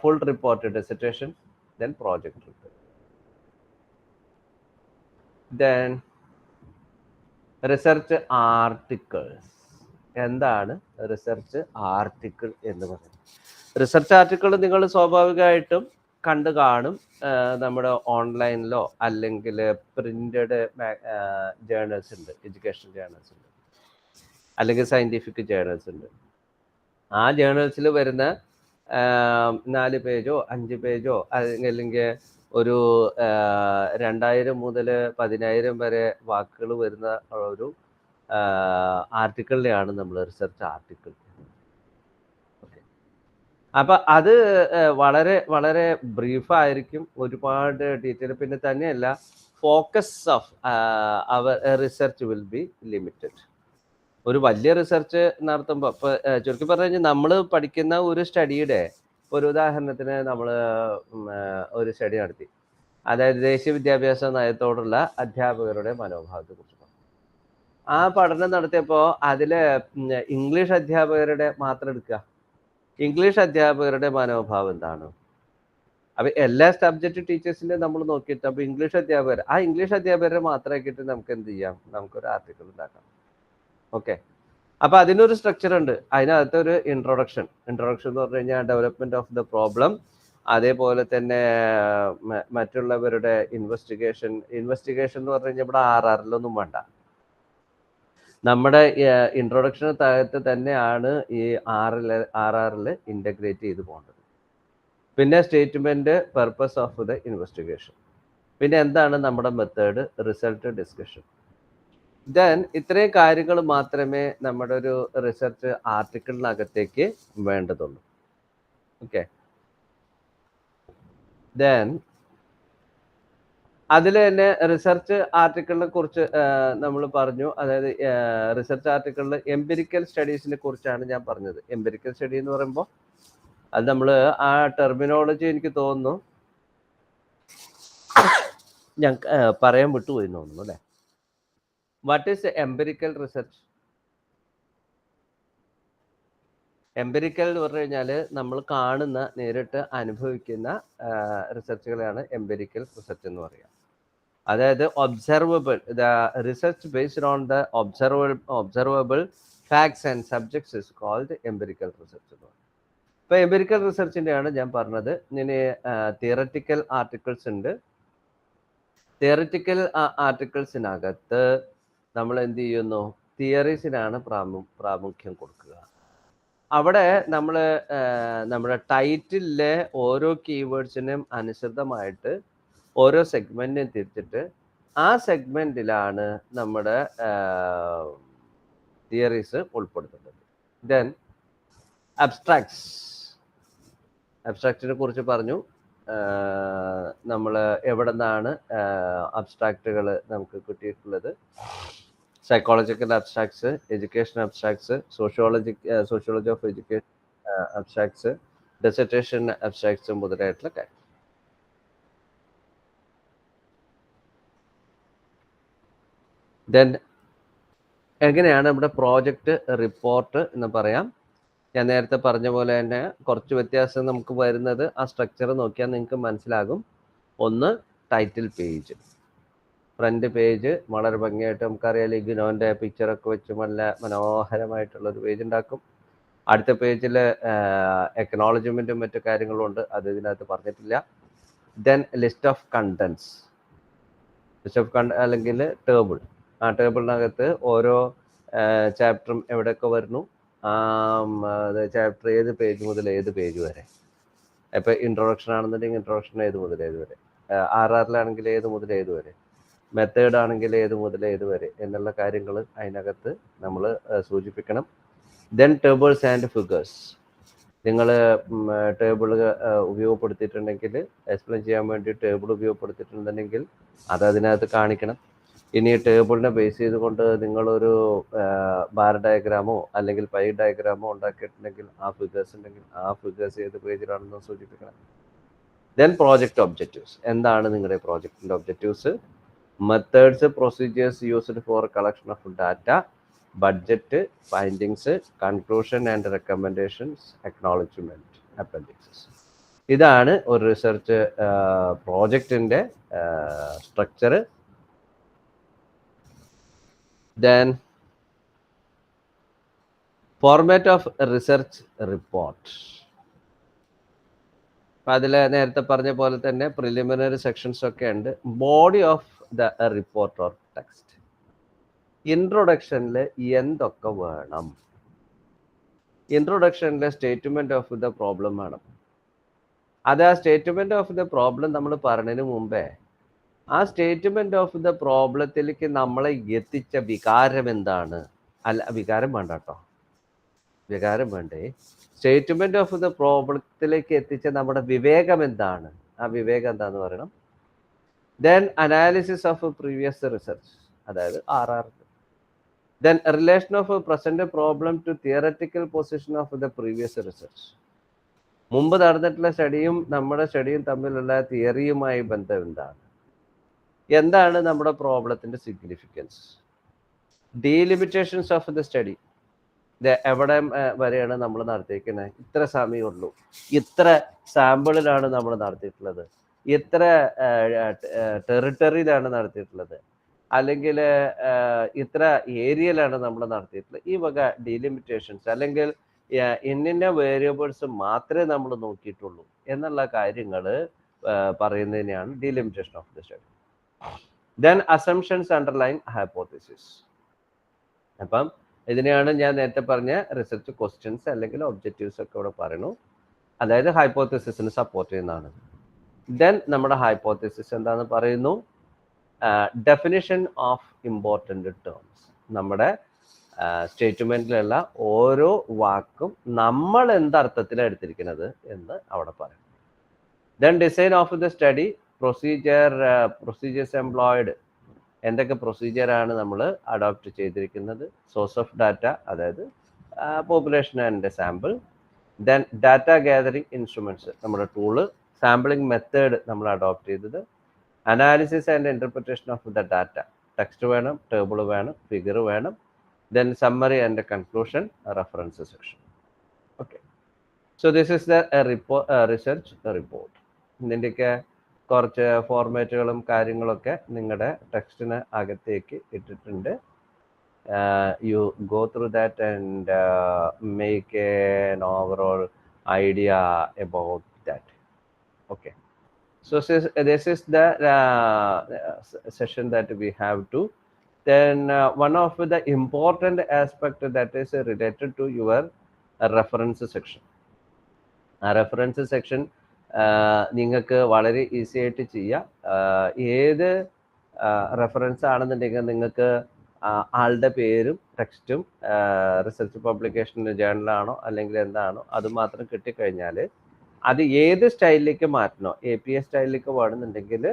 full report dissertation, then project report, then research articles. എന്താണ് റിസർച്ച് ആർട്ടിക്കിൾ എന്ന് പറയുന്നത്? റിസർച്ച് ആർട്ടിക്കിൾ നിങ്ങൾ സ്വാഭാവികമായിട്ടും കണ്ടു കാണും. നമ്മുടെ ഓൺലൈനിലോ അല്ലെങ്കിൽ പ്രിന്റഡ് ജേർണൽസ് ഉണ്ട്, എഡ്യൂക്കേഷൻ ജേർണൽസ് ഉണ്ട്, അല്ലെങ്കിൽ സയൻറ്റിഫിക് ജേർണൽസ് ഉണ്ട്. ആ ജേർണൽസിൽ വരുന്ന 4 പേജോ 5 പേജോ അല്ലെങ്കിൽ ഒരു 2000 മുതൽ 10,000 വരെ വാക്കുകൾ വരുന്ന ഒരു ആർട്ടിക്കിളിനെയാണ് നമ്മൾ റിസർച്ച് ആർട്ടിക്കിൾ. ഓക്കെ. അപ്പം അത് വളരെ വളരെ ബ്രീഫായിരിക്കും, ഒരുപാട് ഡീറ്റെയിൽ. പിന്നെ തന്നെയല്ല, focus of our research will be limited. ഒരു വലിയ റിസർച്ച് നടത്തുമ്പോൾ, ഇപ്പോൾ ചുരുക്കി പറഞ്ഞു കഴിഞ്ഞാൽ നമ്മൾ പഠിക്കുന്ന ഒരു സ്റ്റഡിയുടെ, ഒരു ഉദാഹരണത്തിന് നമ്മൾ ഒരു സ്റ്റഡി നടത്തി, അതായത് ദേശീയ വിദ്യാഭ്യാസ നയത്തോടുള്ള അധ്യാപകരുടെ മനോഭാവത്തെക്കുറിച്ച് പറഞ്ഞു. ആ പഠനം നടത്തിയപ്പോൾ അതിൽ ഇംഗ്ലീഷ് അധ്യാപകരുടെ മാത്രം എടുക്കുക. ഇംഗ്ലീഷ് അധ്യാപകരുടെ മനോഭാവം എന്താണ്? അപ്പം എല്ലാ സബ്ജക്റ്റ് ടീച്ചേഴ്സിൻ്റെ നമ്മൾ നോക്കിയിട്ട്, അപ്പോൾ ഇംഗ്ലീഷ് അധ്യാപകർ, ആ ഇംഗ്ലീഷ് അധ്യാപകരെ മാത്രമാക്കിയിട്ട് നമുക്ക് എന്ത് ചെയ്യാം, നമുക്കൊരു ആർട്ടിക്കിൾ ഉണ്ടാക്കാം. ഓക്കെ. അപ്പൊ അതിനൊരു സ്ട്രക്ചർ ഉണ്ട്. അതിനകത്തൊരു ഇൻട്രൊഡക്ഷൻ എന്ന് പറഞ്ഞു കഴിഞ്ഞാൽ ഡെവലപ്മെന്റ് ഓഫ് ദ പ്രോബ്ലം, അതേപോലെ തന്നെ മറ്റുള്ളവരുടെ ഇൻവെസ്റ്റിഗേഷൻ എന്ന് പറഞ്ഞു കഴിഞ്ഞാൽ ഇവിടെ RRലൊന്നും വേണ്ട. നമ്മുടെ ഇൻട്രൊഡക്ഷന് താഴത്ത് തന്നെയാണ് ഈ RRൽ ഇന്റഗ്രേറ്റ് ചെയ്ത് പോകേണ്ടത്. പിന്നെ statement, purpose of the investigation, പിന്നെ എന്താണ് നമ്മുടെ മെത്തേഡ്, റിസൾട്ട്, ഡിസ്കഷൻ. ദെൻ ഇത്രയും കാര്യങ്ങൾ മാത്രമേ നമ്മുടെ ഒരു റിസർച്ച് ആർട്ടിക്കിളിനകത്തേക്ക് വേണ്ടതുള്ളൂ. ഓക്കെ. ദെൻ അതിൽ തന്നെ റിസർച്ച് ആർട്ടിക്കിളിനെ കുറിച്ച് നമ്മൾ പറഞ്ഞു. അതായത് റിസർച്ച് ആർട്ടിക്കിളിൽ എംപിരിക്കൽ സ്റ്റഡീസിനെ കുറിച്ചാണ് ഞാൻ പറഞ്ഞത്. എംപിരിക്കൽ സ്റ്റഡി എന്ന് പറയുമ്പോൾ അത് നമ്മൾ ആ ടെർമിനോളജി എനിക്ക് തോന്നുന്നു ഞാൻ പറയാൻ വിട്ടുപോയി തോന്നുന്നു അല്ലേ. What is empirical research? Empirical എന്ന് പറഞ്ഞു കഴിഞ്ഞാൽ നമ്മൾ കാണുന്ന, നേരിട്ട് അനുഭവിക്കുന്ന റിസർച്ചുകളെയാണ് എംപിരിക്കൽ റിസർച്ച് എന്ന് പറയുക. അതായത് observable, the research based on the observable facts and subjects is called empirical research എന്ന് പറയും. ഇപ്പൊ എംപിരിക്കൽ റിസർച്ചിൻ്റെയാണ് ഞാൻ പറഞ്ഞത്. ഇനി തിയററ്റിക്കൽ ആർട്ടിക്കിൾസ് ഉണ്ട്. തിയററ്റിക്കൽ ആർട്ടിക്കിൾസിനകത്ത് നമ്മൾ എന്ത് ചെയ്യുന്നു? തിയറീസിനാണ് പ്രാമുഖ്യം കൊടുക്കുക. അവിടെ നമ്മൾ നമ്മുടെ ടൈറ്റിലെ ഓരോ കീവേഡ്സിനും അനുസൃതമായിട്ട് ഓരോ സെഗ്മെന്റിനെ തിരിച്ചിട്ട് ആ സെഗ്മെന്റിലാണ് നമ്മുടെ തിയറീസ് ഉൾപ്പെടുത്തുന്നത്. ദെൻ അബ്സ്ട്രാക്റ്റിനെ കുറിച്ച് പറഞ്ഞു. നമ്മൾ എവിടെ നിന്നാണ് അബ്സ്ട്രാക്റ്റുകൾ നമുക്ക് കിട്ടിയിട്ടുള്ളത്? Psychological abstracts, education abstracts, sociology of education abstracts, dissertation abstracts മുതലായിട്ടുള്ള കാര്യം. ദെൻ എങ്ങനെയാണ് നമ്മുടെ പ്രോജക്റ്റ് റിപ്പോർട്ട് എന്ന് പറയാം. ഞാൻ നേരത്തെ പറഞ്ഞ പോലെ തന്നെ കുറച്ച് വ്യത്യാസം നമുക്ക് വരുന്നത് ആ സ്ട്രക്ചർ നോക്കിയാൽ നിങ്ങൾക്ക് മനസ്സിലാകും. ഒന്ന്, ടൈറ്റിൽ പേജ്, ഫ്രണ്ട് പേജ് വളരെ ഭംഗിയായിട്ട്, നമുക്കറിയാം ലിഗ്നോന്റെ പിക്ചറൊക്കെ വെച്ച് നല്ല മനോഹരമായിട്ടുള്ളൊരു പേജ് ഉണ്ടാക്കും. അടുത്ത പേജിൽ എക്നോളജ്മെന്റും മറ്റു കാര്യങ്ങളും ഉണ്ട്, അത് ഇതിനകത്ത് പറഞ്ഞിട്ടില്ല. ദെൻ ലിസ്റ്റ് ഓഫ് കണ്ടന്റ്സ്, അല്ലെങ്കിൽ ടേബിൾ. ആ ടേബിളിനകത്ത് ഓരോ ചാപ്റ്ററും എവിടെയൊക്കെ വരുന്നു, ചാപ്റ്റർ ഏത് പേജ് മുതൽ ഏത് പേജ് വരെ. ഇപ്പൊ ഇൻട്രൊഡക്ഷൻ ആണെന്നുണ്ടെങ്കിൽ ഇൻട്രൊഡക്ഷൻ ഏത് മുതൽ ഏത് വരെ, RRലാണെങ്കിൽ ഏത് മുതൽ ഏത് വരെ, മെത്തേഡ് ആണെങ്കിൽ ഏത് മുതൽ ഏത് വരെ എന്നുള്ള കാര്യങ്ങൾ അതിനകത്ത് നമ്മൾ സൂചിപ്പിക്കണം. Then tables and figures. നിങ്ങൾ ടേബിൾ ഉപയോഗപ്പെടുത്തിയിട്ടുണ്ടെങ്കിൽ, എക്സ്പ്ലെയിൻ ചെയ്യാൻ വേണ്ടി ടേബിൾ ഉപയോഗപ്പെടുത്തിയിട്ടുണ്ടെങ്കിൽ അത് അതിനകത്ത് കാണിക്കണം. ഇനി ടേബിളിനെ ബേസ് ചെയ്തുകൊണ്ട് നിങ്ങളൊരു ബാർ ഡയഗ്രാമോ അല്ലെങ്കിൽ പൈ ഡയഗ്രാമോ ഉണ്ടാക്കിയിട്ടുണ്ടെങ്കിൽ ആ ഫിഗേഴ്സ് ഉണ്ടെങ്കിൽ ആ ഫിഗേഴ്സ് ഏത് പേജിലാണെന്ന് സൂചിപ്പിക്കണം. Then project objectives. എന്താണ് നിങ്ങളുടെ പ്രോജക്റ്റിന്റെ objectives? Methods, procedures used for collection of data, budget, findings, conclusion and recommendations, acknowledgement, appendixes. ഇതാണ് ഒരു റിസർച്ച് പ്രോജക്റ്റിന്റെ structure. Then format of research report. അതിൽ നേരത്തെ പറഞ്ഞ പോലെ തന്നെ പ്രിലിമിനറി സെക്ഷൻസ് ഒക്കെ ഉണ്ട്. Body of the report or text. ഇൻട്രൊഡക്ഷനിൽ എന്തൊക്കെ വേണം? ഇൻട്രൊഡക്ഷനിൽ സ്റ്റേറ്റ്മെന്റ് ഓഫ് ദ പ്രോബ്ലം വേണം. അത് ആ സ്റ്റേറ്റ്മെന്റ് ഓഫ് ദ പ്രോബ്ലം നമ്മൾ പറഞ്ഞതിന് മുമ്പേ ആ സ്റ്റേറ്റ്മെന്റ് ഓഫ് ദ പ്രോബ്ലത്തിലേക്ക് നമ്മളെ എത്തിച്ച വികാരം എന്താണ്? അല്ല, വികാരം വേണ്ട കേട്ടോ, വികാരം വേണ്ടേ. സ്റ്റേറ്റ്മെന്റ് ഓഫ് ദ പ്രോബ്ലത്തിലേക്ക് എത്തിച്ച നമ്മുടെ വിവേകം എന്താണ്? ആ വിവേകം എന്താന്ന് പറയണം. Then analysis of previous research, അതായത് RR. Then relation of present problem to theoretical position of the previous research. മുമ്പ് നടന്നിട്ടുള്ള സ്റ്റഡിയും നമ്മുടെ സ്റ്റഡിയും തമ്മിലുള്ള തിയറിയുമായി ബന്ധം എന്താണ്? എന്താണ് നമ്മുടെ പ്രോബ്ലത്തിന്റെ significance? Delimitations of the study. എവിടെ വരെയാണ് നമ്മൾ നടത്തിയിരിക്കുന്നത്? ഇത്ര സമയമുള്ളൂ, ഇത്ര സാമ്പിളിലാണ് നമ്മൾ നടത്തിയിട്ടുള്ളത്, ഇത്ര ടെറിട്ടറിയിലാണ് നടത്തിയിട്ടുള്ളത്, അല്ലെങ്കിൽ ഇത്ര ഏരിയയിലാണ് നമ്മൾ നടത്തിയിട്ടുള്ളത്, ഈ വക ഡീലിമിറ്റേഷൻസ് അല്ലെങ്കിൽ ഇന്ന വേരിയബിൾസ് മാത്രമേ നമ്മൾ നോക്കിയിട്ടുള്ളൂ എന്നുള്ള കാര്യങ്ങൾ പറയുന്നതിനെയാണ് delimitation of the study. Then assumptions underline hypothesis. അപ്പം ഇതിനെയാണ് ഞാൻ നേരത്തെ പറഞ്ഞ റിസർച്ച് ക്വസ്റ്റ്യൻസ് അല്ലെങ്കിൽ ഒബ്ജക്റ്റീവ്സ് ഒക്കെ ഇവിടെ പറയുന്നു. അതായത് ഹൈപ്പോത്തിസിസിന് സപ്പോർട്ട് ചെയ്യുന്നതാണ്. ദെൻ നമ്മുടെ ഹൈപ്പോത്തിസിസ് എന്താന്ന് പറയുന്നു, ഡെഫിനിഷൻ ഓഫ് ഇമ്പോർട്ടൻ്റ് ടേംസ്. നമ്മുടെ സ്റ്റേറ്റ്മെന്റിലുള്ള ഓരോ വാക്കും നമ്മൾ എന്തർത്ഥത്തിലാണ് എടുത്തിരിക്കുന്നത് എന്ന് അവിടെ പറയും. Then design of the study, procedures employed, എന്തൊക്കെ പ്രൊസീജിയറാണ് നമ്മൾ അഡോപ്റ്റ് ചെയ്തിരിക്കുന്നത്, സോഴ്സ് ഓഫ് ഡാറ്റ, അതായത് population and sample, then data gathering instruments, നമ്മുടെ ടൂള്, സാമ്പിളിംഗ് മെത്തേഡ് നമ്മൾ അഡോപ്റ്റ് ചെയ്തത്, analysis and interpretation of the data, text വേണം, ടേബിൾ വേണം, ഫിഗർ വേണം, then summary and conclusion, reference section. Okay, so this is the research report. ഇതിൻ്റെയൊക്കെ കുറച്ച് ഫോർമാറ്റുകളും കാര്യങ്ങളൊക്കെ നിങ്ങളുടെ ടെക്സ്റ്റിന് അകത്തേക്ക് ഇട്ടിട്ടുണ്ട്. You go through that and make an overall idea about that. Okay, so this is the session that we have to. Then one of the important aspect that is related to your reference section. Reference section നിങ്ങൾക്ക് വളരെ easy ആയിട്ട് ചെയ്യാം. ഏത് reference ആണെന്നുണ്ടെങ്കിൽ നിങ്ങൾക്ക് ആളുടെ പേരും ടെക്സ്റ്റും റിസർച്ച് പബ്ലിക്കേഷൻ്റെ ജേണലാണോ അല്ലെങ്കിൽ എന്താണോ അത് മാത്രം കിട്ടിക്കഴിഞ്ഞാൽ അത് ഏത് സ്റ്റൈലിലേക്ക് മാറ്റണോ, APA സ്റ്റൈലിലേക്ക് വേണമെന്നുണ്ടെങ്കിൽ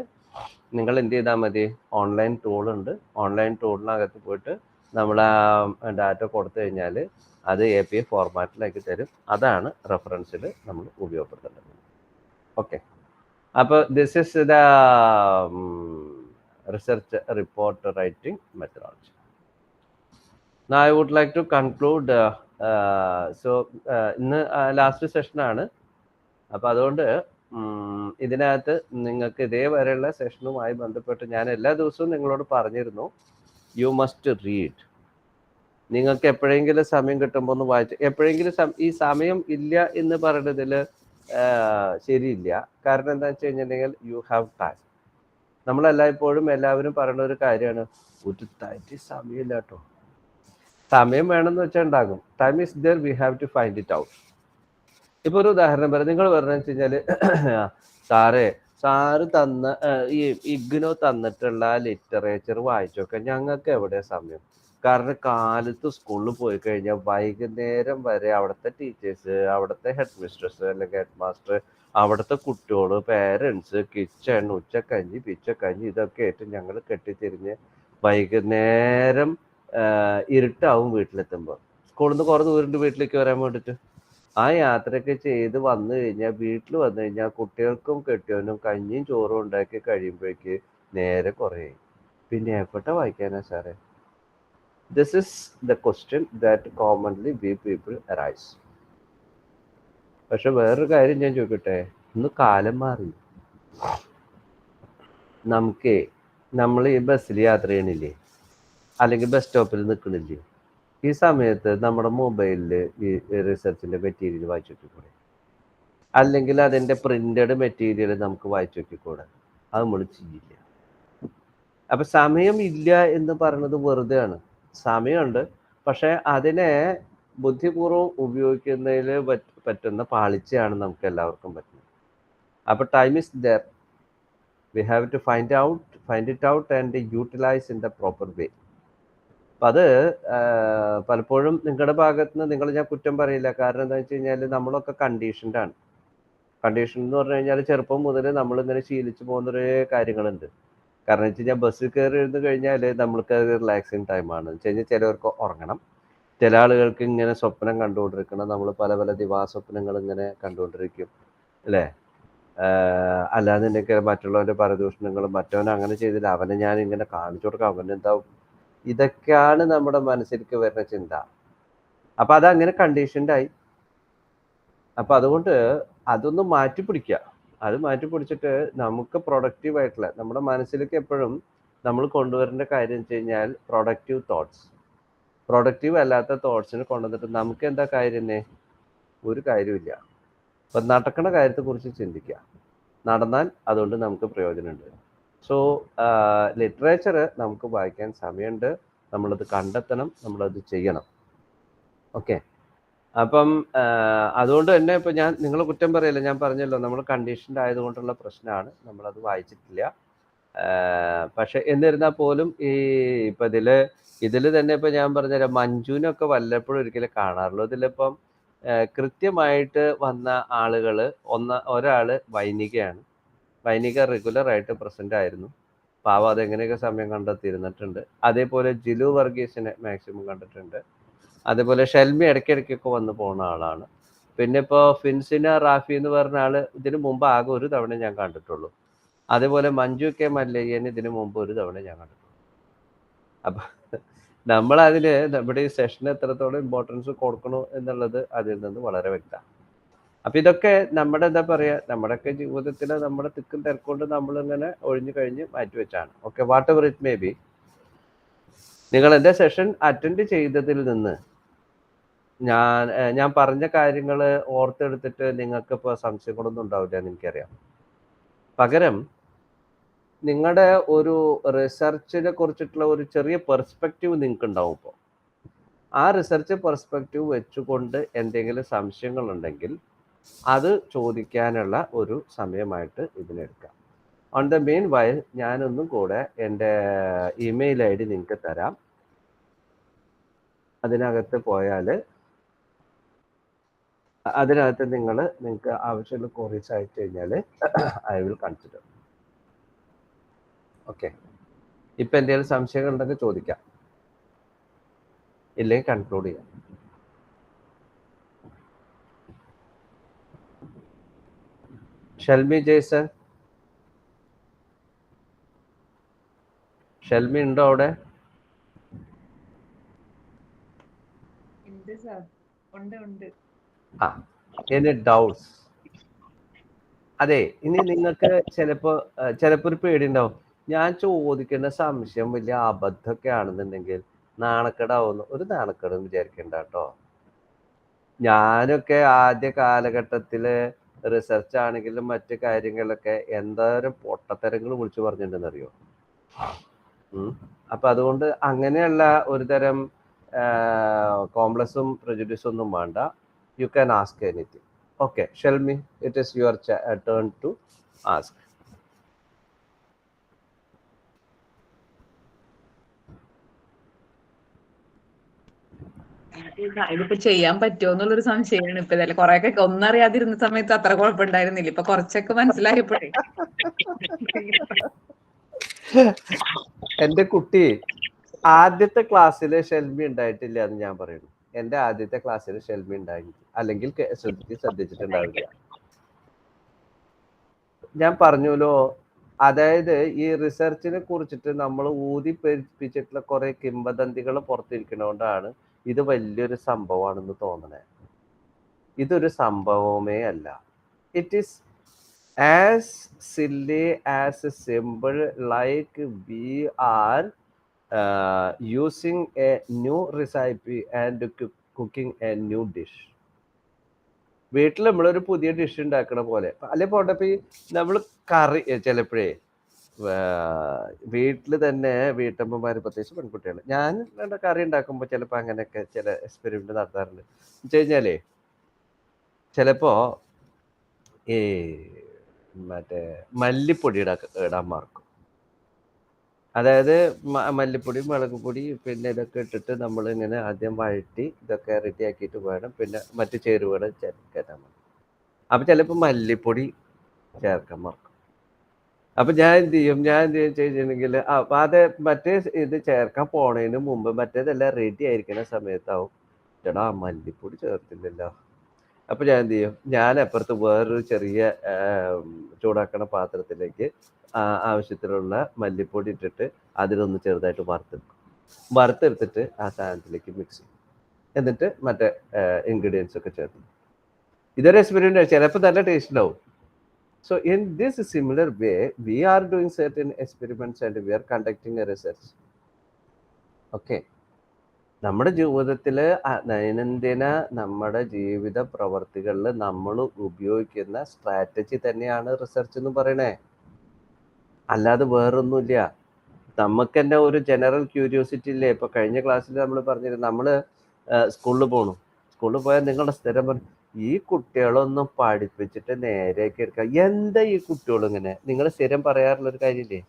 നിങ്ങൾ എന്ത് ചെയ്താൽ മതി, ഓൺലൈൻ ടൂളുണ്ട്, ഓൺലൈൻ ടൂളിനകത്ത് പോയിട്ട് നമ്മൾ ആ ഡാറ്റ കൊടുത്തു കഴിഞ്ഞാൽ അത് APA ഫോർമാറ്റിലാക്കി തരും. അതാണ് റെഫറൻസിൽ നമ്മൾ ഉപയോഗപ്പെടുത്തേണ്ടത്. Okay, അപ്പോൾ this is the research report writing methodology. Now I would like to conclude. So ഇന്ന് ലാസ്റ്റ് സെഷനാണ്. അപ്പോൾ അതുകൊണ്ട് ഇതിനകത്ത് നിങ്ങൾക്ക് ഇതേവരെയുള്ള സെഷനുമായി ബന്ധപ്പെട്ട് ഞാൻ എല്ലാ ദിവസവും നിങ്ങളോട് പറഞ്ഞിരുന്നു, യു മസ്റ്റ് റീഡ്. നിങ്ങൾക്ക് എപ്പോഴെങ്കിലും സമയം കിട്ടുമ്പോൾ ഒന്ന് വായിച്ച്, എപ്പോഴെങ്കിലും ഈ സമയം ഇല്ല എന്ന് പറയുന്നതിൽ ശരിയില്ല. കാരണം എന്താ വെച്ച് കഴിഞ്ഞിട്ടുണ്ടെങ്കിൽ യു ഹാവ് ടൈം. നമ്മളെല്ലായ്പ്പോഴും എല്ലാവരും പറയുന്ന ഒരു കാര്യമാണ്, ഒരു തരി സമയമില്ല കേട്ടോ. സമയം വേണമെന്ന് വെച്ചാൽ ഉണ്ടാകും. Time is there, we have to find it out. ഇപ്പോൾ ഒരു ഉദാഹരണം പറയാം. നിങ്ങൾ പറഞ്ഞു വെച്ച് കഴിഞ്ഞാൽ, സാറ് തന്ന ഈ ഇഗ്നോ തന്നിട്ടുള്ള ലിറ്ററേച്ചർ വായിച്ചൊക്കെ ഞങ്ങൾക്ക് എവിടെ സമയം. കാരണം കാലത്ത് സ്കൂളിൽ പോയി കഴിഞ്ഞാൽ വൈകുന്നേരം വരെ അവിടുത്തെ ടീച്ചേഴ്സ്, അവിടുത്തെ ഹെഡ് മിസ്ട്രസ് അല്ലെങ്കിൽ ഹെഡ് മാസ്റ്റർ, അവിടുത്തെ കുട്ടികൾ, പേരൻസ്, കിച്ചൺ, ഉച്ചക്കഞ്ഞി, പിച്ചക്കഞ്ഞി, ഇതൊക്കെ ആയിട്ട് ഞങ്ങൾ കെട്ടിത്തിരിഞ്ഞ് വൈകുന്നേരം ഇരുട്ടാവും വീട്ടിലെത്തുമ്പോൾ. സ്കൂളിൽ നിന്ന് കുറേ ദൂരം വീട്ടിലേക്ക് വരാൻ വേണ്ടിയിട്ട് ആ യാത്രയൊക്കെ ചെയ്ത് വന്നു കഴിഞ്ഞാൽ വീട്ടിൽ വന്നു കഴിഞ്ഞാൽ കുട്ടികൾക്കും കെട്ടിയവനും കഞ്ഞിയും ചോറും ഉണ്ടാക്കി കഴിയുമ്പോഴേക്ക് നേരെ കുറേ. പിന്നെ എപ്പോഴാ വായിക്കാനാ സാറേ? This is the question that commonly we people arise. പക്ഷെ വേറൊരു കാര്യം ഞാൻ ചോദിക്കട്ടെ, ഇന്ന് കാലം മാറി. നമ്മൾ ഈ ബസ്സിൽ യാത്ര ചെയ്യണില്ലേ, അല്ലെങ്കിൽ ബസ് സ്റ്റോപ്പിൽ നിൽക്കണില്ലേ, ഈ സമയത്ത് നമ്മുടെ മൊബൈലിൽ ഈ റിസർച്ചിൻ്റെ മെറ്റീരിയൽ വായിച്ചു നോക്കിക്കൂടെ? അല്ലെങ്കിൽ അതിൻ്റെ പ്രിന്റഡ് മെറ്റീരിയൽ നമുക്ക് വായിച്ചു നോക്കിക്കൂടെ? അത് നമ്മൾ ചെയ്യില്ല. അപ്പം സമയം ഇല്ല എന്ന് പറയുന്നത് വെറുതെ ആണ്. സമയമുണ്ട്, പക്ഷെ അതിനെ ബുദ്ധിപൂർവ്വം ഉപയോഗിക്കുന്നതിൽ പറ്റുന്ന പാളിച്ചയാണ് നമുക്ക് എല്ലാവർക്കും പറ്റുന്നത്. അപ്പോൾ time is there, we have to find it out and utilise in the proper way. അപ്പം അത് പലപ്പോഴും നിങ്ങളുടെ ഭാഗത്ത് നിന്ന് നിങ്ങൾ ഞാൻ കുറ്റം പറയില്ല. കാരണം എന്താ വെച്ച് കഴിഞ്ഞാൽ നമ്മളൊക്കെ കണ്ടീഷൻഡാണ്. കണ്ടീഷൻ എന്ന് പറഞ്ഞു കഴിഞ്ഞാൽ ചെറുപ്പം മുതൽ നമ്മളിങ്ങനെ ശീലിച്ചു പോകുന്നൊരു കാര്യങ്ങളുണ്ട്. കാരണം വെച്ച് കഴിഞ്ഞാൽ ബസ്സിൽ കയറി ഇരുന്ന് കഴിഞ്ഞാൽ നമ്മൾക്ക് റിലാക്സിങ് ടൈമാണ്. വെച്ച് കഴിഞ്ഞാൽ ചിലവർക്ക് ഉറങ്ങണം, ചില ആളുകൾക്ക് ഇങ്ങനെ സ്വപ്നം കണ്ടുകൊണ്ടിരിക്കണം. നമ്മൾ പല പല ദിവാസ്വപ്നങ്ങൾ ഇങ്ങനെ കണ്ടുകൊണ്ടിരിക്കും അല്ലേ? അല്ലാന്നുണ്ടെങ്കിൽ മറ്റുള്ളവൻ്റെ പരദൂഷണങ്ങളും, മറ്റവൻ അങ്ങനെ ചെയ്തില്ല, അവനെ ഞാൻ ഇങ്ങനെ കാണിച്ചു കൊടുക്കാം, അവനെന്താവും, ഇതൊക്കെയാണ് നമ്മുടെ മനസ്സിലേക്ക് വരുന്ന ചിന്ത. അപ്പം അതങ്ങനെ കണ്ടീഷൻഡായി. അപ്പം അതുകൊണ്ട് അതൊന്ന് മാറ്റി പിടിക്കുക. അത് മാറ്റി പിടിച്ചിട്ട് നമുക്ക് പ്രൊഡക്റ്റീവായിട്ടുള്ള, നമ്മുടെ മനസ്സിലേക്ക് എപ്പോഴും നമ്മൾ കൊണ്ടുവരേണ്ട കാര്യം വെച്ച് കഴിഞ്ഞാൽ പ്രൊഡക്റ്റീവ് തോട്ട്സ്. പ്രൊഡക്റ്റീവ് അല്ലാത്ത തോട്ട്സിന് കൊണ്ടുവന്നിട്ട് നമുക്ക് എന്താ കാര്യം? ഒരു കാര്യമില്ല. അപ്പം നടക്കുന്ന കാര്യത്തെക്കുറിച്ച് ചിന്തിക്കുക. നടന്നാൽ അതുകൊണ്ട് നമുക്ക് പ്രയോജനമുണ്ട്. സോ ലിറ്ററേച്ചർ നമുക്ക് വായിക്കാൻ സമയമുണ്ട്, നമ്മളത് കണ്ടെത്തണം, നമ്മളത് ചെയ്യണം. ഓക്കെ. അപ്പം അതുകൊണ്ട് തന്നെ ഇപ്പം ഞാൻ നിങ്ങളെ കുറ്റം പറയല്ല, ഞാൻ പറഞ്ഞല്ലോ നമ്മൾ കണ്ടീഷൻഡ് ആയതുകൊണ്ടുള്ള പ്രശ്നമാണ്, നമ്മളത് വായിച്ചിട്ടില്ല. പക്ഷെ എന്നിരുന്നാൽ പോലും ഈ ഇപ്പം ഇതിൽ തന്നെ ഇപ്പം ഞാൻ പറഞ്ഞുതരാം, മഞ്ജുവിനൊക്കെ വല്ലപ്പോഴും ഒരിക്കലും കാണാറുള്ളൂ. ഇതിലിപ്പം കൃത്യമായിട്ട് വന്ന ആളുകൾ, ഒരാൾ വൈനികയാണ്. വൈനിക റെഗുലറായിട്ട് പ്രസൻ്റ് ആയിരുന്നു. പാവം അതെങ്ങനെയൊക്കെ സമയം കണ്ടെത്തിയിരുന്നിട്ടുണ്ട്. അതേപോലെ ജിലു വർഗീസിനെ മാക്സിമം കണ്ടിട്ടുണ്ട്. അതേപോലെ ഷെൽമി ഇടയ്ക്കിടയ്ക്കൊക്കെ വന്ന് പോകുന്ന ആളാണ്. പിന്നെ ഇപ്പോൾ ഫിൻസിന റാഫി എന്ന് പറഞ്ഞ ആൾ ഇതിനു മുമ്പ് ആകെ ഒരു തവണ ഞാൻ കണ്ടിട്ടുള്ളൂ. അതേപോലെ മഞ്ജു കെ മല്ലയ്യൻ ഇതിനു മുമ്പ് ഒരു തവണ ഞാൻ കണ്ടിട്ടുള്ളൂ. അപ്പം നമ്മളതിൽ നമ്മുടെ ഈ സെഷന് എത്രത്തോളം ഇമ്പോർട്ടൻസ് കൊടുക്കണു എന്നുള്ളത് അതിൽ നിന്ന് വളരെ വ്യക്തമാണ്. അപ്പം ഇതൊക്കെ നമ്മുടെ എന്താ പറയുക, നമ്മുടെയൊക്കെ ജീവിതത്തിൽ നമ്മുടെ തിക്കും തിരക്കൊണ്ട് നമ്മളിങ്ങനെ ഒഴിഞ്ഞു കഴിഞ്ഞ് മാറ്റിവെച്ചാണ്. Okay, whatever it may be. നിങ്ങൾ എൻ്റെ സെഷൻ അറ്റൻഡ് ചെയ്തതിൽ നിന്ന് ഞാൻ പറഞ്ഞ കാര്യങ്ങൾ ഓർത്തെടുത്തിട്ട് നിങ്ങൾക്ക് ഇപ്പോൾ സംശയങ്ങളൊന്നും ഉണ്ടാവില്ല എന്ന് എനിക്കറിയാം. പകരം നിങ്ങളുടെ ഒരു റിസർച്ചിനെ കുറിച്ചിട്ടുള്ള ഒരു ചെറിയ പെർസ്പെക്റ്റീവ് നിങ്ങൾക്ക് ഉണ്ടാവും. ഇപ്പോൾ ആ റിസർച്ച് പെർസ്പെക്റ്റീവ് വെച്ചുകൊണ്ട് എന്തെങ്കിലും സംശയങ്ങളുണ്ടെങ്കിൽ അത് ചോദിക്കാനുള്ള ഒരു സമയമായിട്ട് ഇതിനെടുക്കാം. ഓൺ ദ മെയിൻ വൈൽ ഞാനൊന്നും കൂടെ എൻ്റെ ഇമെയിൽ ID നിങ്ങൾക്ക് തരാം. അതിനകത്ത് പോയാൽ അതിനകത്ത് നിങ്ങൾക്ക് ആവശ്യമുള്ള ക്വറീസ് അയച്ചു കഴിഞ്ഞാൽ ഐ വിൽ കൺസിഡർ. ഓക്കെ, ഇപ്പം എന്തെങ്കിലും സംശയങ്ങൾ ഉണ്ടെങ്കിൽ ചോദിക്കാം, ഇല്ലെങ്കിൽ കൺക്ലൂഡ് ചെയ്യാം. ഷെൽമി ജേസൺ, ഷെൽമി ഉണ്ടോ അവിടെ? ആ, എനി ഡൗട്ട്സ്? അതെ, ഇനി നിങ്ങൾക്ക് ചിലപ്പോൾ ഒരു പേടി ഉണ്ടാവും, ഞാൻ ചോദിക്കുന്ന സംശയം വലിയ അബദ്ധമൊക്കെ ആണെന്നുണ്ടെങ്കിൽ നാണക്കേടാവുന്നു. ഒരു നാണക്കേടും വിചാരിക്കണ്ട കേട്ടോ. ഞാനൊക്കെ ആദ്യ കാലഘട്ടത്തിൽ റിസർച്ച് ആണെങ്കിലും മറ്റു കാര്യങ്ങളൊക്കെ എന്തോരം പൊട്ടത്തരങ്ങൾ വിളിച്ചു പറഞ്ഞിട്ടുണ്ടെന്നറിയോ. അപ്പം അതുകൊണ്ട് അങ്ങനെയുള്ള ഒരു തരം കോംപ്ലക്സും പ്രെജുഡിസും ഒന്നും വേണ്ട. You can ask anything. Okay, Shelmi, it is your turn to ask. ഇതിപ്പോ ചെയ്യാൻ പറ്റുമോ എന്നുള്ളൊരു സംശയമാണ്. ഇപ്പൊ ഇതല്ലേ കൊറേയൊക്കെ ഒന്നറിയാതിരുന്ന സമയത്ത് അത്ര കുഴപ്പമുണ്ടായിരുന്നില്ല. ഇപ്പൊ കുറച്ചൊക്കെ മനസ്സിലായപ്പോഴേ എൻ്റെ കുട്ടി ആദ്യത്തെ ക്ലാസ്സിൽ ഷെൽമി ഉണ്ടായിട്ടില്ല എന്ന് ഞാൻ പറയുന്നു. എൻ്റെ ആദ്യത്തെ ക്ലാസ്സിൽ ഷെൽമി ഉണ്ടായി, അല്ലെങ്കിൽ ശ്രദ്ധിച്ചിട്ടുണ്ടാവില്ല. ഞാൻ പറഞ്ഞല്ലോ, അതായത് ഈ റിസർച്ചിനെ കുറിച്ചിട്ട് നമ്മൾ ഊതിപ്പെരിപ്പിച്ചിട്ടുള്ള കുറെ കിംവദന്തികൾ പുറത്തിരിക്കണോണ്ടാണ് ഇത് വലിയൊരു സംഭവമാണെന്ന് തോന്നണേ. ഇതൊരു സംഭവമേ അല്ല. It is as silly as simple like we are using a new recipe and cooking a new dish. വീട്ടിൽ നമ്മളൊരു പുതിയ ഡിഷ് ഉണ്ടാക്കണ പോലെ അല്ലെ പോട്ടെ. ഇപ്പം ഈ നമ്മൾ കറി ചിലപ്പോഴേ വീട്ടിൽ തന്നെ വീട്ടമ്മമാർ, പ്രത്യേകിച്ച് പെൺകുട്ടികൾ, ഞാൻ കറി ഉണ്ടാക്കുമ്പോൾ ചിലപ്പോൾ അങ്ങനെയൊക്കെ ചില എക്സ്പെരിമെന്റ് നടത്താറുണ്ട്. എന്ന് വെച്ച് കഴിഞ്ഞാലേ ചിലപ്പോൾ ഈ മറ്റേ മല്ലിപ്പൊടി ഇടാൻ മറക്കും. അതായത് മല്ലിപ്പൊടി, മുളക് പൊടി, പിന്നെ ഇതൊക്കെ ഇട്ടിട്ട് നമ്മൾ ഇങ്ങനെ ആദ്യം വഴറ്റി ഇതൊക്കെ റെഡി ആക്കിയിട്ട് വേണം പിന്നെ മറ്റു ചേരുവകൾ ചേർക്കാൻ. അപ്പം ചിലപ്പോൾ മല്ലിപ്പൊടി ചേർക്കാൻ മറക്കും. അപ്പം ഞാൻ എന്ത് ചെയ്യും ചോദിച്ചിട്ടുണ്ടെങ്കിൽ അത് മറ്റേ ഇത് ചേർക്കാൻ പോണതിന് മുമ്പ് മറ്റേതെല്ലാം റെഡി ആയിരിക്കുന്ന സമയത്താവും ചേട്ടാ മല്ലിപ്പൊടി ചേർത്തില്ലല്ലോ. അപ്പം ഞാൻ എന്ത് ചെയ്യും, ഞാൻ അപ്പുറത്ത് വേറൊരു ചെറിയ ചൂടാക്കണ പാത്രത്തിലേക്ക് ആവശ്യത്തിനുള്ള മല്ലിപ്പൊടി ഇട്ടിട്ട് അതിലൊന്ന് ചെറുതായിട്ട് വറുത്തെടുത്തിട്ട് ആ സാധനത്തിലേക്ക് മിക്സ് ചെയ്യും. എന്നിട്ട് മറ്റേ ഇൻഗ്രീഡിയൻസ് ഒക്കെ ചേർത്ത്. ഇതൊരു എക്സ്പെരിമെൻ്റ്. ചിലപ്പോൾ നല്ല ടേസ്റ്റ് ഉണ്ടാവും, So in this similar way, we are doing certain experiments and we are conducting a research. Okay. നമ്മുടെ ജീവിതത്തിൽ ദൈനംദിന നമ്മുടെ ജീവിത പ്രവർത്തികളിൽ നമ്മൾ ഉപയോഗിക്കുന്ന സ്ട്രാറ്റജി തന്നെയാണ് റിസർച്ച് എന്ന് പറയണേ. അല്ലാതെ വേറൊന്നുമില്ല. നമുക്ക് തന്നെ ഒരു ജനറൽ ക്യൂരിയോസിറ്റി ഇല്ലേ? ഇപ്പൊ കഴിഞ്ഞ ക്ലാസ്സിൽ നമ്മൾ പറഞ്ഞിരുന്നു, നമ്മൾ സ്കൂളിൽ പോകണം. സ്കൂളിൽ പോയാൽ നിങ്ങളുടെ സ്ഥിരം പറഞ്ഞു, ഈ കുട്ടികളൊന്നും പഠിപ്പിച്ചിട്ട് നേരെയൊക്കെ എടുക്കാം. എന്താ ഈ കുട്ടികൾ ഇങ്ങനെ? നിങ്ങൾ സ്ഥിരം പറയാറുള്ളൊരു കാര്യമില്ലേ?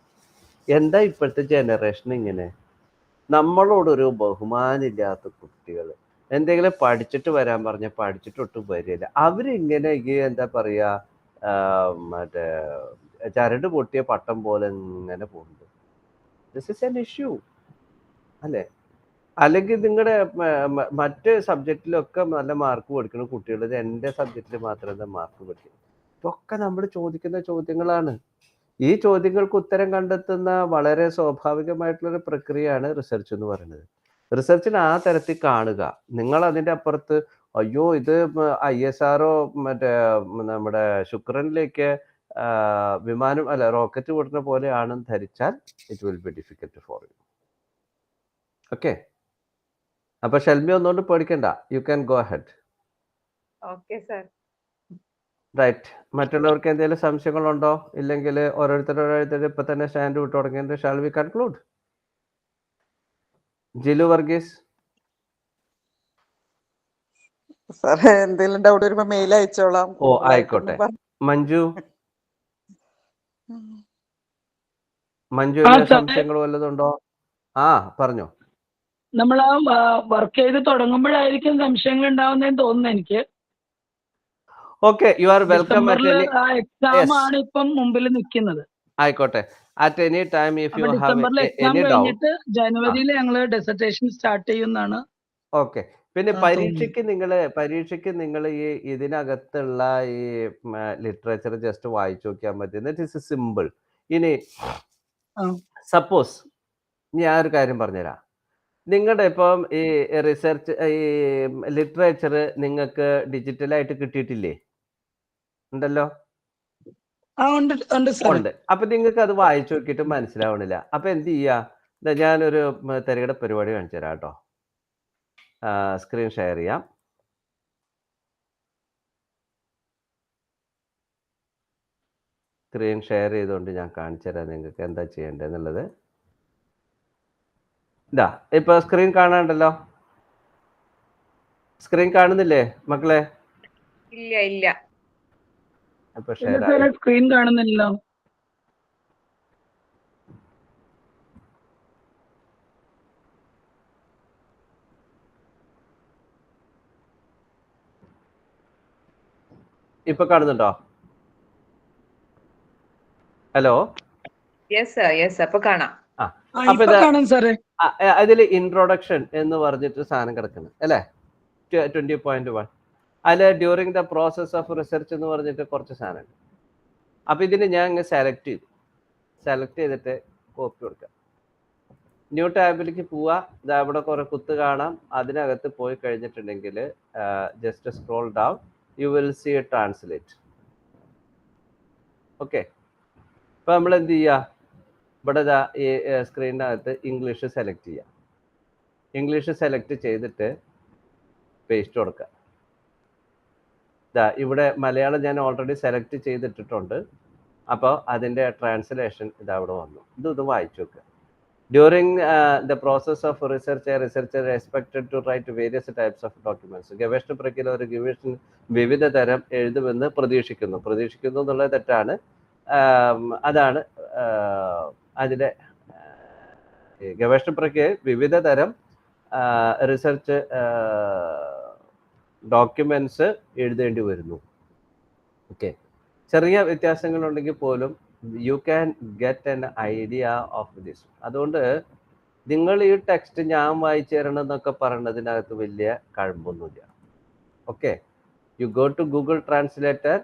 എന്താ ഇപ്പോഴത്തെ ജനറേഷൻ ഇങ്ങനെ? നമ്മളോടൊരു ബഹുമാനമില്ലാത്ത കുട്ടികൾ. എന്തെങ്കിലും പഠിച്ചിട്ട് വരാൻ പറഞ്ഞാൽ പഠിച്ചിട്ടൊട്ടും വരില്ല. അവരിങ്ങനെ എന്താ പറയുക, മറ്റേ ചരട് പൊട്ടിയ പട്ടം പോലെ ഇങ്ങനെ പോകുന്നുണ്ട്. ദിസ് ഇസ് എൻ ഇഷ്യൂ അല്ലേ? അല്ലെങ്കിൽ നിങ്ങളുടെ മറ്റ് സബ്ജക്റ്റിലൊക്കെ നല്ല മാർക്ക് കൊടുക്കുന്ന കുട്ടികൾ എൻ്റെ സബ്ജക്റ്റിൽ മാത്രം എന്താ മാർക്ക് പഠിക്കുന്നത്? ഇതൊക്കെ നമ്മൾ ചോദിക്കുന്ന ചോദ്യങ്ങളാണ്. ഈ ചോദ്യങ്ങൾക്ക് ഉത്തരം കണ്ടെത്തുന്ന വളരെ സ്വാഭാവികമായിട്ടുള്ളൊരു പ്രക്രിയയാണ് റിസർച്ച് എന്ന് പറയുന്നത്. റിസർച്ചിന് ആ തരത്തിൽ കാണുക. നിങ്ങൾ അതിൻ്റെ അപ്പുറത്ത് അയ്യോ ഇത് ISRO മറ്റേ നമ്മുടെ ശുക്രനിലേക്ക് വിമാനം അല്ല റോക്കറ്റ് വിടുന്ന പോലെയാണെന്ന് ധരിച്ചാൽ it will be difficult for you. Okay, അപ്പൊ ഷെൽമി ഒന്നുകൊണ്ട് പേടിക്കണ്ട, you can go head. Okay sir. Right. മറ്റുള്ളവർക്ക് എന്തെങ്കിലും സംശയങ്ങളുണ്ടോ? ഇല്ലെങ്കിൽ ഓരോരുത്തരോരോരുത്തർ ഇപ്പൊ തന്നെ സ്റ്റാൻഡ് വിട്ടു തുടങ്ങിയിട്ട് shall we conclude? Jilu Varghese. സാറേ എന്തെങ്കിലും ഡൗട്ട് വരുമ്പോ മെയിൽ അയച്ചോളാം. ഓ ആയിക്കോട്ടെ. മഞ്ജു, മഞ്ജു സംശയങ്ങൾ വല്ലതുണ്ടോ? ആ പറഞ്ഞോ. നമ്മൾ ആ വർക്ക് ചെയ്ത് തുടങ്ങുമ്പോഴായിരിക്കും സംശയങ്ങൾ ഉണ്ടാവുന്നതെന്ന് തോന്നുന്നു എനിക്ക്. Okay, you are welcome. Exam ആണ് ഇപ്പം മുമ്പിൽ നിൽക്കുന്നത്. ആയിക്കോട്ടെ. At any time if you have ഡിസംബറിൽ എക്സാം എനി ഡൗട്ട്. കഴിഞ്ഞിട്ട് ജനുവരിയിൽ ഞങ്ങൾ ഡിസർട്ടേഷൻ സ്റ്റാർട്ട് ചെയ്യുന്നതാണ്. ഓക്കെ. പിന്നെ പരീക്ഷയ്ക്ക് നിങ്ങൾ ഈ ഇതിനകത്തുള്ള ഈ ലിറ്ററേച്ചർ ജസ്റ്റ് വായിച്ചു നോക്കിയാൽ മതി. That is simple. ഇനി സപ്പോസ് ഞാൻ ഒരു കാര്യം പറഞ്ഞുതരാം. നിങ്ങളുടെ ഇപ്പം ഈ റിസർച്ച് ഈ ലിറ്ററേച്ചർ നിങ്ങൾക്ക് ഡിജിറ്റലായിട്ട് കിട്ടിയിട്ടില്ലേ? ഉണ്ടല്ലോ. ഉണ്ട്. അപ്പൊ നിങ്ങൾക്ക് അത് വായിച്ചു നോക്കിയിട്ട് മനസ്സിലാവണില്ല. അപ്പൊ എന്ത് ചെയ്യാ? ഞാനൊരു തരികട പരിപാടി കാണിച്ചു തരാം കേട്ടോ. സ്ക്രീൻ ഷെയർ ചെയ്യാം. സ്ക്രീൻ ഷെയർ ചെയ്തുകൊണ്ട് ഞാൻ കാണിച്ചു തരാം നിങ്ങൾക്ക് എന്താ ചെയ്യേണ്ടതെന്നുള്ളത്. ഇതാ ഇപ്പൊ സ്ക്രീൻ കാണാണ്ടല്ലോ. സ്ക്രീൻ കാണുന്നില്ലേ മക്കളെ? ഇല്ല ഇല്ല. അപ്പൊ ഷെയർ സ്ക്രീൻ കാണുന്നില്ലല്ലോ. ഇപ്പൊ കാണുന്നുണ്ടോ? ഹലോ. യെസ് സർ, യെസ് അപ്പൊ കാണാം. അതിൽ ഇൻട്രൊഡക്ഷൻ എന്ന് പറഞ്ഞിട്ട് സാധനം കിടക്കുന്നു അല്ലേ? 20.1. അതിൽ during the process of research എന്ന് പറഞ്ഞിട്ട് കുറച്ച് സാധനം. അപ്പൊ ഇതിന് ഞാൻ ഇങ്ങനെ സെലക്ട് ചെയ്തിട്ട് കോപ്പി കൊടുക്കാം. ന്യൂ ടാബിലേക്ക് പോവാ. ഇതാ ഇവിടെ കുറെ കുത്ത് കാണാം. അതിനകത്ത് പോയി കഴിഞ്ഞിട്ടുണ്ടെങ്കിൽ just scroll down, you will see translate. Okay. ഇപ്പൊ നമ്മൾ എന്ത് ചെയ്യുക? ഇവിടെ ഈ സ്ക്രീനിനകത്ത് ഇംഗ്ലീഷ് സെലക്ട് ചെയ്യാം. ഇംഗ്ലീഷ് സെലക്ട് ചെയ്തിട്ട് പേസ്റ്റ് കൊടുക്കുക. ഇവിടെ മലയാളം ഞാൻ ഓൾറെഡി സെലക്ട് ചെയ്തിട്ടിട്ടുണ്ട്. അപ്പോൾ അതിൻ്റെ ട്രാൻസ്ലേഷൻ ഇതവിടെ വന്നു. ഇത് വായിച്ചു നോക്കുക. During the process of research a researcher expected to write various types of documents. ഗവേഷണ പ്രക്രിയയിൽ ഒരു ഗവേഷകൻ വിവിധ തരം എഴുതുമെന്ന് പ്രതീക്ഷിക്കുന്നു എന്നുള്ളത് തെറ്റാണ്. അതാണ് അതിൻ്റെ ഗവേഷണ പ്രക്രിയ വിവിധ തരം റിസർച്ച് ഡോക്യുമെന്റ്സ് എഴുതേണ്ടി വരുന്നു. ഓക്കെ. ചെറിയ വ്യത്യാസങ്ങളുണ്ടെങ്കിൽ പോലും you can get an idea of this. അതുകൊണ്ട് നിങ്ങൾ ഈ ടെക്സ്റ്റ് ഞാൻ വായിച്ചു തരണം എന്നൊക്കെ പറയുന്നതിനകത്ത് വലിയ കഴമ്പൊന്നുമില്ല. Okay. You go to Google translator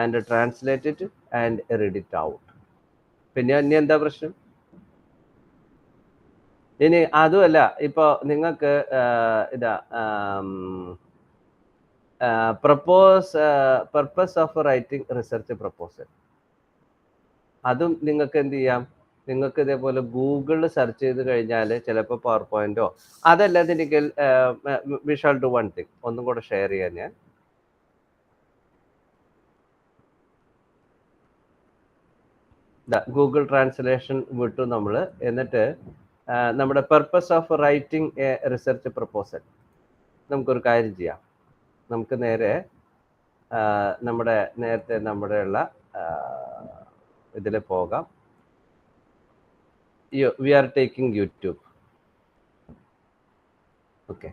and translate it and read it out. പിന്നെ ഇനി എന്താ പ്രശ്നം? ഇനി അതുമല്ല, ഇപ്പോൾ നിങ്ങൾക്ക് purpose of writing research proposal. അതും നിങ്ങൾക്ക് എന്ത് ചെയ്യാം, നിങ്ങൾക്ക് ഇതേപോലെ ഗൂഗിളിൽ സെർച്ച് ചെയ്ത് കഴിഞ്ഞാൽ ചിലപ്പോൾ പവർ പോയിന്റോ അതല്ലാതിരിക്കൽ we shall do one thing, ഒന്നും കൂടെ ഷെയർ ചെയ്യാൻ ഞാൻ. ഗൂഗിൾ ട്രാൻസ്ലേഷൻ വിട്ടു നമ്മൾ. എന്നിട്ട് നമ്മുടെ purpose of writing A research proposal, നമുക്കൊരു കാര്യം ചെയ്യാം. നമുക്ക് നേരെ നമ്മുടെ നേരത്തെ നമ്മുടെയുള്ള ഇതിൽ പോകാം. We are taking YouTube. Okay,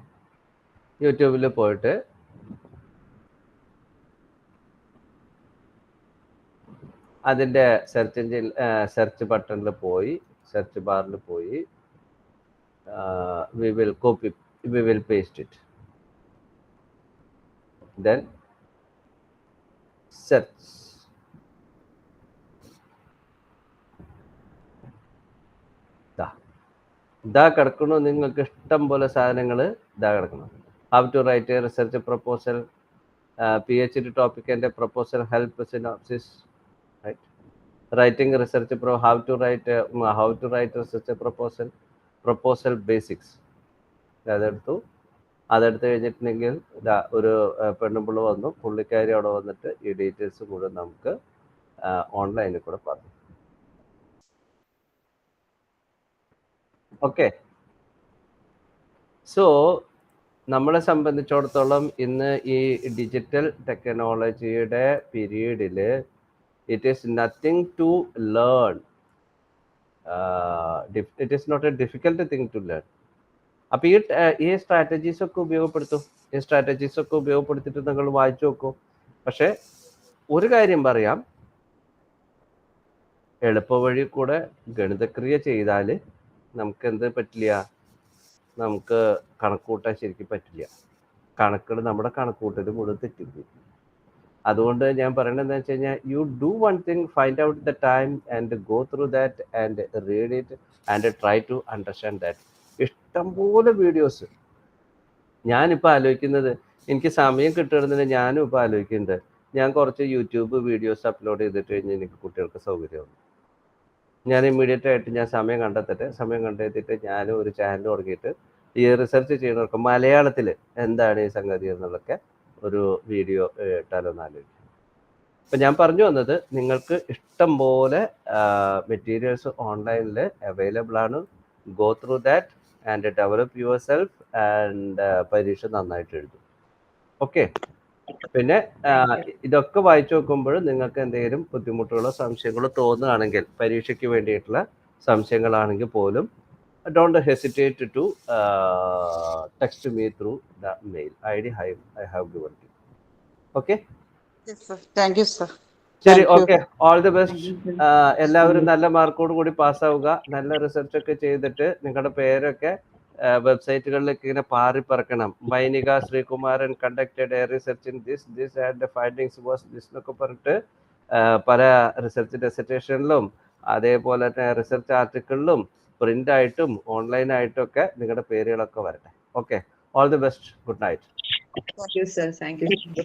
യൂട്യൂബിൽ പോയിട്ട് അതിൻ്റെ സെർച്ച് എഞ്ചിൻ സെർച്ച് ബട്ടണിൽ പോയി, സെർച്ച് ബാറിൽ പോയി, we will paste it, then search. ഇതാ കിടക്കണു, നിങ്ങൾക്ക് ഇഷ്ടം പോലെ സാധനങ്ങൾ ഇതാ കിടക്കണം. How to write a research proposal, PhD topic and proposal help synopsis, writing research how to write research proposal basics. അതെടുത്ത് കഴിഞ്ഞിട്ടുണ്ടെങ്കിൽ ഇതാ ഒരു പെണ്ണുപിള്ള വന്നു, പുള്ളിക്കാരി അവിടെ വന്നിട്ട് ഈ ഡീറ്റെയിൽസ് കൂടെ നമുക്ക് ഓൺലൈനിൽ കൂടെ പറഞ്ഞു. ഓക്കെ, സോ നമ്മളെ സംബന്ധിച്ചിടത്തോളം ഇന്ന് ഈ ഡിജിറ്റൽ ടെക്നോളജിയുടെ പീരീഡിൽ it is nothing to learn. It is not a difficult thing to learn. അപ്പോൾ ഈ സ്ട്രാറ്റജീസ് ഒക്കെ ഉപയോഗപ്പെടുത്തും. ഈ സ്ട്രാറ്റജീസ് ഒക്കെ ഉപയോഗപ്പെടുത്തിയിട്ട് നിങ്ങൾ വായിച്ചു നോക്കൂ. പക്ഷെ ഒരു കാര്യം പറയാം, എളുപ്പവഴി കൂടെ ഗണിതക്രിയ ചെയ്താൽ നമുക്ക് എന്ത് പറ്റില്ല, നമുക്ക് കണക്കൂട്ടാൻ ശരിക്കും പറ്റില്ല. കണക്കുകൾ നമ്മുടെ കണക്കൂട്ടൽ മുഴുവൻ തെറ്റിക്കും. അതുകൊണ്ട് ഞാൻ പറയണത് എന്താ വെച്ച് കഴിഞ്ഞാൽ, you do one thing, find out the time and go through that and read it and try to understand that. ഇഷ്ടംപോലെ വീഡിയോസ്. ഞാനിപ്പോൾ ആലോചിക്കുന്നത്, എനിക്ക് സമയം കിട്ടുന്നതിന് ഞാനും ഇപ്പോൾ ആലോചിക്കുന്നത്, ഞാൻ കുറച്ച് യൂട്യൂബ് വീഡിയോസ് അപ്ലോഡ് ചെയ്തിട്ട് കഴിഞ്ഞാൽ എനിക്ക് കുട്ടികൾക്ക് സൗകര്യമാണ്. ഞാൻ ഇമ്മീഡിയറ്റ് ആയിട്ട് ഞാൻ സമയം കണ്ടെത്തിയിട്ട് ഞാൻ ഒരു ചാനൽ തുടങ്ങിയിട്ട് ഈ റിസർച്ച് ചെയ്യുന്നവർക്ക് മലയാളത്തിൽ എന്താണ് ഈ സംഗതി എന്നുള്ളതൊക്കെ ഒരു വീഡിയോ ഇട്ടാലൊന്ന് ആലോചിക്കും. അപ്പം ഞാൻ പറഞ്ഞു വന്നത്, നിങ്ങൾക്ക് ഇഷ്ടം പോലെ മെറ്റീരിയൽസ് ഓൺലൈനിൽ അവൈലബിൾ ആണ്. Go through that and develop your self and പരീക്ഷ നന്നായിട്ട് എഴുതും. ഓക്കെ, പിന്നെ ഇതൊക്കെ വായിച്ചു നോക്കുമ്പോൾ നിങ്ങൾക്ക് എന്തെങ്കിലും ബുദ്ധിമുട്ടുകളോ സംശയങ്ങളോ തോന്നുകയാണെങ്കിൽ, പരീക്ഷയ്ക്ക് വേണ്ടിയിട്ടുള്ള സംശയങ്ങളാണെങ്കിൽ പോലും, don't hesitate to text me through the mail ID I have given you. Okay? Yes, sir. Thank you, sir. ശരി, ഓക്കെ, ഓൾ ദി ബെസ്റ്റ്. എല്ലാവരും നല്ല മാർക്കോട് കൂടി പാസ്സാവുക. നല്ല റിസർച്ച് ഒക്കെ ചെയ്തിട്ട് നിങ്ങളുടെ പേരൊക്കെ വെബ്സൈറ്റുകളിലേക്ക് ഇങ്ങനെ പാറിപ്പറക്കണം. Vainika Sreekumaran conducted a research in this and findings was this എന്നൊക്കെ പറഞ്ഞിട്ട് പല റിസർച്ച് ഡെസർട്ടേഷനിലും അതേപോലെ തന്നെ റിസർച്ച് ആർട്ടിക്കിളിലും പ്രിന്റ് ആയിട്ടും ഓൺലൈനായിട്ടും ഒക്കെ നിങ്ങളുടെ പേരുകളൊക്കെ വരട്ടെ. Okay, all the best, good night. Thank you, sir. Thank you.